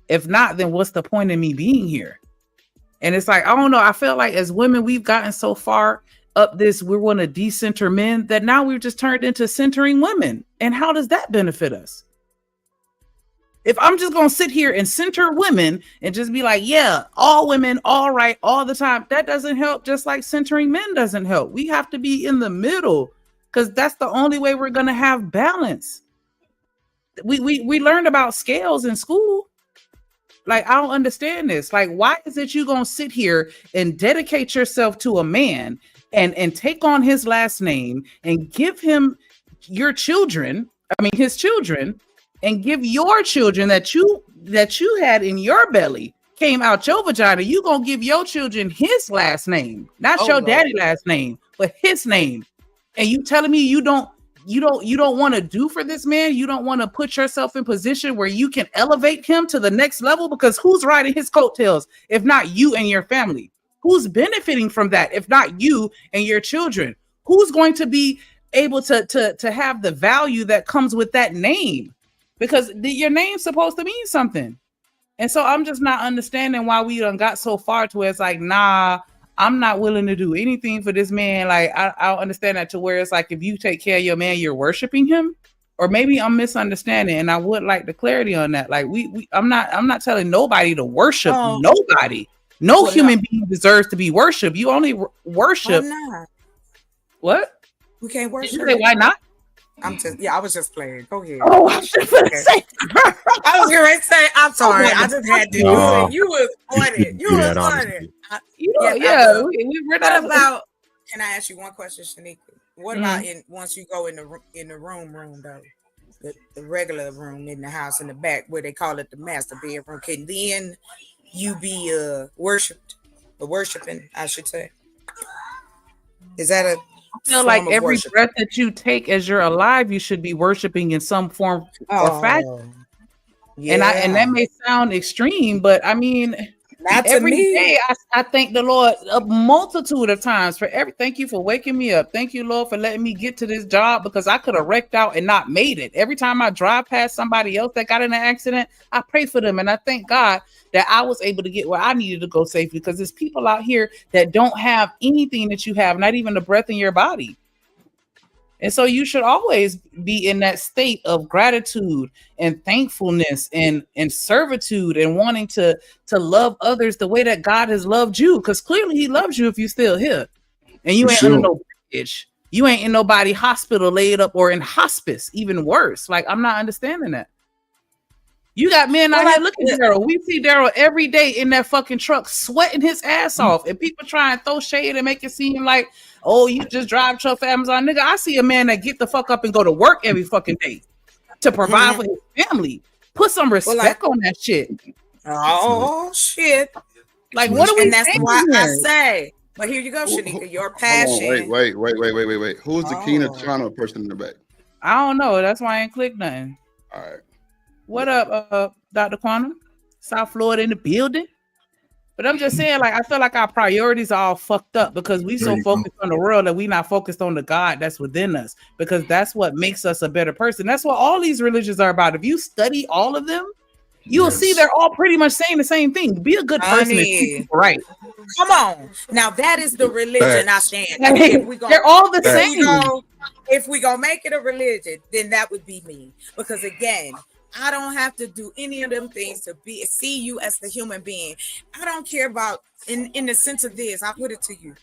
[SPEAKER 2] If not, then what's the point of me being here? And it's like, I don't know. I feel like as women, we've gotten so far up this, we want to decenter men, that now we've just turned into centering women. And how does that benefit us? If I'm just going to sit here and center women and just be like, yeah, all women, all right, all the time, that doesn't help. Just like centering men doesn't help. We have to be in the middle, because that's the only way we're going to have balance. We learned about scales in school. Like, I don't understand this. Like, why is it you going to sit here and dedicate yourself to a man and take on his last name and give him your children, his children, and give your children that you had in your belly came out your vagina, you gonna give your children his last name, not your daddy last name, but his name. And you telling me you don't want to do for this man? You don't want to put yourself in position where you can elevate him to the next level? Because who's riding his coattails if not you and your family? Who's benefiting from that if not you and your children? Who's going to be able to have the value that comes with that name? Because your name's supposed to mean something. And so I'm just not understanding why we done got so far to where it's like, nah, I'm not willing to do anything for this man. Like, I don't understand that, to where it's like, if you take care of your man, you're worshiping him. Or maybe I'm misunderstanding, and I would like the clarity on that. Like, I'm not telling nobody to worship nobody. No human being deserves to be worshipped. You only worship.
[SPEAKER 10] Why not?
[SPEAKER 2] What?
[SPEAKER 10] We can't worship.
[SPEAKER 2] Did you say why not?
[SPEAKER 10] I was just playing. Go ahead.
[SPEAKER 2] Oh, I was going to say.
[SPEAKER 10] I was going to say, I'm sorry. I just had to do it. You was on it. You was on it. We're not about. Can I ask you one question, Shanika? What about once you go in the room though, the regular room in the house in the back where they call it the master bedroom? Can then you be worshiping? I should say. Is that a?
[SPEAKER 2] I feel like every breath that you take as you're alive, you should be worshiping in some form or fashion. Yeah. And that may sound extreme, but I mean, every day I thank the Lord a multitude of times for thank you for waking me up. Thank you, Lord, for letting me get to this job, because I could have wrecked out and not made it. Every time I drive past somebody else that got in an accident, I pray for them. And I thank God that I was able to get where I needed to go safely, because there's people out here that don't have anything that you have, not even the breath in your body. And so you should always be in that state of gratitude and thankfulness and servitude and wanting to love others the way that God has loved you, because clearly he loves you if you're still here. And you ain't under no bridge. You ain't in nobody hospital laid up or in hospice, even worse. Like, I'm not understanding that. You got men out here. Look at Daryl. We see Daryl every day in that fucking truck sweating his ass off. And people try and throw shade and make it seem like, oh, you just drive truck for Amazon. Nigga, I see a man that get the fuck up and go to work every fucking day to provide for his family. Put some respect on that shit.
[SPEAKER 10] Oh, shit.
[SPEAKER 2] Like, what are we?
[SPEAKER 10] And that's why I say. But here you go, Shanika. Your passion.
[SPEAKER 3] Wait. Who's the Keena China person in the back?
[SPEAKER 2] I don't know. That's why I ain't clicked nothing.
[SPEAKER 3] All right.
[SPEAKER 2] What up, Dr. Quantum? South Florida in the building. But I'm just saying, like, I feel like our priorities are all fucked up because we so focused on the world that we not focused on the God that's within us, because that's what makes us a better person. That's what all these religions are about. If you study all of them, you'll see they're all pretty much saying the same thing. Be a good person. Right.
[SPEAKER 10] Come on. Now that is the religion I stand.
[SPEAKER 2] They're all the same.
[SPEAKER 10] If we gonna make it a religion, then that would be me. Because again, I don't have to do any of them things to see you as the human being. I don't care about in the sense of this. I'll put it to you.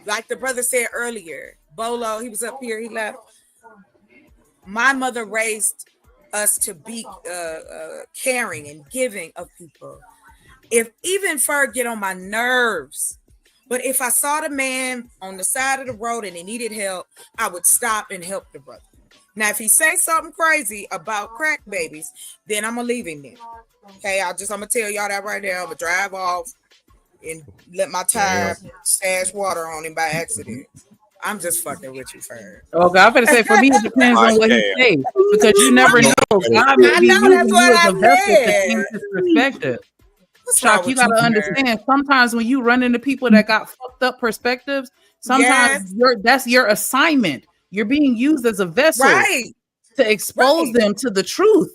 [SPEAKER 10] Like the brother said earlier, Bolo, he was up here, he left. My mother raised us to be caring and giving of people. If even fur get on my nerves, but if I saw the man on the side of the road and he needed help, I would stop and help the brother. Now, if he say something crazy about crack babies, then I'm gonna leave him there. Okay, I'm gonna tell y'all that right now. I'm gonna drive off and let my tire stash water on him by accident. I'm just fucking with you, Ferd.
[SPEAKER 2] Okay, I'm gonna say for me it depends on what he says because you never know. God may be using you as a vessel to change his perspective. Shock, you gotta understand. Sometimes when you run into people that got fucked up perspectives, sometimes that's your assignment. You're being used as a vessel to expose them to the truth.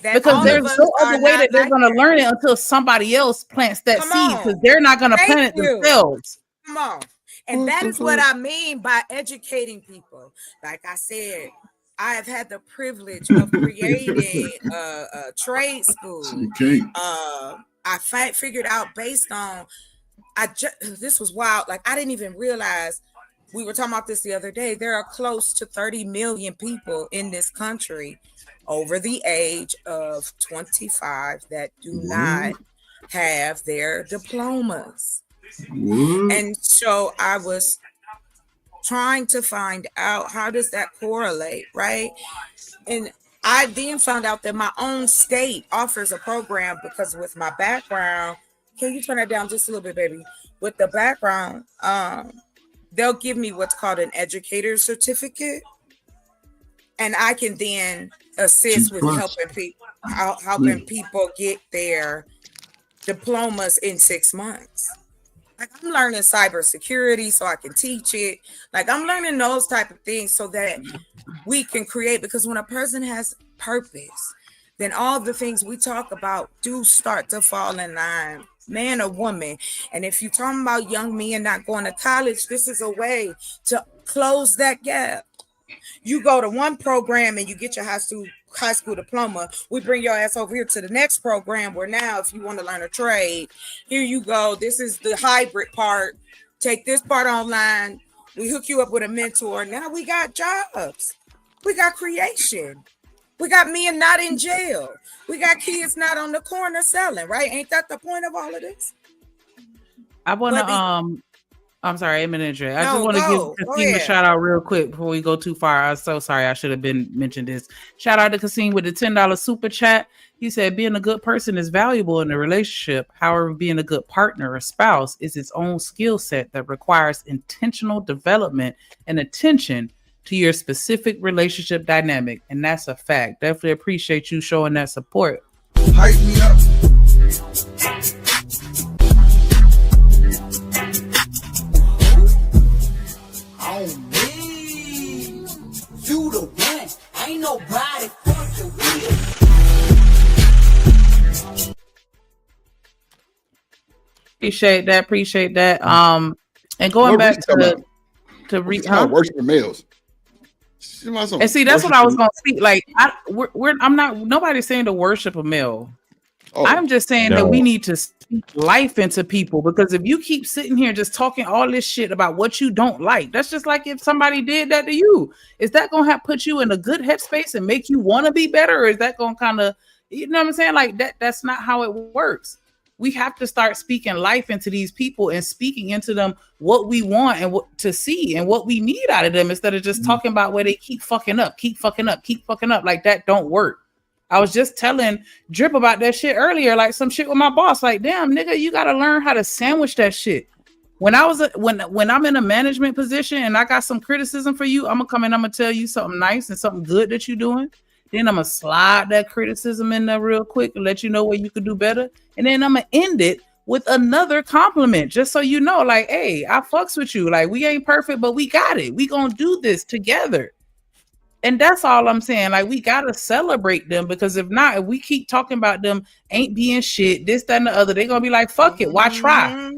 [SPEAKER 2] Because there's no other way that they're gonna learn it until somebody else plants that seed, because they're not gonna plant it themselves.
[SPEAKER 10] Come on. And that is what I mean by educating people. Like I said, I have had the privilege of creating a trade school. I figured out based on, this was wild. Like I didn't even realize, we were talking about this the other day, there are close to 30 million people in this country over the age of 25 that do not have their diplomas. And so I was trying to find out, how does that correlate, right? And I then found out that my own state offers a program, because with my background, can you turn that down just a little bit, baby? With the background, they'll give me what's called an educator certificate, and I can then assist with helping people get their diplomas in 6 months. Like I'm learning cybersecurity so I can teach it. Like I'm learning those type of things so that we can create, because when a person has purpose, then all the things we talk about do start to fall in line, man or woman. And if you're talking about young men not going to college, this is a way to close that gap. You go to one program and you get your high school diploma. We bring your ass over here to the next program where now if you want to learn a trade, here you go. This is the hybrid part. Take this part online. We hook you up with a mentor. Now we got jobs. We got creation. We got men not in jail. We got kids not on the corner selling, right? Ain't that the point of all of this?
[SPEAKER 2] I want to I'm sorry, I just want to give Kasim a shout out real quick before we go too far. I'm so sorry, I should have mentioned this. Shout out to Kasim with the $10 super chat. He said, being a good person is valuable in a relationship. However, being a good partner or spouse is its own skill set that requires intentional development and attention to your specific relationship dynamic. And that's a fact. Definitely appreciate you showing that support.
[SPEAKER 11] Hype me up. On me, you the one, ain't nobody fucking with.
[SPEAKER 2] Appreciate that. And going back to
[SPEAKER 3] worshiping males.
[SPEAKER 2] And see, that's what I was gonna speak. Like, I'm not. Nobody's saying to worship a male. I'm just saying that we need to speak life into people, because if you keep sitting here just talking all this shit about what you don't like, that's just like if somebody did that to you. Is that gonna put you in a good headspace and make you want to be better, or is that gonna kind of, you know what I'm saying? Like that's not how it works. We have to start speaking life into these people and speaking into them what we want and what to see and what we need out of them, instead of just talking about where they keep fucking up. Like that don't work. I was just telling Drip about that shit earlier, like some shit with my boss. Like, damn, nigga, you got to learn how to sandwich that shit. When I'm in a management position and I got some criticism for you, I'm gonna come in, I'm gonna tell you something nice and something good that you're doing. Then I'm gonna slide that criticism in there real quick and let you know where you could do better. And then I'm gonna end it with another compliment, just so you know, like, hey, I fucks with you. Like, we ain't perfect, but we got it. We gonna do this together. And that's all I'm saying. Like, we gotta celebrate them, because if not, if we keep talking about them ain't being shit, this, that, and the other, they're gonna be like, fuck it, why try?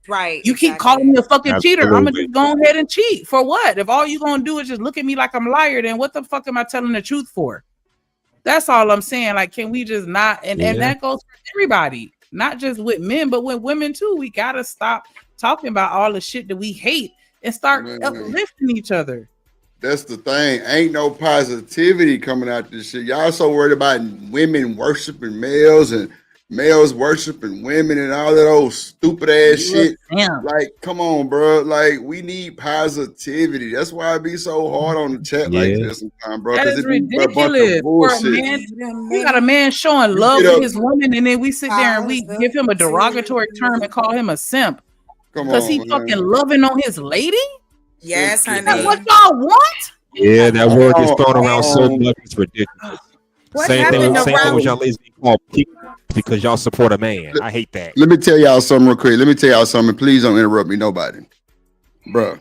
[SPEAKER 10] Right.
[SPEAKER 2] You keep calling me a fucking cheater. I'm gonna just go ahead and cheat. For what? If all you gonna do is just look at me like I'm a liar, then what the fuck am I telling the truth for? That's all I'm saying. Like, can we just not? And that goes for everybody, not just with men, but with women too. We gotta stop talking about all the shit that we hate and start uplifting each other.
[SPEAKER 3] That's the thing. Ain't no positivity coming out this shit. Y'all so worried about women worshiping males and males worshiping women and all that old stupid ass shit. Like, come on, bro. Like, we need positivity. That's why I be so hard on the chat like this sometimes, bro.
[SPEAKER 2] That
[SPEAKER 3] Because
[SPEAKER 2] is
[SPEAKER 3] it be a bunch
[SPEAKER 2] ridiculous.
[SPEAKER 3] of
[SPEAKER 2] For a
[SPEAKER 3] bullshit.
[SPEAKER 2] man, we got a man showing
[SPEAKER 3] You
[SPEAKER 2] love
[SPEAKER 3] get
[SPEAKER 2] to
[SPEAKER 3] up-
[SPEAKER 2] his woman, and then we sit there and we give him a derogatory term and call him a simp
[SPEAKER 3] Come
[SPEAKER 2] because
[SPEAKER 3] on,
[SPEAKER 2] he
[SPEAKER 3] man.
[SPEAKER 2] fucking loving on his lady.
[SPEAKER 10] Yes,
[SPEAKER 2] Is
[SPEAKER 10] honey.
[SPEAKER 2] that what y'all want?
[SPEAKER 5] Yeah, that word gets thrown around so much, it's ridiculous.
[SPEAKER 10] What
[SPEAKER 5] Same thing
[SPEAKER 10] happened to
[SPEAKER 5] with
[SPEAKER 10] Ralph?
[SPEAKER 5] y'all ladies being called people because y'all support a man. I hate that.
[SPEAKER 3] Let me tell y'all something real quick. Let me tell y'all something. Please don't interrupt me, nobody. Bruh.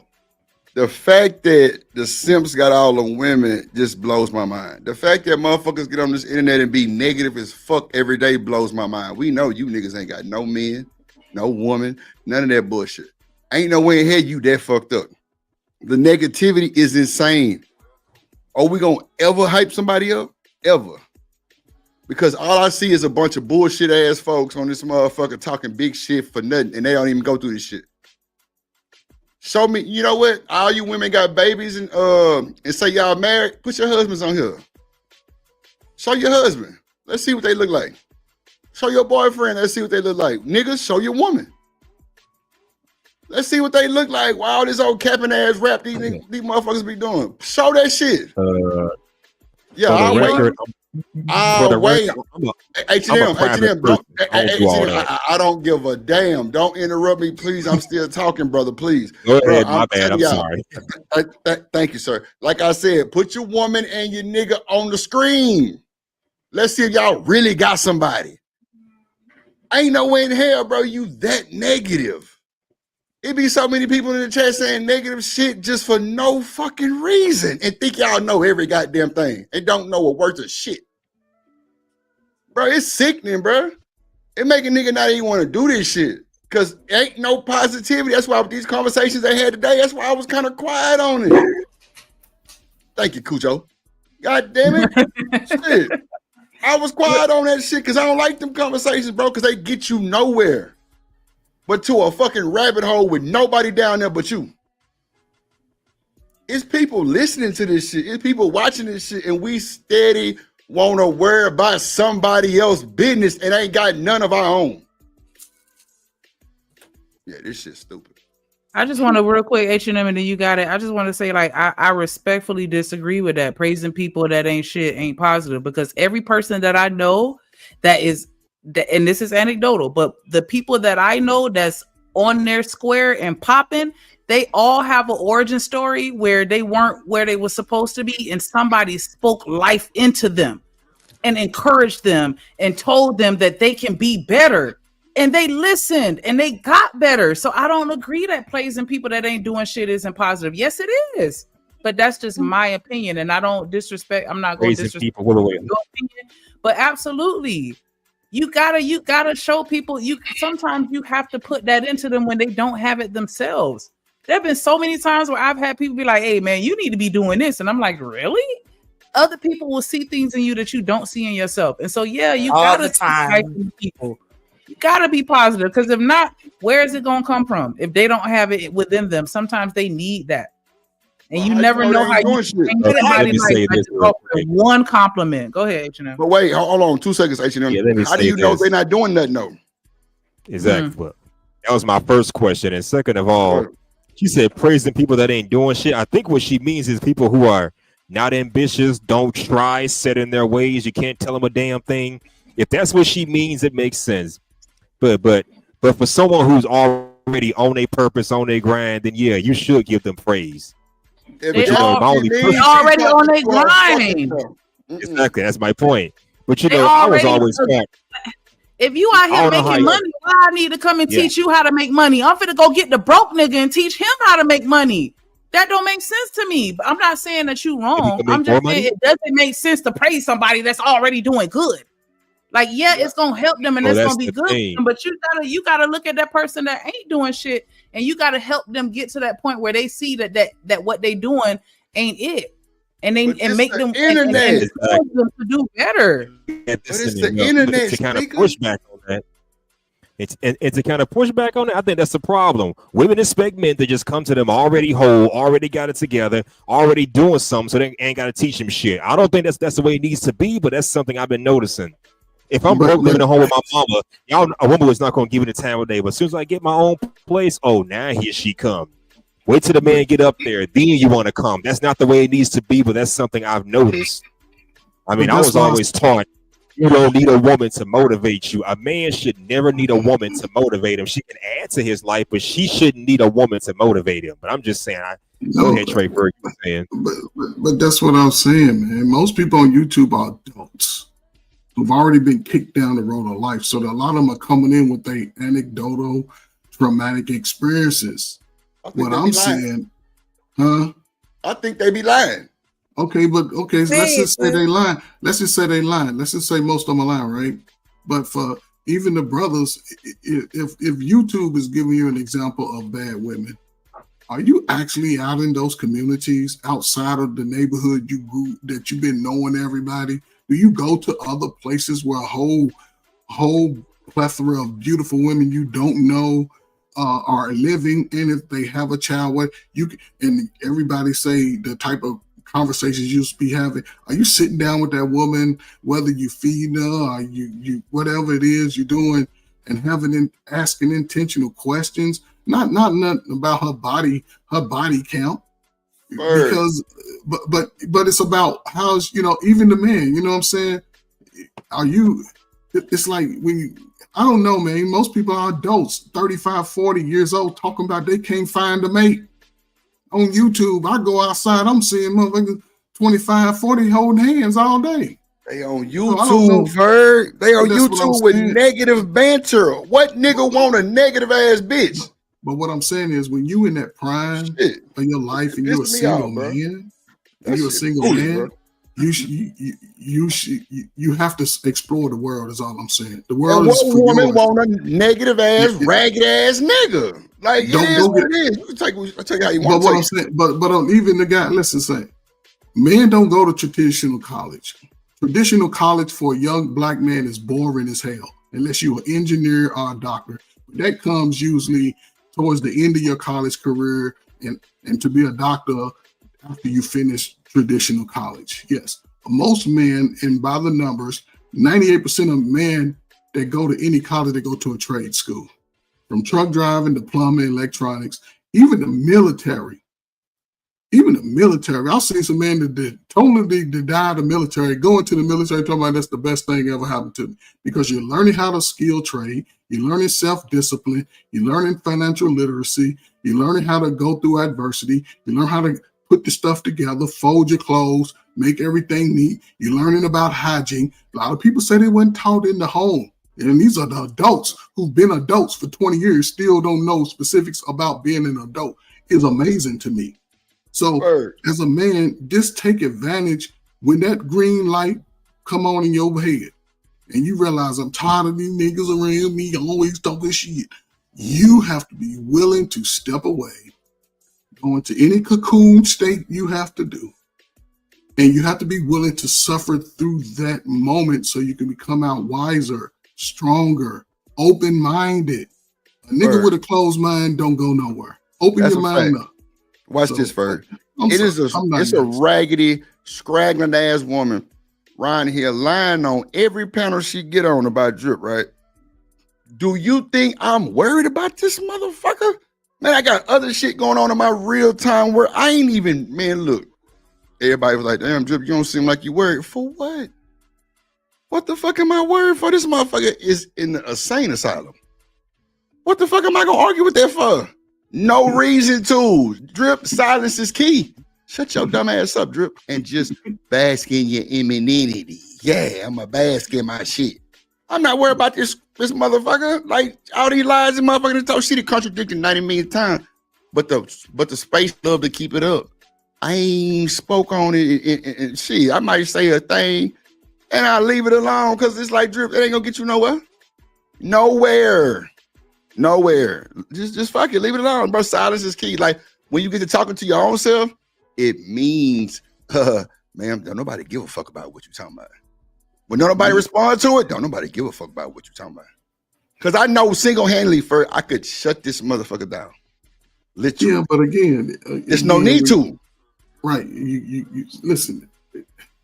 [SPEAKER 3] The fact that the simps got all the women just blows my mind. The fact that motherfuckers get on this internet and be negative as fuck every day blows my mind. We know you niggas ain't got no men, no woman, none of that bullshit. Ain't no way in hell you that fucked up. The negativity is insane. Are we gonna ever hype somebody up? Ever? Because all I see is a bunch of bullshit ass folks on this motherfucker talking big shit for nothing, and they don't even go through this shit. Show me, you know what? All you women got babies and say y'all married. Put your husbands on here. Show your husband. Let's see what they look like. Show your boyfriend. Let's see what they look like. Niggas, show your woman. Let's see what they look like. Wow, all this old capping ass rap these motherfuckers be doing. Show that shit. Yeah, I'll wait. I'll wait. H&M, I don't give a damn. Don't interrupt me, please. I'm still talking, brother. Please.
[SPEAKER 5] Go
[SPEAKER 3] Bro,
[SPEAKER 5] ahead, my bad. I'm
[SPEAKER 3] telling y'all.
[SPEAKER 5] sorry.
[SPEAKER 3] Thank you, sir. Like I said, put your woman and your nigga on the screen. Let's see if y'all really got somebody. Ain't no way in hell, bro, you that negative. It be so many people in the chat saying negative shit just for no fucking reason and think y'all know every goddamn thing and don't know a worth of shit. Bro, it's sickening, bro. It make a nigga not even want to do this shit because ain't no positivity. That's why with these conversations they had today, that's why I was kind of quiet on it. Thank you, Cujo. God damn it. Shit. I was quiet on that shit because I don't like them conversations, bro, because they get you nowhere but to a fucking rabbit hole with nobody down there but you. It's people listening to this shit. It's people watching this shit, and we steady want to worry about somebody else's business and ain't got none of our own. Yeah, this shit's stupid.
[SPEAKER 2] I just want to real quick, H&M, and then you got it. I just want to say, like, I respectfully disagree with that. Praising people that ain't shit ain't positive, because every person that I know that is, and this is anecdotal, but the people that I know that's on their square and popping, they all have an origin story where they weren't where they were supposed to be, and somebody spoke life into them and encouraged them and told them that they can be better. And they listened and they got better. So I don't agree that praising people that ain't doing shit isn't positive. Yes, it is. But that's just my opinion. And I don't disrespect. I'm not going to disrespect
[SPEAKER 5] people your
[SPEAKER 2] opinion. But absolutely. You gotta show people. Sometimes you have to put that into them when they don't have it themselves. There have been so many times where I've had people be like, hey man, you need to be doing this. And I'm like, really? Other people will see things in you that you don't see in yourself. And so yeah, you
[SPEAKER 10] all
[SPEAKER 2] gotta
[SPEAKER 10] the time.
[SPEAKER 2] people. You gotta be positive, because if not, where is it gonna come from? If they don't have it within them, sometimes they need that. And you never know how you can get somebody like one compliment. Go ahead, H&M.
[SPEAKER 3] But wait, hold on 2 seconds, H&M. How do you know they're not doing that? No.
[SPEAKER 5] Exactly. Well, that was my first question. And second of all, she said praising people that ain't doing shit. I think what she means is people who are not ambitious, don't try, set in their ways. You can't tell them a damn thing. If that's what she means, it makes sense. But for someone who's already on a purpose, on a grind, then yeah, you should give them praise.
[SPEAKER 2] They already on their grind.
[SPEAKER 5] Exactly, that's my point. But you
[SPEAKER 2] They
[SPEAKER 5] know, I was
[SPEAKER 2] already-
[SPEAKER 5] always taught.
[SPEAKER 2] If you out
[SPEAKER 5] I
[SPEAKER 2] here
[SPEAKER 5] don't know how
[SPEAKER 2] making
[SPEAKER 5] you-
[SPEAKER 2] money, why I need to come and
[SPEAKER 5] Yeah.
[SPEAKER 2] teach you how to make money? I'm finna go get the broke nigga and teach him how to make money. That don't make sense to me. But I'm not saying that you wrong.
[SPEAKER 5] can make
[SPEAKER 2] I'm
[SPEAKER 5] more
[SPEAKER 2] just
[SPEAKER 5] money?
[SPEAKER 2] saying it doesn't make sense to praise somebody that's already doing good. Like, yeah, it's gonna help them and
[SPEAKER 5] Oh,
[SPEAKER 2] it's
[SPEAKER 5] that's
[SPEAKER 2] gonna be
[SPEAKER 5] the
[SPEAKER 2] good for
[SPEAKER 5] thing.
[SPEAKER 2] them, but you gotta look at that person that ain't doing shit, and you gotta help them get to that point where they see that what they doing ain't it, and they and make them and encourage them to do better.
[SPEAKER 3] it's the internet,
[SPEAKER 5] to kind of push back on that. It's to kind of push back on it. I think that's the problem. Women expect men to just come to them already whole, already got it together, already doing something, so they ain't got to teach them shit. I don't think that's the way it needs to be, but that's something I've been noticing. If I'm living at home with my mama, y'all, a woman was not going to give it a time of day. But as soon as I get my own place, oh, now here she come. Wait till the man get up there, then you want to come. That's not the way it needs to be, but that's something I've noticed. I mean, I was always taught you don't need a woman to motivate you. A man should never need a woman to motivate him. She can add to his life, but she shouldn't need a woman to motivate him. But I'm just saying, go ahead, Trey Berg, you were saying.
[SPEAKER 4] But that's what I'm saying, man. Most people on YouTube are adults who've already been kicked down the road of life. So a lot of them are coming in with their anecdotal, traumatic experiences. What I'm saying,
[SPEAKER 3] I think they be lying.
[SPEAKER 4] Okay, but let's just say they lying. Let's just say they lying. Let's just say most of them are lying, right? But for even the brothers, if YouTube is giving you an example of bad women, are you actually out in those communities outside of the neighborhood you grew that you've been knowing everybody? Do you go to other places where a whole plethora of beautiful women you don't know are living, and if they have a child, what you and everybody say the type of conversations you used to be having? Are you sitting down with that woman, whether you feeding her or you whatever it is you're doing, and asking intentional questions, not nothing about her body count, because but it's about how's even the man, you know what I'm saying? Are you? It's like when you, I don't know, man. Most people are adults, 35, 40 years old, talking about they can't find a mate. On YouTube, I go outside, I'm seeing motherfuckers 25, 40 holding hands all day.
[SPEAKER 3] They on YouTube, Ferg. They on YouTube with negative banter. What nigga want a negative ass bitch?
[SPEAKER 4] But what I'm saying is, when you in that prime of your life and you're a single man, you have to explore the world. Is all I'm saying. The world is for
[SPEAKER 3] woman want a negative ass, ragged ass nigga. Like it is what it is. You can take how you want.
[SPEAKER 4] But what I'm saying, but even the guy, listen, say, men don't go to traditional college. Traditional college for a young black man is boring as hell, unless you're an engineer or a doctor. That comes usually towards the end of your college career, and to be a doctor after you finish traditional college. Yes, most men, and by the numbers, 98% of men that go to any college, they go to a trade school. From truck driving to plumbing, electronics, even the military. I've seen some men that totally die in the military, go into the military, talking about that's the best thing ever happened to me. Because you're learning how to skill trade, you're learning self-discipline, you're learning financial literacy, you're learning how to go through adversity, you learn how to put the stuff together, fold your clothes, make everything neat. You're learning about hygiene. A lot of people say they weren't taught in the home. And these are the adults who've been adults for 20 years, still don't know specifics about being an adult. It's amazing to me. So as a man, just take advantage when that green light come on in your head and you realize I'm tired of these niggas around me always talking shit. You have to be willing to step away, go into any cocoon state you have to do. And you have to be willing to suffer through that moment so you can become out wiser, stronger, open-minded. A nigga with a closed mind don't go nowhere. Open your mind up.
[SPEAKER 3] Watch this, Ferg. It's a raggedy, scraggling ass woman Ron here lying on every panel she get on about Drip, right? Do you think I'm worried about this motherfucker? Man, I got other shit going on in my real time where I ain't even, man, look. Everybody was like, damn, Drip, you don't seem like you worried. For what? What the fuck am I worried for? This motherfucker is in the insane asylum. What the fuck am I gonna argue with that for? No reason to. Drip, silence is key. Shut your dumb ass up, Drip, and just bask in your femininity. Yeah, I'm a bask in my shit. I'm not worried about this motherfucker. Like all these lies and motherfuckers talk shit, contradicted 90 million times. But the space love to keep it up. I ain't spoke on it and shit. I might say a thing and I leave it alone because it's like Drip, it ain't gonna get you nowhere. Nowhere. Just fuck it. Leave it alone, bro. Silence is key. Like when you get to talking to your own self, it means, man, don't nobody give a fuck about what you're talking about. When nobody respond to it, don't nobody give a fuck about what you're talking about. Because I know single-handedly, first, I could shut this motherfucker down. Literally.
[SPEAKER 4] Yeah, but again,
[SPEAKER 3] there's no need to.
[SPEAKER 4] Right. You listen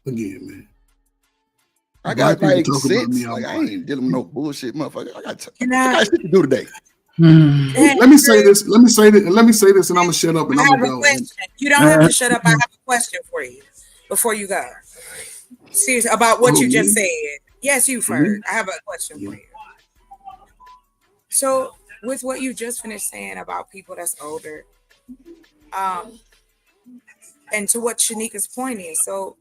[SPEAKER 4] again, man.
[SPEAKER 3] I got
[SPEAKER 4] Black people
[SPEAKER 3] like
[SPEAKER 4] talk about
[SPEAKER 3] 6.
[SPEAKER 4] me,
[SPEAKER 3] Like
[SPEAKER 4] I'm
[SPEAKER 3] I
[SPEAKER 4] white.
[SPEAKER 3] ain't dealing with no bullshit, motherfucker. I got
[SPEAKER 10] I
[SPEAKER 3] shit to do today.
[SPEAKER 4] Let me say this. Let me say this, and I'm gonna shut up and I'm
[SPEAKER 10] have
[SPEAKER 4] gonna
[SPEAKER 10] a
[SPEAKER 4] go.
[SPEAKER 10] question. You don't have to shut up. I have a question for you before you go. Seriously, about what
[SPEAKER 4] Oh,
[SPEAKER 10] you just
[SPEAKER 4] me?
[SPEAKER 10] said. Yes, you've heard. I have a question for you. So, with what you just finished saying about people that's older, and to what Shanika's point is, so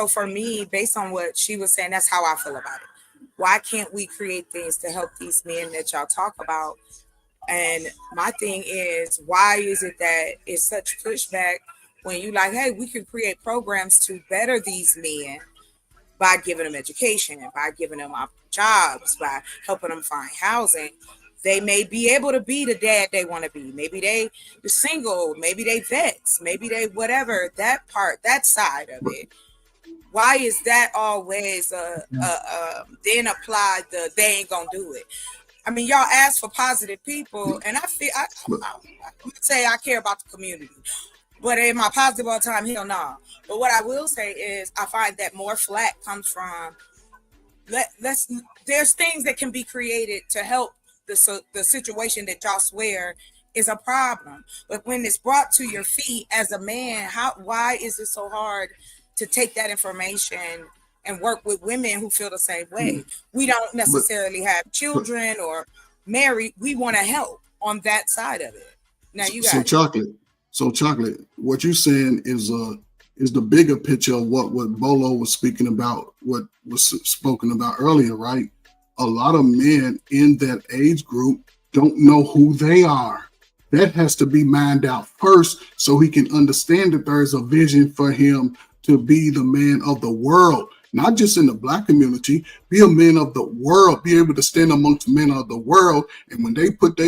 [SPEAKER 10] for me, based on what she was saying, that's how I feel about it. Why can't we create things to help these men that y'all talk about? And my thing is, why is it that it's such pushback when you like, hey, we can create programs to better these men by giving them education and by giving them jobs, by helping them find housing. They may be able to be the dad they want to be. Maybe they're single, maybe they vets, maybe they whatever, that part, that side of it. Why is that always then applied the they ain't gonna do it? I mean, y'all ask for positive people, and I would say I care about the community. But am I positive all the time? Hell no. But what I will say is I find that more flack comes from there's things that can be created to help the situation that y'all swear is a problem. But when it's brought to your feet as a man, why is it so hard to take that information and work with women who feel the same way? We don't necessarily have children or married. We want to help on that side of it. Now you got
[SPEAKER 4] Chocolate. What you're saying is the bigger picture of what Bolo was speaking about, what was spoken about earlier, right? A lot of men in that age group don't know who they are. That has to be mined out first so he can understand that there is a vision for him to be the man of the world, not just in the Black community, be a man of the world, be able to stand amongst men of the world. And when they put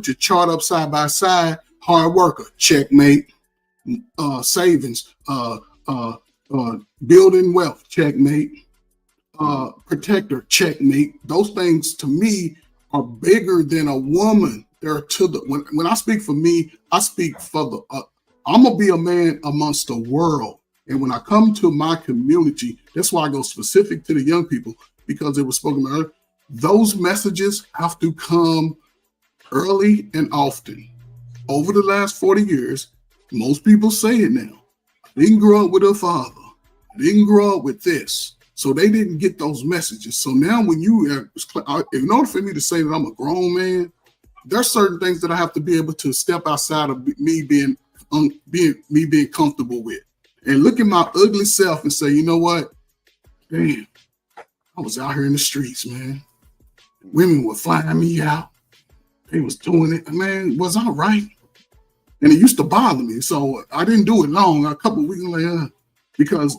[SPEAKER 4] your chart up side by side, hard worker, checkmate, savings, building wealth, checkmate, protector, checkmate. Those things to me are bigger than a woman. They're when I speak for me, I speak for I'm gonna be a man amongst the world. And when I come to my community, that's why I go specific to the young people, because it was spoken earlier. Those messages have to come early and often. Over the last 40 years, most people say it now. I didn't grow up with a father. I didn't grow up with this. So they didn't get those messages. So now when in order for me to say that I'm a grown man, there's certain things that I have to be able to step outside of me being comfortable with. And look at my ugly self and say, you know what? Damn, I was out here in the streets, man. Women were flying me out. They was doing it. Man, was I right? And it used to bother me. So I didn't do it long. A couple of weeks later, because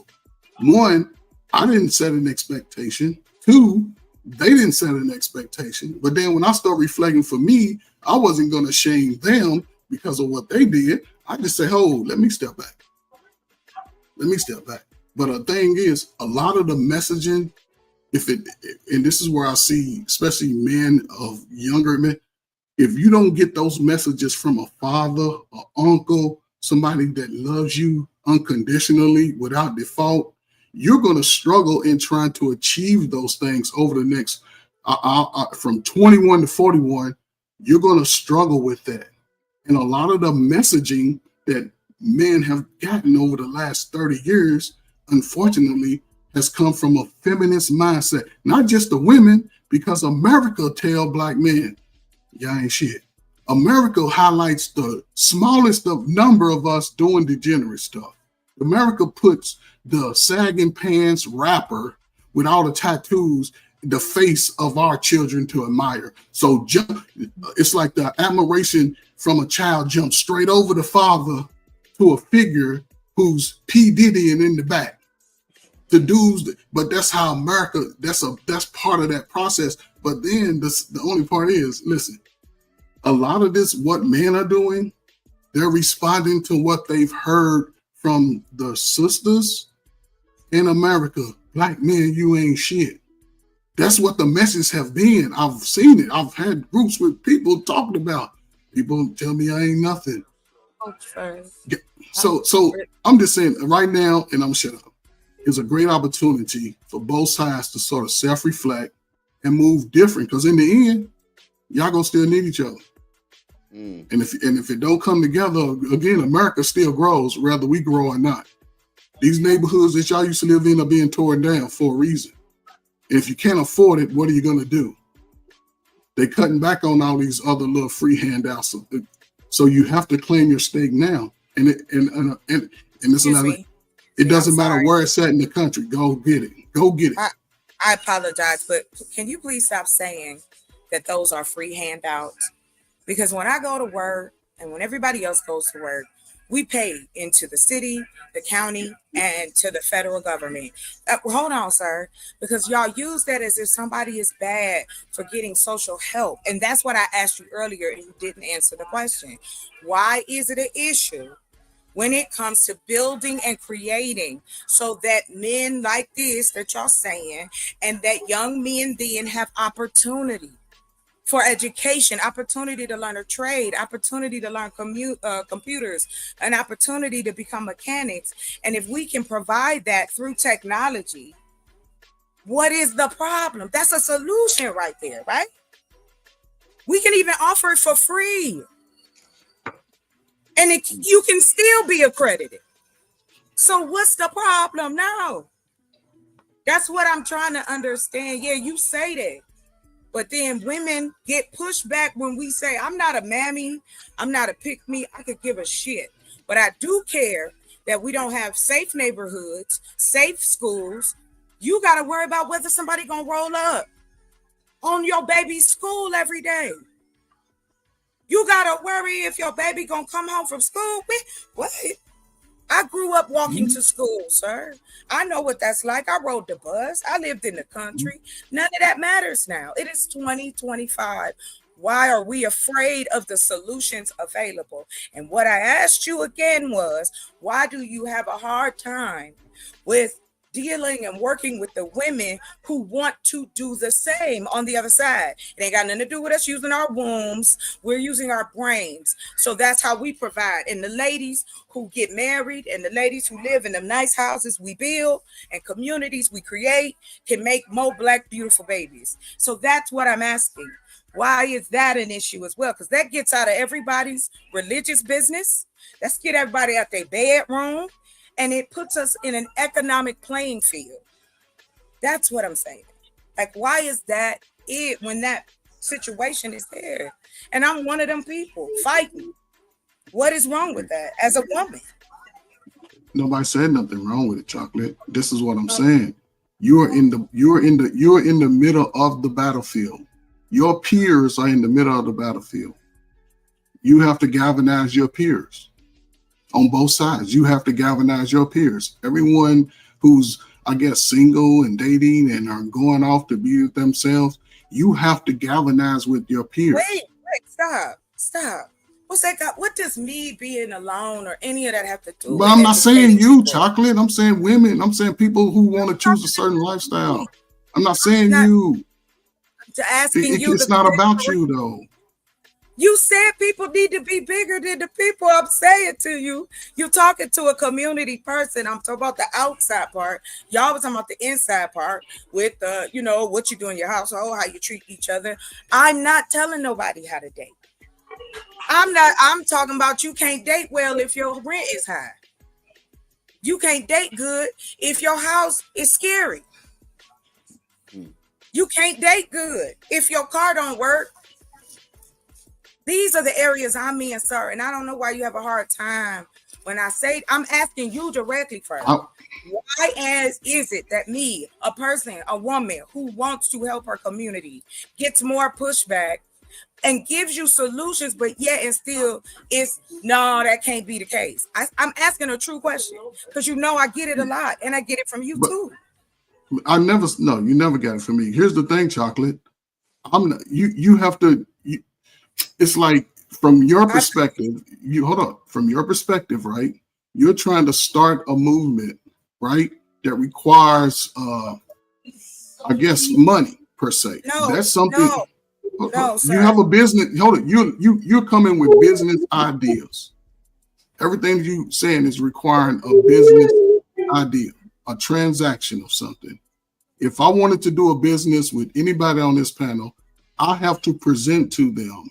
[SPEAKER 4] one, I didn't set an expectation. Two, they didn't set an expectation. But then when I start reflecting for me, I wasn't going to shame them because of what they did. I just say, oh, let me step back. But the thing is, a lot of the messaging, and this is where I see, especially men of younger men, if you don't get those messages from a father, an uncle, somebody that loves you unconditionally without default, you're going to struggle in trying to achieve those things over the next, from 21 to 41, you're going to struggle with that. And a lot of the messaging that men have gotten over the last 30 years, unfortunately, has come from a feminist mindset. Not just the women, because America tell Black men, y'all ain't shit. America highlights the smallest of number of us doing degenerate stuff. America puts the sagging pants rapper with all the tattoos, the face of our children to admire. So it's like the admiration from a child jumps straight over the father to a figure who's P. Diddy and in the back. The dudes, but that's how America, that's part of that process. But then the only part is, listen, a lot of this, what men are doing, they're responding to what they've heard from the sisters in America. Black men, you ain't shit. That's what the messages have been. I've seen it. I've had groups with people talking about. People tell me I ain't nothing. So I'm just saying right now, and I'm shut up. is a great opportunity for both sides to sort of self-reflect and move different. Because in the end, y'all gonna still need each other. And if it don't come together, again, America still grows, whether we grow or not. These neighborhoods that y'all used to live in are being torn down for a reason. If you can't afford it, what are you gonna do? They're cutting back on all these other little free handouts. So you have to claim your stake now. And it's another. It doesn't matter where it's at in the country. Go get it. Go get it.
[SPEAKER 10] I apologize, but can you please stop saying that those are free handouts? Because when I go to work and when everybody else goes to work, we pay into the city, the county, and to the federal government. Hold on, sir, because y'all use that as if somebody is bad for getting social help. And that's what I asked you earlier, and you didn't answer the question. Why is it an issue when it comes to building and creating so that men like this that y'all saying, and that young men then have opportunity for education, opportunity to learn a trade, opportunity to learn computers, an opportunity to become mechanics. And if we can provide that through technology, what is the problem? That's a solution right there, right? We can even offer it for free. And you can still be accredited. So what's the problem now? That's what I'm trying to understand. Yeah, you say that. But then women get pushed back when we say, I'm not a mammy, I'm not a pick-me, I could give a shit. But I do care that we don't have safe neighborhoods, safe schools. You got to worry about whether somebody going to roll up on your baby's school every day. You got to worry if your baby going to come home from school. What? I grew up walking to school, sir. I know what that's like. I rode the bus. I lived in the country. None of that matters now. It is 2025. Why are we afraid of the solutions available? And what I asked you again was, why do you have a hard time with dealing and working with the women who want to do the same on the other side? It ain't got nothing to do with us using our wombs. We're using our brains. So that's how we provide. And the ladies who get married and the ladies who live in the nice houses we build and communities we create can make more Black beautiful babies. So that's what I'm asking. Why is that an issue as well? Because that gets out of everybody's religious business. Let's get everybody out their bedroom. And it puts us in an economic playing field. That's what I'm saying. Like, why is that it when that situation is there? And I'm one of them people fighting. What is wrong with that as a woman?
[SPEAKER 4] Nobody said nothing wrong with it, Chocolate. This is what I'm saying. You're in the middle of the battlefield. Your peers are in the middle of the battlefield. You have to galvanize your peers. On both sides, you have to galvanize your peers. Everyone who's, I guess, single and dating and are going off to be with themselves, you have to galvanize with your peers.
[SPEAKER 10] Wait, stop. What's that got? What does me being alone or any of that have to do?
[SPEAKER 4] But I'm not saying you, Chocolate. I'm saying women. I'm saying people who want to choose a certain lifestyle. I'm not saying you. It's not about you, though.
[SPEAKER 10] You said people need to be bigger than the people. I'm saying to you, you're talking to a community person. I'm talking about the outside part. Y'all was talking about the inside part with, what you do in your household, how you treat each other. I'm not telling nobody how to date. I'm talking about you can't date well if your rent is high. You can't date good if your house is scary. You can't date good if your car don't work. These are the areas I'm in, sir, and I don't know why you have a hard time when I say, I'm asking you directly first. Why is it that me, a person, a woman who wants to help her community, gets more pushback and gives you solutions, but yet and still it's, no, that can't be the case. I'm asking a true question because I get it a lot, and I get it from you too.
[SPEAKER 4] You never got it from me. Here's the thing, Chocolate. You have to. It's like from your perspective, from your perspective, right? You're trying to start a movement, right? That requires, I guess, money per se. That's something.
[SPEAKER 10] No,
[SPEAKER 4] you have a business. You're coming with business ideas. Everything you saying is requiring a business idea. a transaction of something. If I wanted to do a business with anybody on this panel, I have to present to them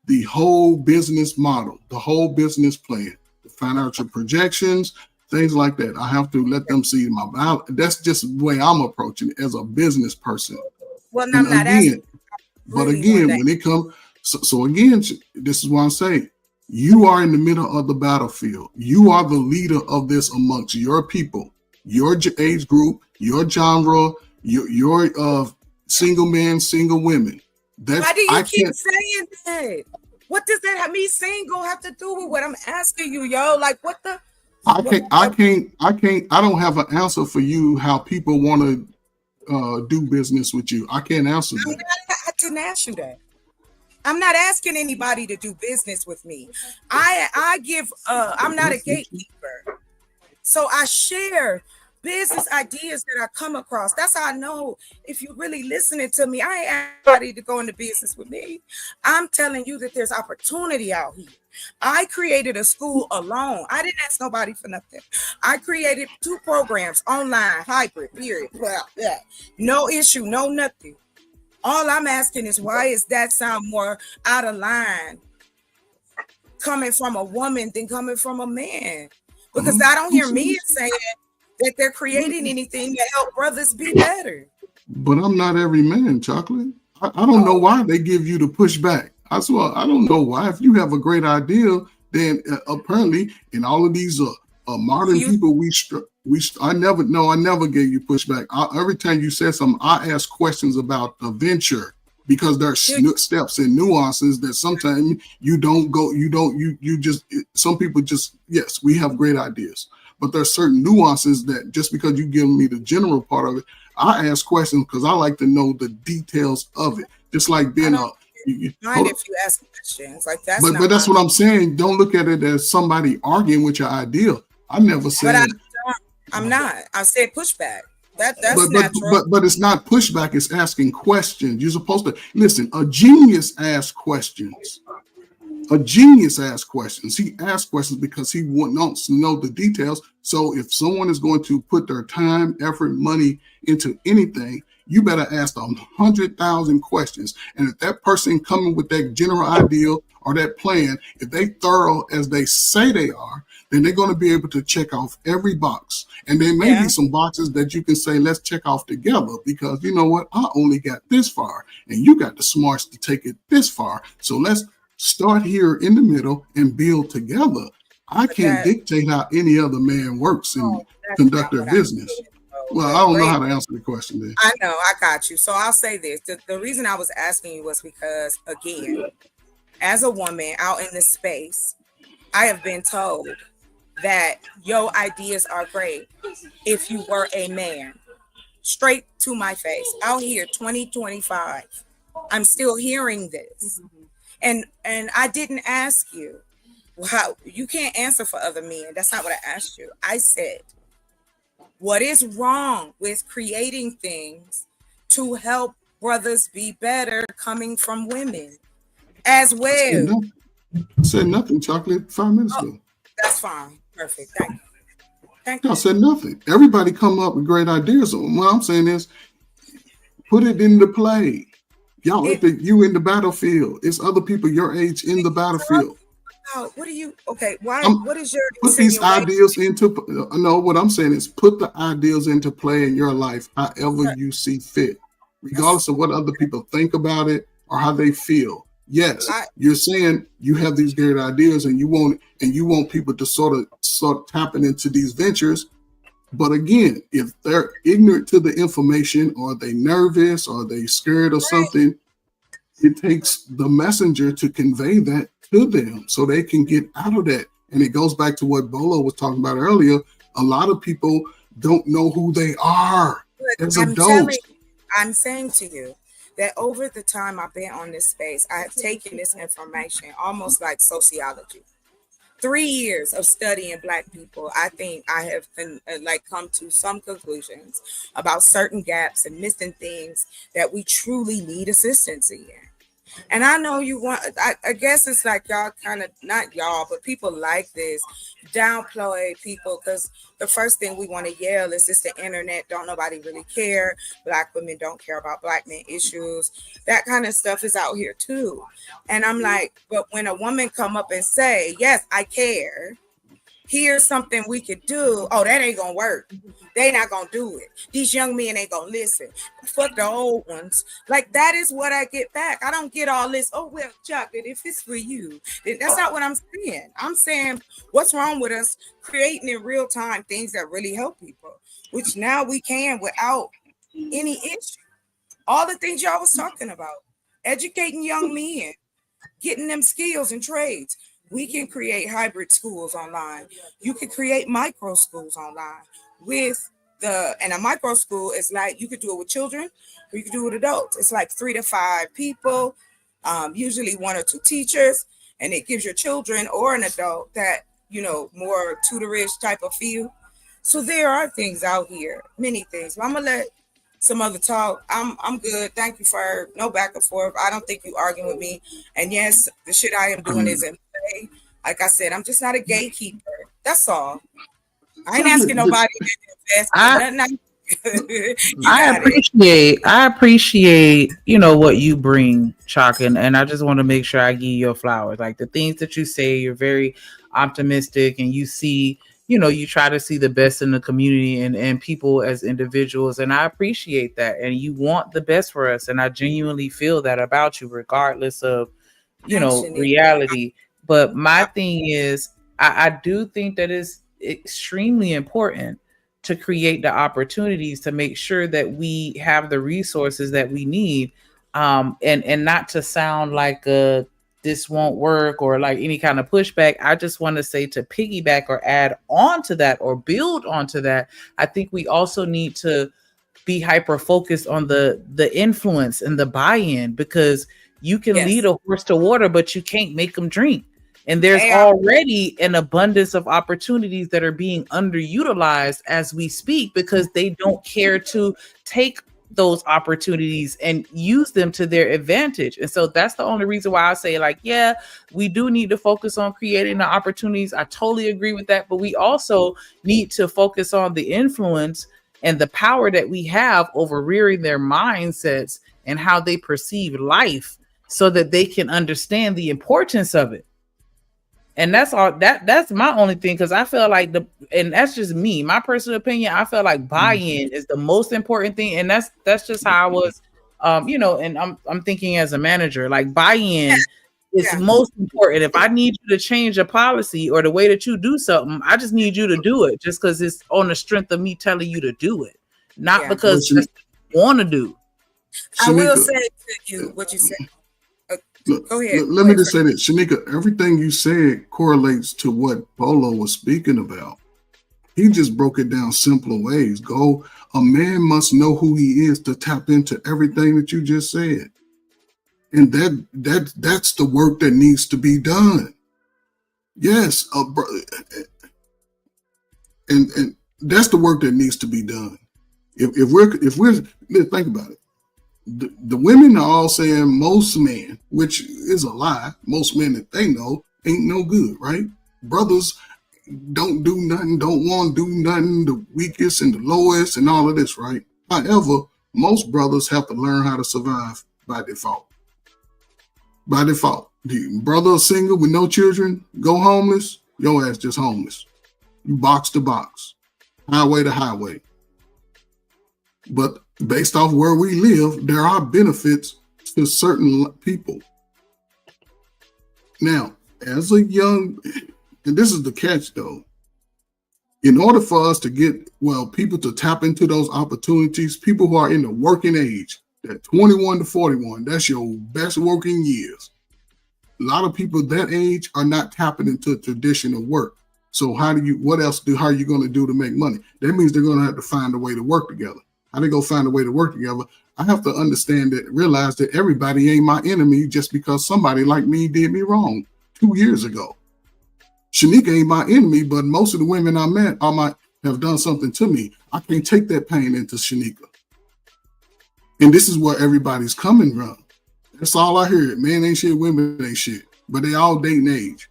[SPEAKER 4] the whole business model, the whole business plan, the financial projections, things like that. I have to let them see my value. That's just the way I'm approaching it as a business person.
[SPEAKER 10] Well, no, I'm not asking.
[SPEAKER 4] But again, when it comes, so again, this is why I say, you are in the middle of the battlefield. You are the leader of this amongst your people, your age group, your genre, your single men, single women.
[SPEAKER 10] Why do you keep saying that? What does that have me single have to do with what I'm asking you, yo? Like, what the?
[SPEAKER 4] I don't have an answer for you how people want to do business with you. I can't answer that.
[SPEAKER 10] I didn't ask you that. I'm not asking anybody to do business with me. I'm not a gatekeeper. So I share business ideas that I come across. That's how I know if you're really listening to me. I ain't asking anybody to go into business with me. I'm telling you that there's opportunity out here. I created a school alone. I didn't ask nobody for nothing. I created 2 programs, online, hybrid, period. Well, yeah. No issue, no nothing. All I'm asking is, why is that sound more out of line coming from a woman than coming from a man? Because I don't hear men saying that they're creating anything to help brothers be better.
[SPEAKER 4] But I'm not every man, Chocolate. I don't know why they give you the pushback. I swear, I don't know why. If you have a great idea, then apparently in all of these modern people, I never gave you pushback. Every time you said something, I ask questions about the venture, because there's steps and nuances that sometimes some people just, yes, we have great ideas, but there's certain nuances that just because you give me the general part of it, I ask questions because I like to know the details of it. Just like being
[SPEAKER 10] mind if you ask questions like that.
[SPEAKER 4] But that's what I'm saying. Don't look at it as somebody arguing with your idea. I never said.
[SPEAKER 10] I'm not. I said pushback. That's natural.
[SPEAKER 4] But it's not pushback. It's asking questions. You're supposed to listen. A genius asks questions. A genius asks questions. He asks questions because he wants to know the details. So if someone is going to put their time, effort, money into anything, you better ask 100,000 questions. And if that person coming with that general idea or that plan, if they thorough as they say they are, then they're going to be able to check off every box. And there may be some boxes that you can say, let's check off together, because you know what? I only got this far and you got the smarts to take it this far. So let's start here in the middle and build together. I can't dictate how any other man works and conduct their business. Well, I don't know how to answer the question there.
[SPEAKER 10] I know, I got you. So I'll say this. The reason I was asking you was because, again, as a woman out in this space, I have been told that your ideas are great if you were a man. Straight to my face. Out here, 2025. I'm still hearing this. And I didn't ask you. How you can't answer for other men. That's not what I asked you. I said, what is wrong with creating things to help brothers be better coming from women as well?
[SPEAKER 4] I said nothing, Chocolate, 5 minutes ago.
[SPEAKER 10] That's fine. Perfect. Thank you. Thank
[SPEAKER 4] you.
[SPEAKER 10] you.
[SPEAKER 4] I said nothing. Everybody come up with great ideas. What I'm saying is, put it into play. Y'all, you in the battlefield. It's other people your age in the battlefield.
[SPEAKER 10] What do you? Okay, why? What is your?
[SPEAKER 4] Put these ideas into. No, what I'm saying is put the ideas into play in your life, however you see fit, regardless of what other people think about it or how they feel. Yes, you're saying you have these great ideas and you want people to sort of tapping into these ventures. But again, if they're ignorant to the information, or they nervous, or they scared or something, it takes the messenger to convey that to them so they can get out of that. And it goes back to what Bolo was talking about earlier. A lot of people don't know who they are as adults.
[SPEAKER 10] I'm saying to you that over the time I've been on this space, I have taken this information almost like sociology. 3 years of studying Black people, I think I have come to some conclusions about certain gaps and missing things that we truly need assistance in. And I know you want, I guess it's like y'all kind of, not y'all, but people like this, downplay people, because the first thing we want to yell is it's the internet, don't nobody really care. Black women don't care about black men issues. That kind of stuff is out here too. And I'm like, but when a woman come up and say, yes, I care, here's something we could do. Oh, that ain't gonna work. They not gonna do it. These young men ain't gonna listen. Fuck the old ones. Like, that is what I get back. I don't get all this, oh, well, chocolate, if it's for you. That's not what I'm saying. I'm saying, what's wrong with us creating in real time things that really help people, which now we can without any issue. All the things y'all was talking about, educating young men, getting them skills and trades. We can create hybrid schools online. You can create micro schools online with and a micro school is like, you could do it with children or you could do it with adults. It's like 3 to 5 people, usually 1 or 2 teachers, and it gives your children or an adult that, you know, more tutorish type of feel. So there are things out here, many things. I'm gonna let some other talk. I'm good. Thank you for no back and forth. I don't think you arguing with me. And yes, the shit I am doing is in play. Like I said, I'm just not a gatekeeper. That's all. I ain't asking nobody to invest in nothing.
[SPEAKER 2] I appreciate, you know, what you bring, Chalk, and I just want to make sure I give you your flowers. Like the things that you say, you're very optimistic, and you see, you know, you try to see the best in the community and people as individuals, and I appreciate that. And you want the best for us, and I genuinely feel that about you, regardless of, you know, reality. But my thing is, I do think that it's extremely important to create the opportunities to make sure that we have the resources that we need, and not to sound like this won't work or like any kind of pushback. I just want to say, to piggyback or add on to that or build onto that, I think we also need to be hyper focused on the influence and the buy-in, because you can lead a horse to water, but you can't make them drink. And there's already an abundance of opportunities that are being underutilized as we speak, because they don't care to take those opportunities and use them to their advantage. And so that's the only reason why I say, like, yeah, we do need to focus on creating the opportunities. I totally agree with that. But we also need to focus on the influence and the power that we have over rearing their mindsets and how they perceive life, so that they can understand the importance of it. And that's all. That's my only thing, because I feel like and that's just me, my personal opinion. I feel like buy-in is the most important thing, and that's just how I was, you know. And I'm thinking as a manager, like buy-in is most important. If I need you to change a policy or the way that you do something, I just need you to do it, just because it's on the strength of me telling you to do it, not because you want to do.
[SPEAKER 10] I will say to you what you said. Go ahead.
[SPEAKER 4] Let me just say that, Shanika, everything you said correlates to what Bolo was speaking about. He just broke it down simpler ways. A man must know who he is to tap into everything that you just said. And that's the work that needs to be done. Yes, and that's the work that needs to be done. If we're think about it. The women are all saying most men, which is a lie, most men that they know ain't no good, right? Brothers don't do nothing, don't want to do nothing, the weakest and the lowest and all of this, right? However, most brothers have to learn how to survive by default. By default. The brother single with no children, go homeless, your ass just homeless. You box to box, highway to highway. But based off where we live, there are benefits to certain people. Now, as a young, and this is the catch though, in order for us to get, people to tap into those opportunities, people who are in the working age, that 21 to 41, that's your best working years. A lot of people that age are not tapping into traditional work. So how are you going to do to make money? That means they're going to have to find a way to work together. How they go find a way to work together? I have to realize that everybody ain't my enemy just because somebody like me did me wrong 2 years ago. Shanika ain't my enemy, but most of the women I met have done something to me. I can't take that pain into Shanika. And this is where everybody's coming from. That's all I heard. Men ain't shit, women ain't shit. But they all dating age.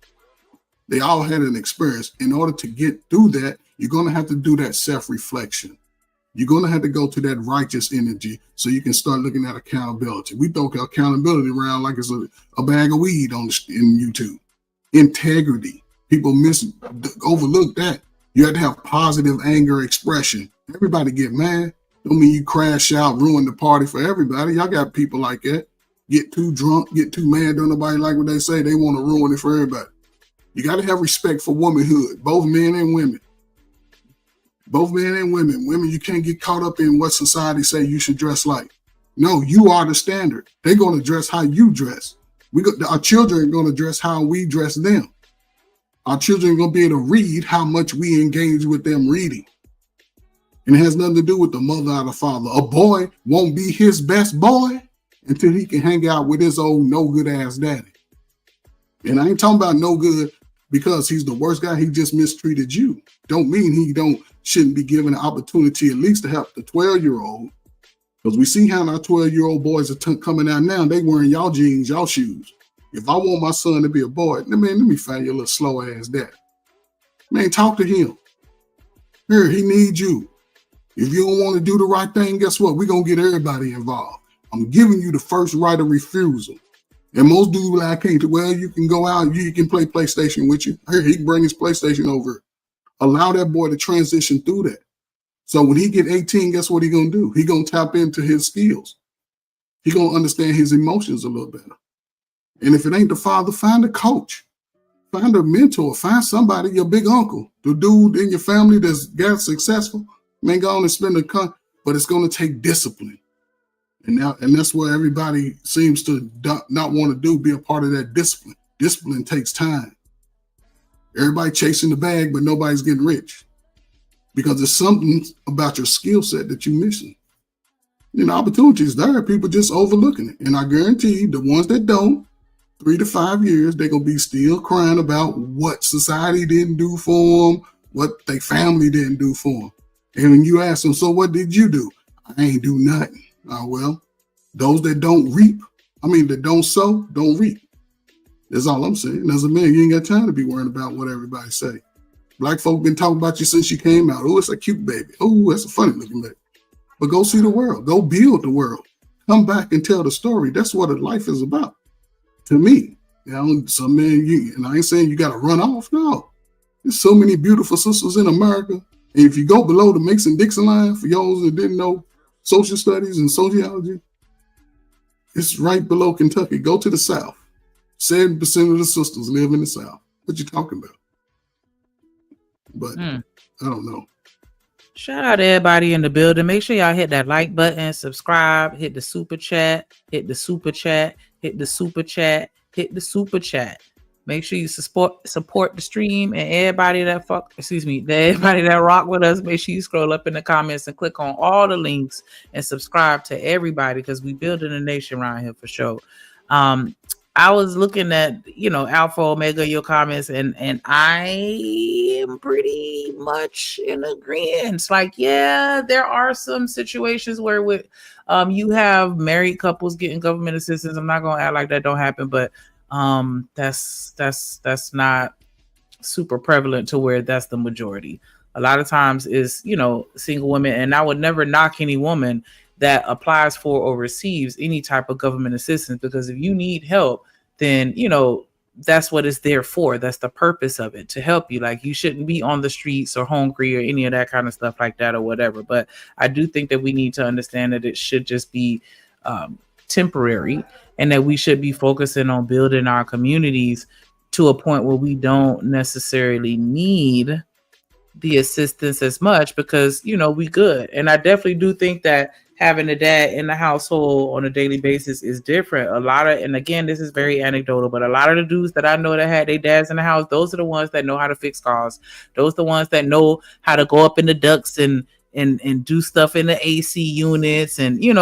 [SPEAKER 4] They all had an experience. In order to get through that, you're going to have to do that self-reflection. You're going to have to go to that righteous energy so you can start looking at accountability. We throw accountability around like it's a bag of weed in YouTube. Integrity. People overlook that. You have to have positive anger expression. Everybody get mad. Don't mean you crash out, ruin the party for everybody. Y'all got people like that. Get too drunk, get too mad, don't nobody like what they say. They want to ruin it for everybody. You got to have respect for womanhood, both men and women. Both men and women. Women, you can't get caught up in what society say you should dress like. No, you are the standard. They're going to dress how you dress. Our children are going to dress how we dress them. Our children are going to be able to read how much we engage with them reading. And it has nothing to do with the mother or the father. A boy won't be his best boy until he can hang out with his old no good ass daddy. And I ain't talking about no good because he's the worst guy. He just mistreated you. Don't mean he shouldn't be given an opportunity at least to help the 12-year-old. Because we see how our 12-year-old boys are coming out now. They wearing y'all jeans, y'all shoes. If I want my son to be a boy, let me find your little slow ass dad. Man, talk to him. Here, he needs you. If you don't want to do the right thing, guess what? We're going to get everybody involved. I'm giving you the first right of refusal. And most dudes like, I can't. Well, you can go out and you can play PlayStation with you. Here, he can bring his PlayStation over. Allow that boy to transition through that. So when he get 18, guess what he going to do? He going to tap into his skills. He going to understand his emotions a little better. And if it ain't the father, find a coach. Find a mentor. Find somebody, your big uncle, the dude in your family that's got successful. Man, go on and spend but it's going to take discipline. And that's where everybody seems to not want to be a part of that discipline. Discipline takes time. Everybody chasing the bag, but nobody's getting rich. Because there's something about your skill set that you're missing. Opportunities there, people just overlooking it. And I guarantee you, the ones that don't, 3 to 5 years, they're going to be still crying about what society didn't do for them, what their family didn't do for them. And when you ask them, so what did you do? I ain't do nothing. Well, those that don't sow, don't reap. That's all I'm saying. As a man, you ain't got time to be worrying about what everybody say. Black folk been talking about you since you came out. Oh, it's a cute baby. Oh, that's a funny looking baby. But go see the world. Go build the world. Come back and tell the story. That's what life is about. To me, some men, and I ain't saying you got to run off. No, there's so many beautiful sisters in America. And if you go below the Mason-Dixon line, for those that didn't know social studies and sociology, it's right below Kentucky. Go to the South. 7% of the sisters live in the South. What you talking about? But I don't know.
[SPEAKER 2] Shout out to everybody in the building. Make sure y'all hit that like button, subscribe, hit the super chat, hit the super chat, hit the super chat, hit the super chat. Make sure you support the stream, and everybody everybody that rock with us, make sure you scroll up in the comments and click on all the links and subscribe to everybody, because we building a nation around here for sure. I was looking at, Alpha Omega, your comments, and I am pretty much in agreement. It's like, yeah, there are some situations where you have married couples getting government assistance. I'm not gonna act like that don't happen, but that's not super prevalent to where that's the majority. A lot of times is, single women, and I would never knock any woman that applies for or receives any type of government assistance, because if you need help, then that's what it's there for. That's the purpose of it, to help you. Like, you shouldn't be on the streets or hungry or any of that kind of stuff like that or whatever. But I do think that we need to understand that it should just be temporary, and that we should be focusing on building our communities to a point where we don't necessarily need the assistance as much, because we good. And I definitely do think that having a dad in the household on a daily basis is different. And again, this is very anecdotal, but a lot of the dudes that I know that had their dads in the house, those are the ones that know how to fix cars. Those are the ones that know how to go up in the ducts and do stuff in the AC units, and they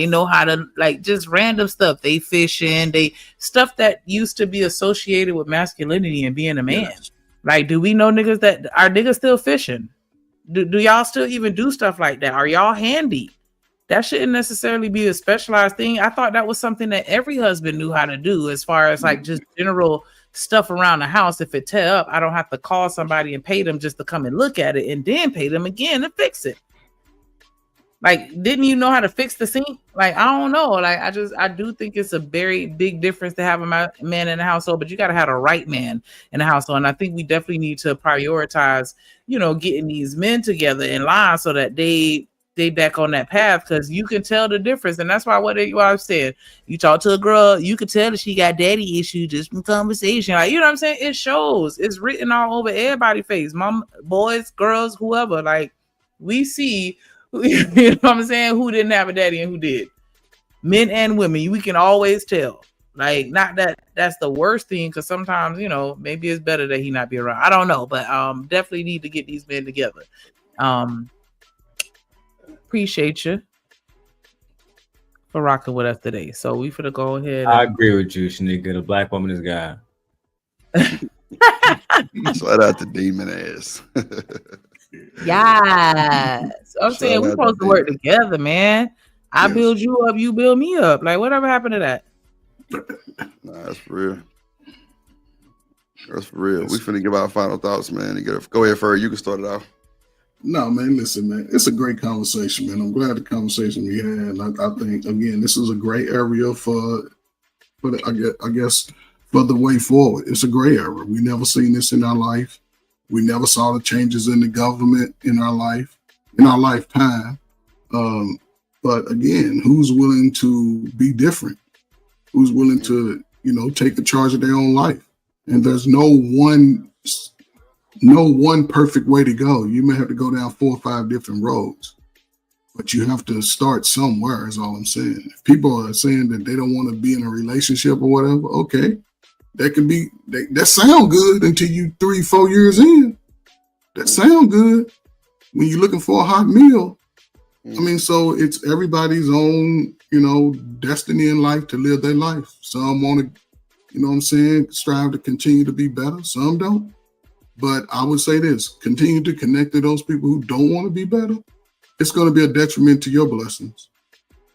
[SPEAKER 2] know how to, just random stuff. They fishing, stuff that used to be associated with masculinity and being a man. Yes. Like, do we know niggas that are niggas still fishing? Do y'all still even do stuff like that? Are y'all handy? that shouldn't necessarily be a specialized thing. I thought that was something that every husband knew how to do, as far as like just general stuff around the house. If it tear up, I don't have to call somebody and pay them just to come and look at it and then pay them again to fix it. Like, didn't you know how to fix the sink? Like, I don't know. Like, I do think it's a very big difference to have a man in the household, but you got to have the right man in the household. And I think we definitely need to prioritize, getting these men together in line so that they back on that path, because you can tell the difference. And that's why what I said, you talk to a girl, you can tell that she got daddy issues just from conversation. Like, you know what I'm saying? It shows. It's written all over everybody's face. Mom, boys, girls, whoever. Like, we see, you know what I'm saying, who didn't have a daddy and who did. Men and women, we can always tell. Like, not that that's the worst thing, because sometimes, maybe it's better that he not be around. I don't know, but definitely need to get these men together. Appreciate you for rocking with us today. So we finna go ahead.
[SPEAKER 8] I agree with you, Shanika. The black woman is God.
[SPEAKER 3] Shout out to demon ass.
[SPEAKER 2] Yes. I'm saying we're supposed to work together, man. I build you up, you build me up. Like, whatever happened to that?
[SPEAKER 3] Nah, that's for real. That's for real. We finna give our final thoughts, man. Go ahead, Ferg. You can start it off.
[SPEAKER 4] No, man, listen, man. It's a great conversation, man. I'm glad the conversation we had. I think, again, this is a great area for I guess, for the way forward. It's a great area. We never seen this in our life. We never saw the changes in the government in our lifetime. But again, who's willing to be different? Who's willing to, take the charge of their own life? And there's no one perfect way to go. You may have to go down 4 or 5 different roads, but you have to start somewhere, is all I'm saying. If people are saying that they don't want to be in a relationship or whatever, okay, that sound good until you 3-4 years in. That sound good when you're looking for a hot meal. I mean, so it's everybody's own, destiny in life to live their life. Some want to, strive to continue to be better. Some don't. But I would say this, continue to connect to those people who don't want to be better. It's going to be a detriment to your blessings.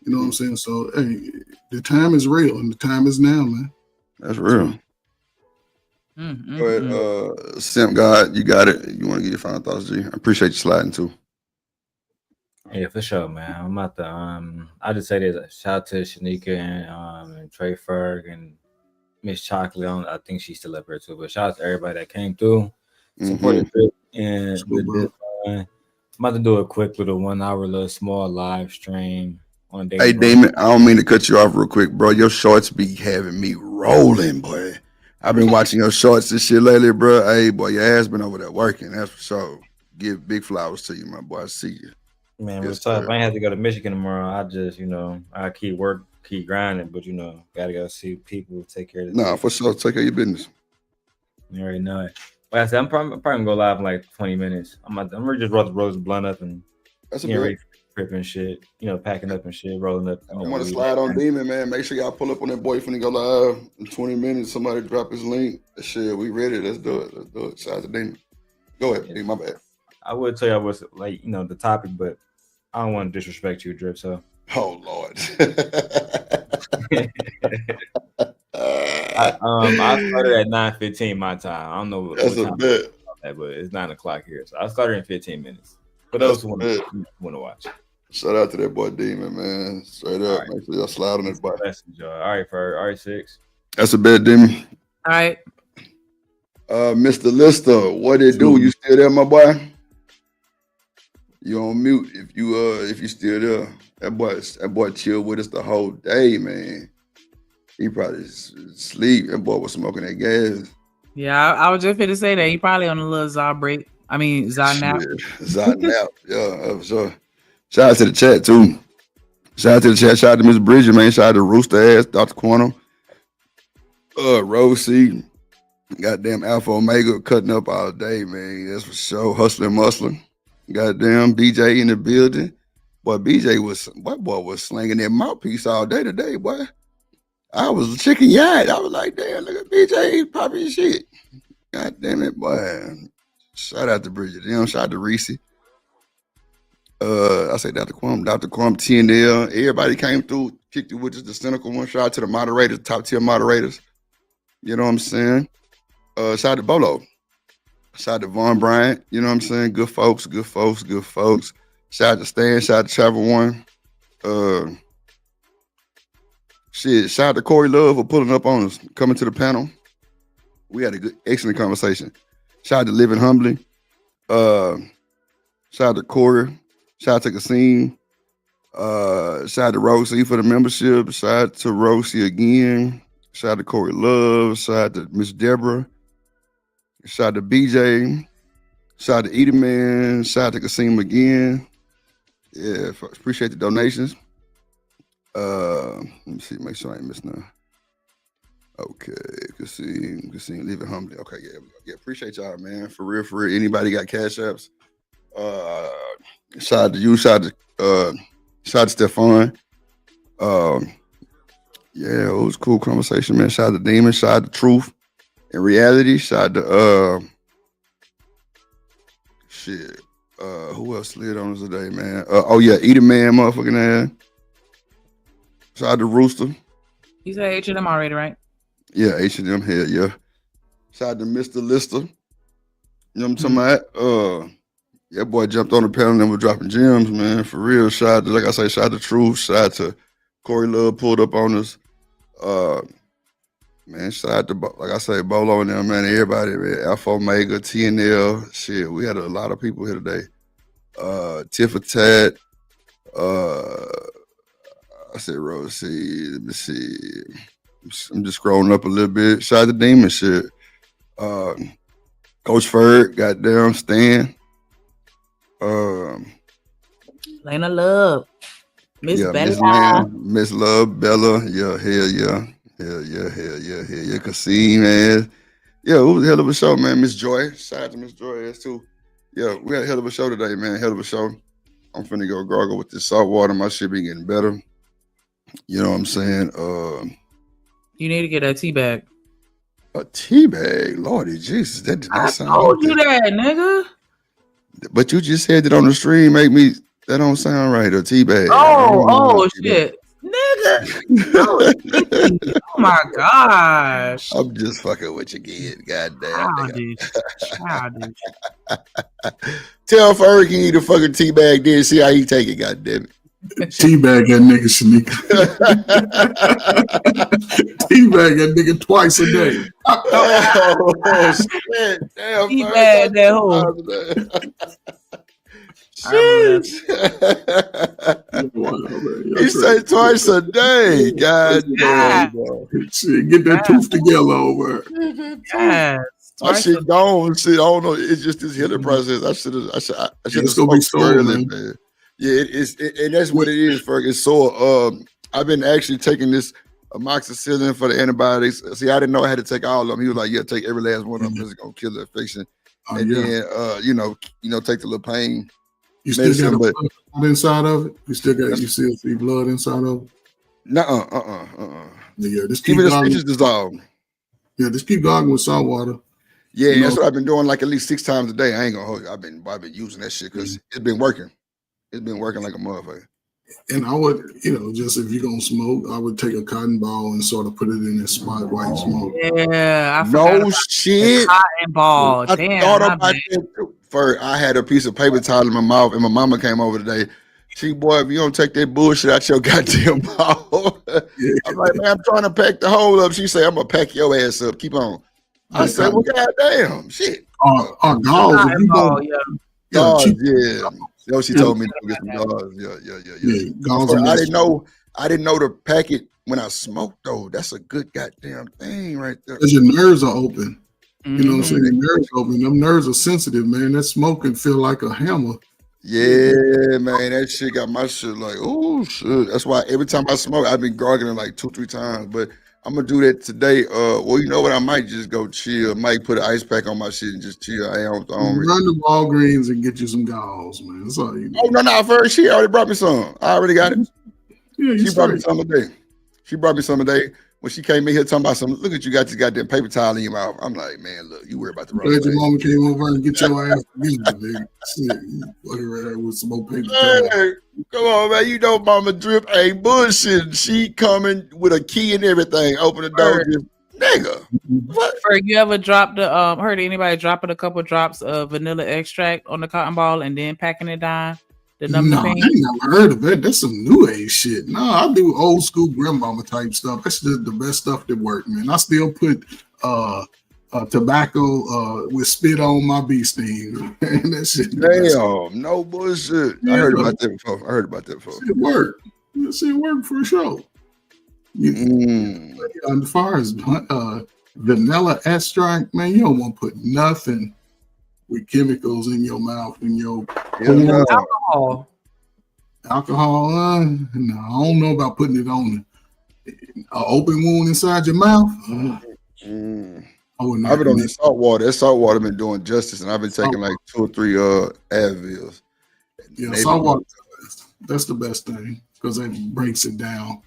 [SPEAKER 4] You know what I'm saying? So, hey, the time is real and the time is now, man.
[SPEAKER 3] That's real. Go ahead, Simp God, you got it. You want to get your final thoughts, G? I appreciate you sliding too.
[SPEAKER 8] Yeah, for sure, man. I'm about to I just say this. Shout out to Shanika and Trey Ferg and Miss Chocolate. I think she's still up here too. But shout out to everybody that came through. Support the trip and I'm about to do a quick little 1 hour little small live stream on day.
[SPEAKER 3] Hey Damon, I don't mean to cut you off real quick, bro. Your shorts be having me rolling, boy. I've been watching your shorts and shit lately, bro. Hey, boy, your ass been over there working. That's for sure. Give big flowers to you, my boy. I see you.
[SPEAKER 8] Man, what's up? I ain't have to go to Michigan tomorrow. I just, I keep grinding, but gotta go see people, take care of this.
[SPEAKER 3] Nah, for sure. Take care of your business.
[SPEAKER 8] You already know it. Like I said, I'm probably gonna go live in like 20 minutes. I'm ready to just roll the blunt up and trip and shit, packing up and shit, rolling up.
[SPEAKER 3] I want to slide on Demon, man. Make sure y'all pull up on that boy finna go live in 20 minutes. Somebody drop his link. Shit, we ready. Let's do it. Shout out to Demon. Go ahead, Demon, my bad.
[SPEAKER 8] I would tell you I was like, the topic, but I don't want to disrespect you, Drip. So.
[SPEAKER 3] Oh Lord.
[SPEAKER 8] I started at 9:15 my time. I don't know what
[SPEAKER 3] That's
[SPEAKER 8] time
[SPEAKER 3] a bit.
[SPEAKER 8] but it's 9 o'clock here. So I started in 15 minutes. For those who want to watch.
[SPEAKER 3] Shout out to that boy Demon, man. Straight up. Right. Make sure y'all slide on that boy.
[SPEAKER 8] All right, for all right, 6.
[SPEAKER 3] That's a bit, Demon.
[SPEAKER 2] All right.
[SPEAKER 3] Mr. Lister, what it do? You still there, my boy? You on mute if you still there. That boy chilled with us the whole day, man. He probably sleep. That boy was smoking that gas.
[SPEAKER 2] Yeah, I was just finna say that. He probably on a little Za break. I mean, Za nap.
[SPEAKER 3] Za nap. Yeah, for sure. Shout out to the chat, too. Shout out to the chat. Shout out to Miss Bridget, man. Shout out to Rooster Ass, Dr. Quantum. Rosie. Goddamn Alpha Omega cutting up all day, man. That's for sure. Hustling, muscling. Goddamn BJ in the building. Boy, BJ was slinging that mouthpiece all day today, boy. I was chicken yard. I was like, damn, look at BJ popping shit. God damn it, boy. Shout out to Bridget. Shout out to Reese. I say Dr. Quam, TNL. Everybody came through, kicked it with us, the cynical one. Shout out to the moderators, top tier moderators. You know what I'm saying? Shout out to Bolo. Shout out to Von Bryant. You know what I'm saying? Good folks. Shout out to Stan. Shout out to Travel One. Shout out to Corey Love for pulling up on us, coming to the panel. We had a good, excellent conversation. Shout out to Living Humbly. Shout out to Corey. Shout out to Kasim. Shout out to Rosie for the membership. Shout out to Rosie again. Shout out to Corey Love. Shout out to Miss Deborah. Shout out to BJ. Shout out to Edie Man. Shout out to Kasim again. Yeah, appreciate the donations. Let me see, make sure I ain't missing none. Okay, Kasim, Living Humbly. Okay, yeah, appreciate y'all, man. For real. Anybody got cash apps? Shout out to you. Shout out to Stefan. Yeah, it was a cool conversation, man. Shout out to Demon. Shout out to Truth and Reality. Shout out to who else slid on us today, man? Edie Man, motherfucking ass. Shout out to Rooster.
[SPEAKER 2] You said H&M already, right?
[SPEAKER 3] Yeah, H&M head, yeah. Shout out to Mr. Lister. You know what I'm talking about? Yeah, boy jumped on the panel and was dropping gems, man. For real. Shout out to, like I say, shout out to Truth. Shout out to Corey Love pulled up on us. Man, shout out to, like I say, Bolo and them, man. Everybody, man. Alpha Omega, TNL. Shit, we had a lot of people here today. Tiffatat. I said Rosie. Let me see. I'm just scrolling up a little bit. Shout out to Demon shit. Coach Ferg, goddamn Stan.
[SPEAKER 2] Lena Love. Miss
[SPEAKER 3] Bella. Miss Love, Bella. Yeah, hell yeah. Kasim, man. Yeah, it was a hell of a show, man. Miss Joy. Shout out to Miss Joy ass too. Yeah, we had a hell of a show today, man. Hell of a show. I'm finna go gargle with this salt water. My shit be getting better. You know what I'm saying?
[SPEAKER 2] You need to get a tea bag.
[SPEAKER 3] A tea bag? Lordy Jesus, that did not sound.
[SPEAKER 2] I told you that, nigga.
[SPEAKER 3] But you just said it on the stream. That don't sound right. A tea bag.
[SPEAKER 2] Oh shit, nigga. Oh my gosh.
[SPEAKER 3] I'm just fucking with you again. Goddamn.
[SPEAKER 2] Childish.
[SPEAKER 3] Tell Ferg he need a fucking tea bag. Then see how he take it. Goddamn it.
[SPEAKER 4] Teabag that nigga, Shanika. Teabag that nigga twice a day.
[SPEAKER 3] Oh shit! Damn,
[SPEAKER 2] Teabag that hoe.
[SPEAKER 3] Shit. He said twice a day. God damn.
[SPEAKER 4] Shit, get that tooth together over.
[SPEAKER 2] Yes.
[SPEAKER 3] I shit gone. Shit, I don't know. It's just this healing process. I should have
[SPEAKER 4] spoken early,
[SPEAKER 3] man. Yeah, and that's what it is, Ferg. It's so I've been actually taking this amoxicillin for the antibiotics. See, I didn't know I had to take all of them. He was like, "Yeah, take every last one of them. It's gonna kill the infection." Then take the little pain.
[SPEAKER 4] You still got blood inside of it. You still see blood inside of it. Yeah, just keep
[SPEAKER 3] even the stitches dissolved.
[SPEAKER 4] Yeah, just keep gargling with salt water.
[SPEAKER 3] Yeah, that's what I've been doing, like at least 6 times a day. I ain't gonna hold you. I've been using that shit because it's been working. It's been working like a motherfucker.
[SPEAKER 4] And I would, just if you're gonna smoke, I would take a cotton ball and sort of put it in that spot while you smoke.
[SPEAKER 2] Yeah,
[SPEAKER 3] no shit.
[SPEAKER 2] Cotton ball. Damn.
[SPEAKER 3] Thought about that too. First, I had a piece of paper towel in my mouth, and my mama came over today. She, boy, if you don't take that bullshit out your goddamn ball, I'm like, man, I'm trying to pack the hole up. She said, I'm gonna pack your ass up. Keep on. I said, well, goddamn, shit.
[SPEAKER 4] Gauze.
[SPEAKER 3] Yeah. Yo, she told me to get some gauze. Yeah. I didn't know to pack it when I smoked though. That's a good goddamn thing right there.
[SPEAKER 4] Because your nerves are open. You know what I'm saying? Your nerves are open. Them nerves are sensitive, man. That smoking feel like a hammer.
[SPEAKER 3] Yeah, man. That shit got my shit like, oh shit. That's why every time I smoke, I've been gargling like 2-3 times. But I'm gonna do that today. Well, you know what? I might just go chill. I might put an ice pack on my shit and just chill. I don't
[SPEAKER 4] run to Walgreens and get you some gauze, man. That's all you need.
[SPEAKER 3] Oh no, first she already brought me some. I already got it.
[SPEAKER 4] Yeah,
[SPEAKER 3] she brought me some today. She brought me some today. when she came in here talking about look at you got this goddamn paper towel in your mouth. I'm like, man, look, you worry about the wrong
[SPEAKER 4] Glad your
[SPEAKER 3] thing.
[SPEAKER 4] mama came over and get your ass together, nigga. Shit, you fucking right there with some more paper towel.
[SPEAKER 3] Hey, come on, man. You know Mama Drip ain't bullshit. She coming with a key and everything. Open the door, just, nigga. What?
[SPEAKER 2] You ever dropped the heard anybody dropping a couple drops of vanilla extract on the cotton ball and then packing it down? The number
[SPEAKER 4] No, I
[SPEAKER 2] pain?
[SPEAKER 4] ain't never heard of it. That's some new age shit. No, I do old school grandmama type stuff. That's just the best stuff that work, man. I still put tobacco with spit on my bee sting. And that shit.
[SPEAKER 3] Damn, no bullshit. I heard about that before.
[SPEAKER 4] It worked. It worked for sure. As far as vanilla extract, man, you don't want to put nothing with chemicals in your mouth and your
[SPEAKER 2] alcohol.
[SPEAKER 4] Alcohol, no, I don't know about putting it on an open wound inside your mouth.
[SPEAKER 3] I've been on the salt water. That salt water been doing justice, and I've been taking like 2 or 3 Advils.
[SPEAKER 4] Yeah, salt water. That's the best thing because it breaks it down.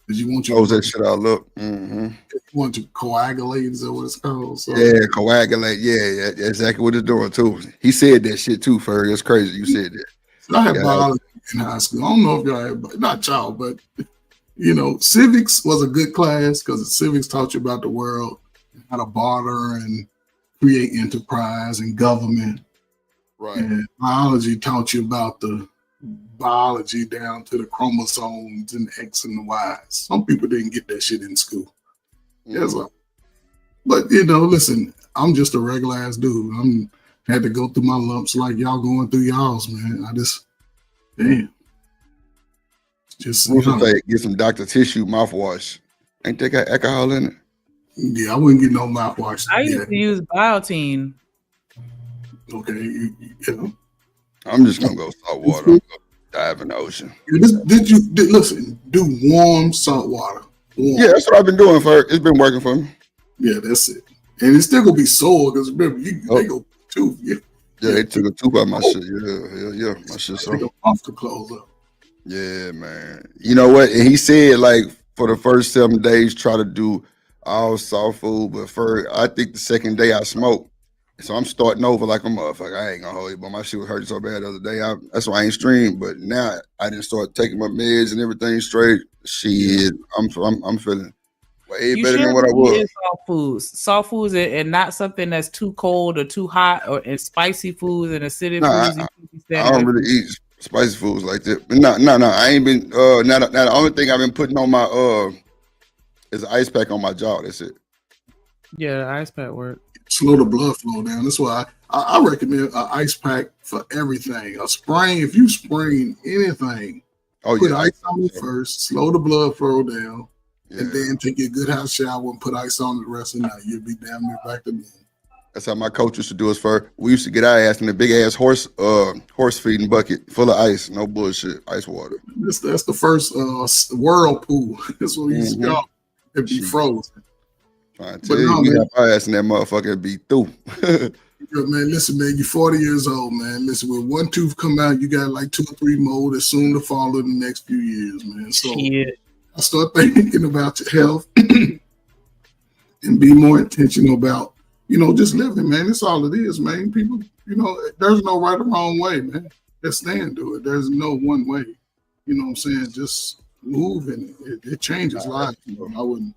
[SPEAKER 4] Because you want
[SPEAKER 3] close that shit all up.
[SPEAKER 4] You want to coagulate, is that what it's called? So,
[SPEAKER 3] yeah, coagulate. Yeah, exactly what it's doing too. He said that shit too, Ferg. It's crazy. You said that.
[SPEAKER 4] I had biology in high school. I don't know if y'all had, not y'all, but civics was a good class because civics taught you about the world, how to barter and create enterprise and government.
[SPEAKER 3] Right.
[SPEAKER 4] And biology taught you about the biology down to the chromosomes and the X and the Y. Some people didn't get that shit in school. But listen, I'm just a regular ass dude. Had to go through my lumps like y'all going through y'all's, man.
[SPEAKER 3] Get some Dr. Tissue mouthwash. Ain't that got alcohol in it?
[SPEAKER 4] Yeah, I wouldn't get no mouthwash.
[SPEAKER 2] I used to use Biotine.
[SPEAKER 4] Okay,
[SPEAKER 3] I'm just gonna go salt water. I'm gonna dive in the ocean.
[SPEAKER 4] Did you listen? Do warm salt water.
[SPEAKER 3] Yeah, that's what I've been doing it's been working for me.
[SPEAKER 4] Yeah, that's it. And it's still gonna be sore because remember they go tooth. Yeah,
[SPEAKER 3] they took a tooth out my shit. Yeah, my shit. So
[SPEAKER 4] off the clothes up.
[SPEAKER 3] Yeah, man. You know what? And he said like for the first 7 days, try to do all soft food, but I think the second day I smoked. So I'm starting over like a motherfucker. I ain't gonna hold you, but my shit was hurting so bad the other day. That's why I ain't streamed. But now I didn't start taking my meds and everything straight. Shit, I'm feeling way better than what I was.
[SPEAKER 2] Soft foods, and not something that's too cold or too hot and spicy foods and acidic foods.
[SPEAKER 3] I don't really eat spicy foods like that. But no. I ain't been. Now the only thing I've been putting on my is an ice pack on my jaw. That's it.
[SPEAKER 2] Yeah, the ice pack work.
[SPEAKER 4] Slow the blood flow down. That's why I recommend an ice pack for everything. A sprain, if you sprain anything, put ice on it first, slow the blood flow down, and then take a good hot shower and put ice on it the rest of the night. You'll be damn near back to normal.
[SPEAKER 3] That's how my coach used to do us. We used to get our ass in a big ass horse feeding bucket full of ice, no bullshit, ice water.
[SPEAKER 4] That's the first whirlpool. That's what we used to call it. It'd be frozen.
[SPEAKER 3] I tell you, we got our ass in that motherfucker and be through.
[SPEAKER 4] Man, listen, man, you're 40 years old, man. Listen, when one tooth come out, you got like 2 or 3 more that's soon to follow in the next few years, man. So I start thinking about your health and be more intentional about, just living, man. That's all it is, man. People, there's no right or wrong way, man. Just stand to it. There's no one way. You know what I'm saying? Just move and it changes lives. I wouldn't.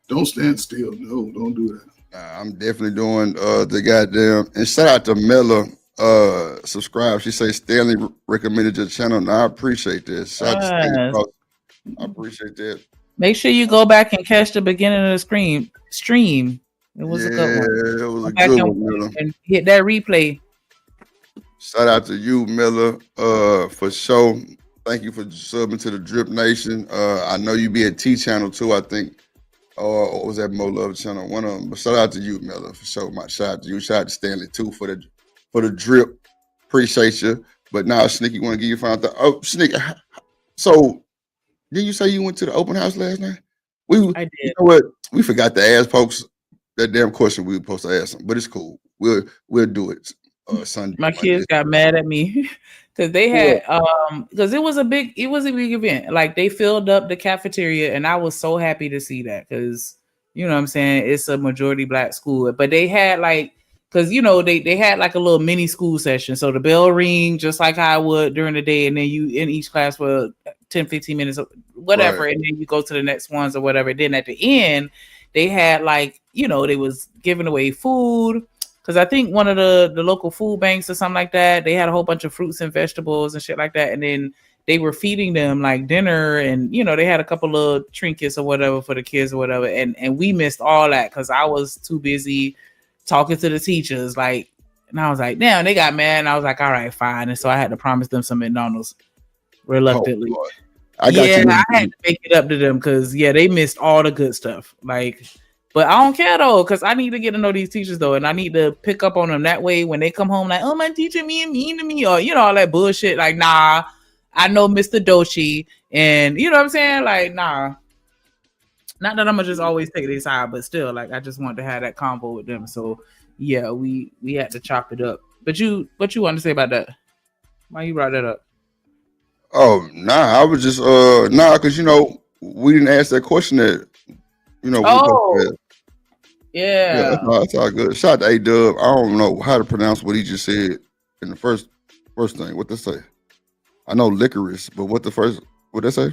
[SPEAKER 4] Don't stand still. No, don't do that.
[SPEAKER 3] I'm definitely doing the goddamn. And shout out to Miller. Subscribe. She says Stanley recommended your channel. And I appreciate this. Shout out to Stanley. I appreciate that.
[SPEAKER 2] Make sure you go back and catch the beginning of the stream. It was a good one.
[SPEAKER 3] It was a good one,
[SPEAKER 2] and hit that replay.
[SPEAKER 3] Shout out to you, Miller, for sure. Thank you for subbing to the Drip Nation. I know you be at T Channel too, I think. Or was that Mo Love Channel? One of them. But shout out to you, Miller, for sure. Shout out to you. Shout out to Stanley too for the drip. Appreciate you. But now, Sneaky, want to give you a final thought. Oh, Sneaky. So, did you say you went to the open house last night? I did. You know what? We forgot to ask folks that damn question we were supposed to ask them, but it's cool. We'll do it. Sunday.
[SPEAKER 2] My kids got mad at me because they had because it was a big event. Like they filled up the cafeteria, and I was so happy to see that because you know what I'm saying, it's a majority black school, but they had like, because you know they had like a little mini school session. So the bell ring just like I would during the day, and then you in each class for 10-15 minutes, whatever, and then you go to the next ones or whatever. Then at the end, they had like, you know, they was giving away food. Because I think one of the local food banks or something like that, they had a whole bunch of fruits and vegetables and shit like that. And then they were feeding them like dinner, and, you know, they had a couple of trinkets or whatever for the kids or whatever. And we missed all that because I was too busy talking to the teachers. Like, and I was like, damn, they got mad. And I was like, all right, fine. And so I had to promise them some McDonald's reluctantly.
[SPEAKER 3] Oh, I had to
[SPEAKER 2] make it up to them because, they missed all the good stuff. Like, but I don't care though, because I need to get to know these teachers though, and I need to pick up on them that way when they come home. Like, oh, my teacher mean to me, or you know, all that bullshit. Like, nah, I know Mr. Doshi, and you know what I'm saying. Like, nah, not that I'm gonna just always take their side, but still, like, I just want to have that convo with them. So yeah, we had to chop it up. But what you want to say about that? Why you brought that up?
[SPEAKER 3] Oh, nah, I was just because you know we didn't ask that question that. You know, that's all good. Shout out to A-Dub. I don't know how to pronounce what he just said in the first thing. What they say? I know licorice, but what they say?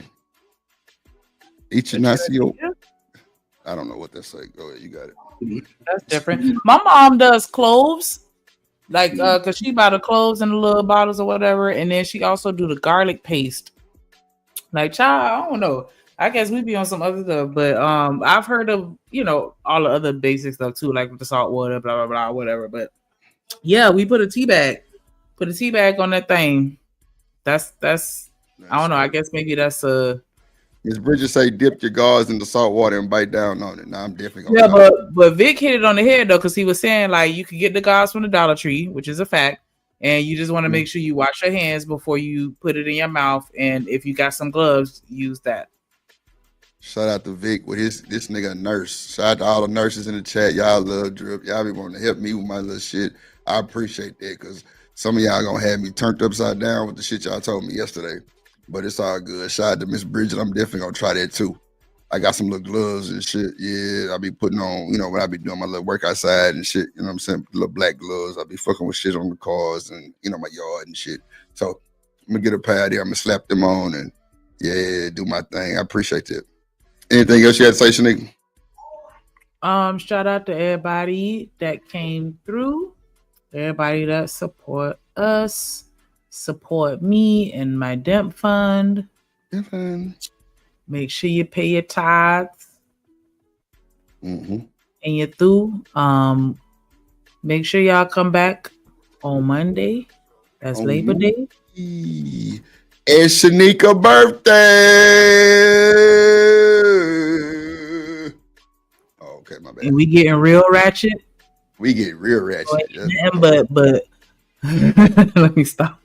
[SPEAKER 3] Ichinaccio? I don't know what they say. Go ahead, you got it.
[SPEAKER 2] That's different. My mom does cloves, like because she buy the cloves in the little bottles or whatever, and then she also do the garlic paste. Like, child, I don't know. I guess we be on some other stuff, but I've heard of, you know, all the other basic stuff too, like with the salt water, blah blah blah, whatever. But yeah, we put a tea bag on that thing. That's I don't know. I guess maybe that's a.
[SPEAKER 3] Miss Bridget say dip your gauze in the salt water and bite down on it. Now I'm definitely gonna.
[SPEAKER 2] Yeah, but Vic hit it on the head though, because he was saying like you can get the gauze from the Dollar Tree, which is a fact, and you just want to make sure you wash your hands before you put it in your mouth, and if you got some gloves, use that.
[SPEAKER 3] Shout out to Vic with this nigga a nurse. Shout out to all the nurses in the chat. Y'all love Drip. Y'all be wanting to help me with my little shit. I appreciate that because some of y'all gonna have me turned upside down with the shit y'all told me yesterday. But it's all good. Shout out to Miss Bridget. I'm definitely gonna try that too. I got some little gloves and shit. Yeah, I be putting on, you know, when I be doing my little work outside and shit, you know what I'm saying? Little black gloves. I be fucking with shit on the cars and, you know, my yard and shit. So I'm gonna get a pair there. I'm gonna slap them on and do my thing. I appreciate that. Anything else you had to say, Shanika?
[SPEAKER 2] Shout out to everybody that came through, everybody that support us, support me and my DEMP fund. Make sure you pay your tithes. And you're through. Make sure y'all come back on Monday. That's Labor Day.
[SPEAKER 3] It's Shanika's birthday. Oh, okay, my bad.
[SPEAKER 2] And we getting real ratchet.
[SPEAKER 3] We get real ratchet.
[SPEAKER 2] But let me stop.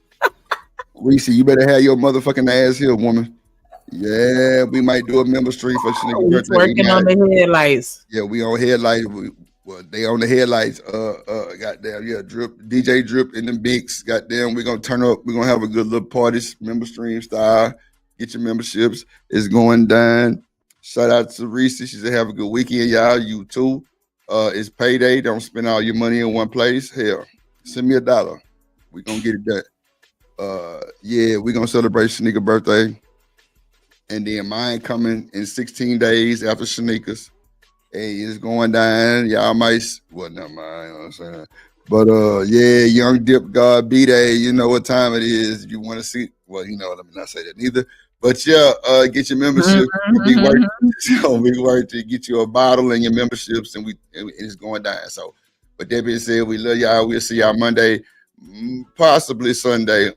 [SPEAKER 3] Reese, you better have your motherfucking ass here, woman. Yeah, we might do a member stream for Shanika's birthday.
[SPEAKER 2] Working on the headlights.
[SPEAKER 3] Yeah, we on headlights. They on the headlights. Goddamn, yeah, Drip, DJ Drip in the Bigs. Goddamn, we're gonna turn up. We're gonna have a good little party, member stream style. Get your memberships. It's going down. Shout out to Reese. She said, have a good weekend, y'all. You too. It's payday. Don't spend all your money in one place. Hell, send me $1. We're gonna get it done. We're gonna celebrate Shanika's birthday. And then mine coming in 16 days after Shanika's. Hey, it's going down. Y'all might, well, never mind, you know what I'm saying? But Young Dip God B-Day, you know what time it is. If you want to see, well, you know, let me not say that neither. But yeah, get your membership. It's gonna be worth to get you a bottle and your memberships, and it's going down. So, but that being said, we love y'all. We'll see y'all Monday, possibly Sunday.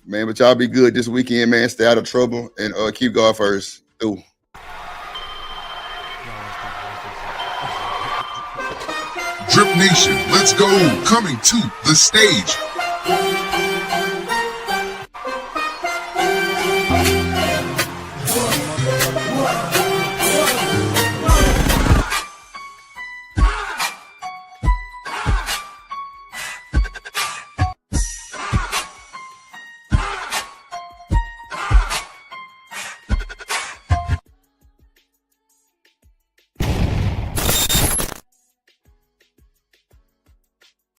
[SPEAKER 3] Man, but y'all be good this weekend, man. Stay out of trouble and keep God first. Ooh.
[SPEAKER 13] Drip Nation, let's go. Coming to the stage.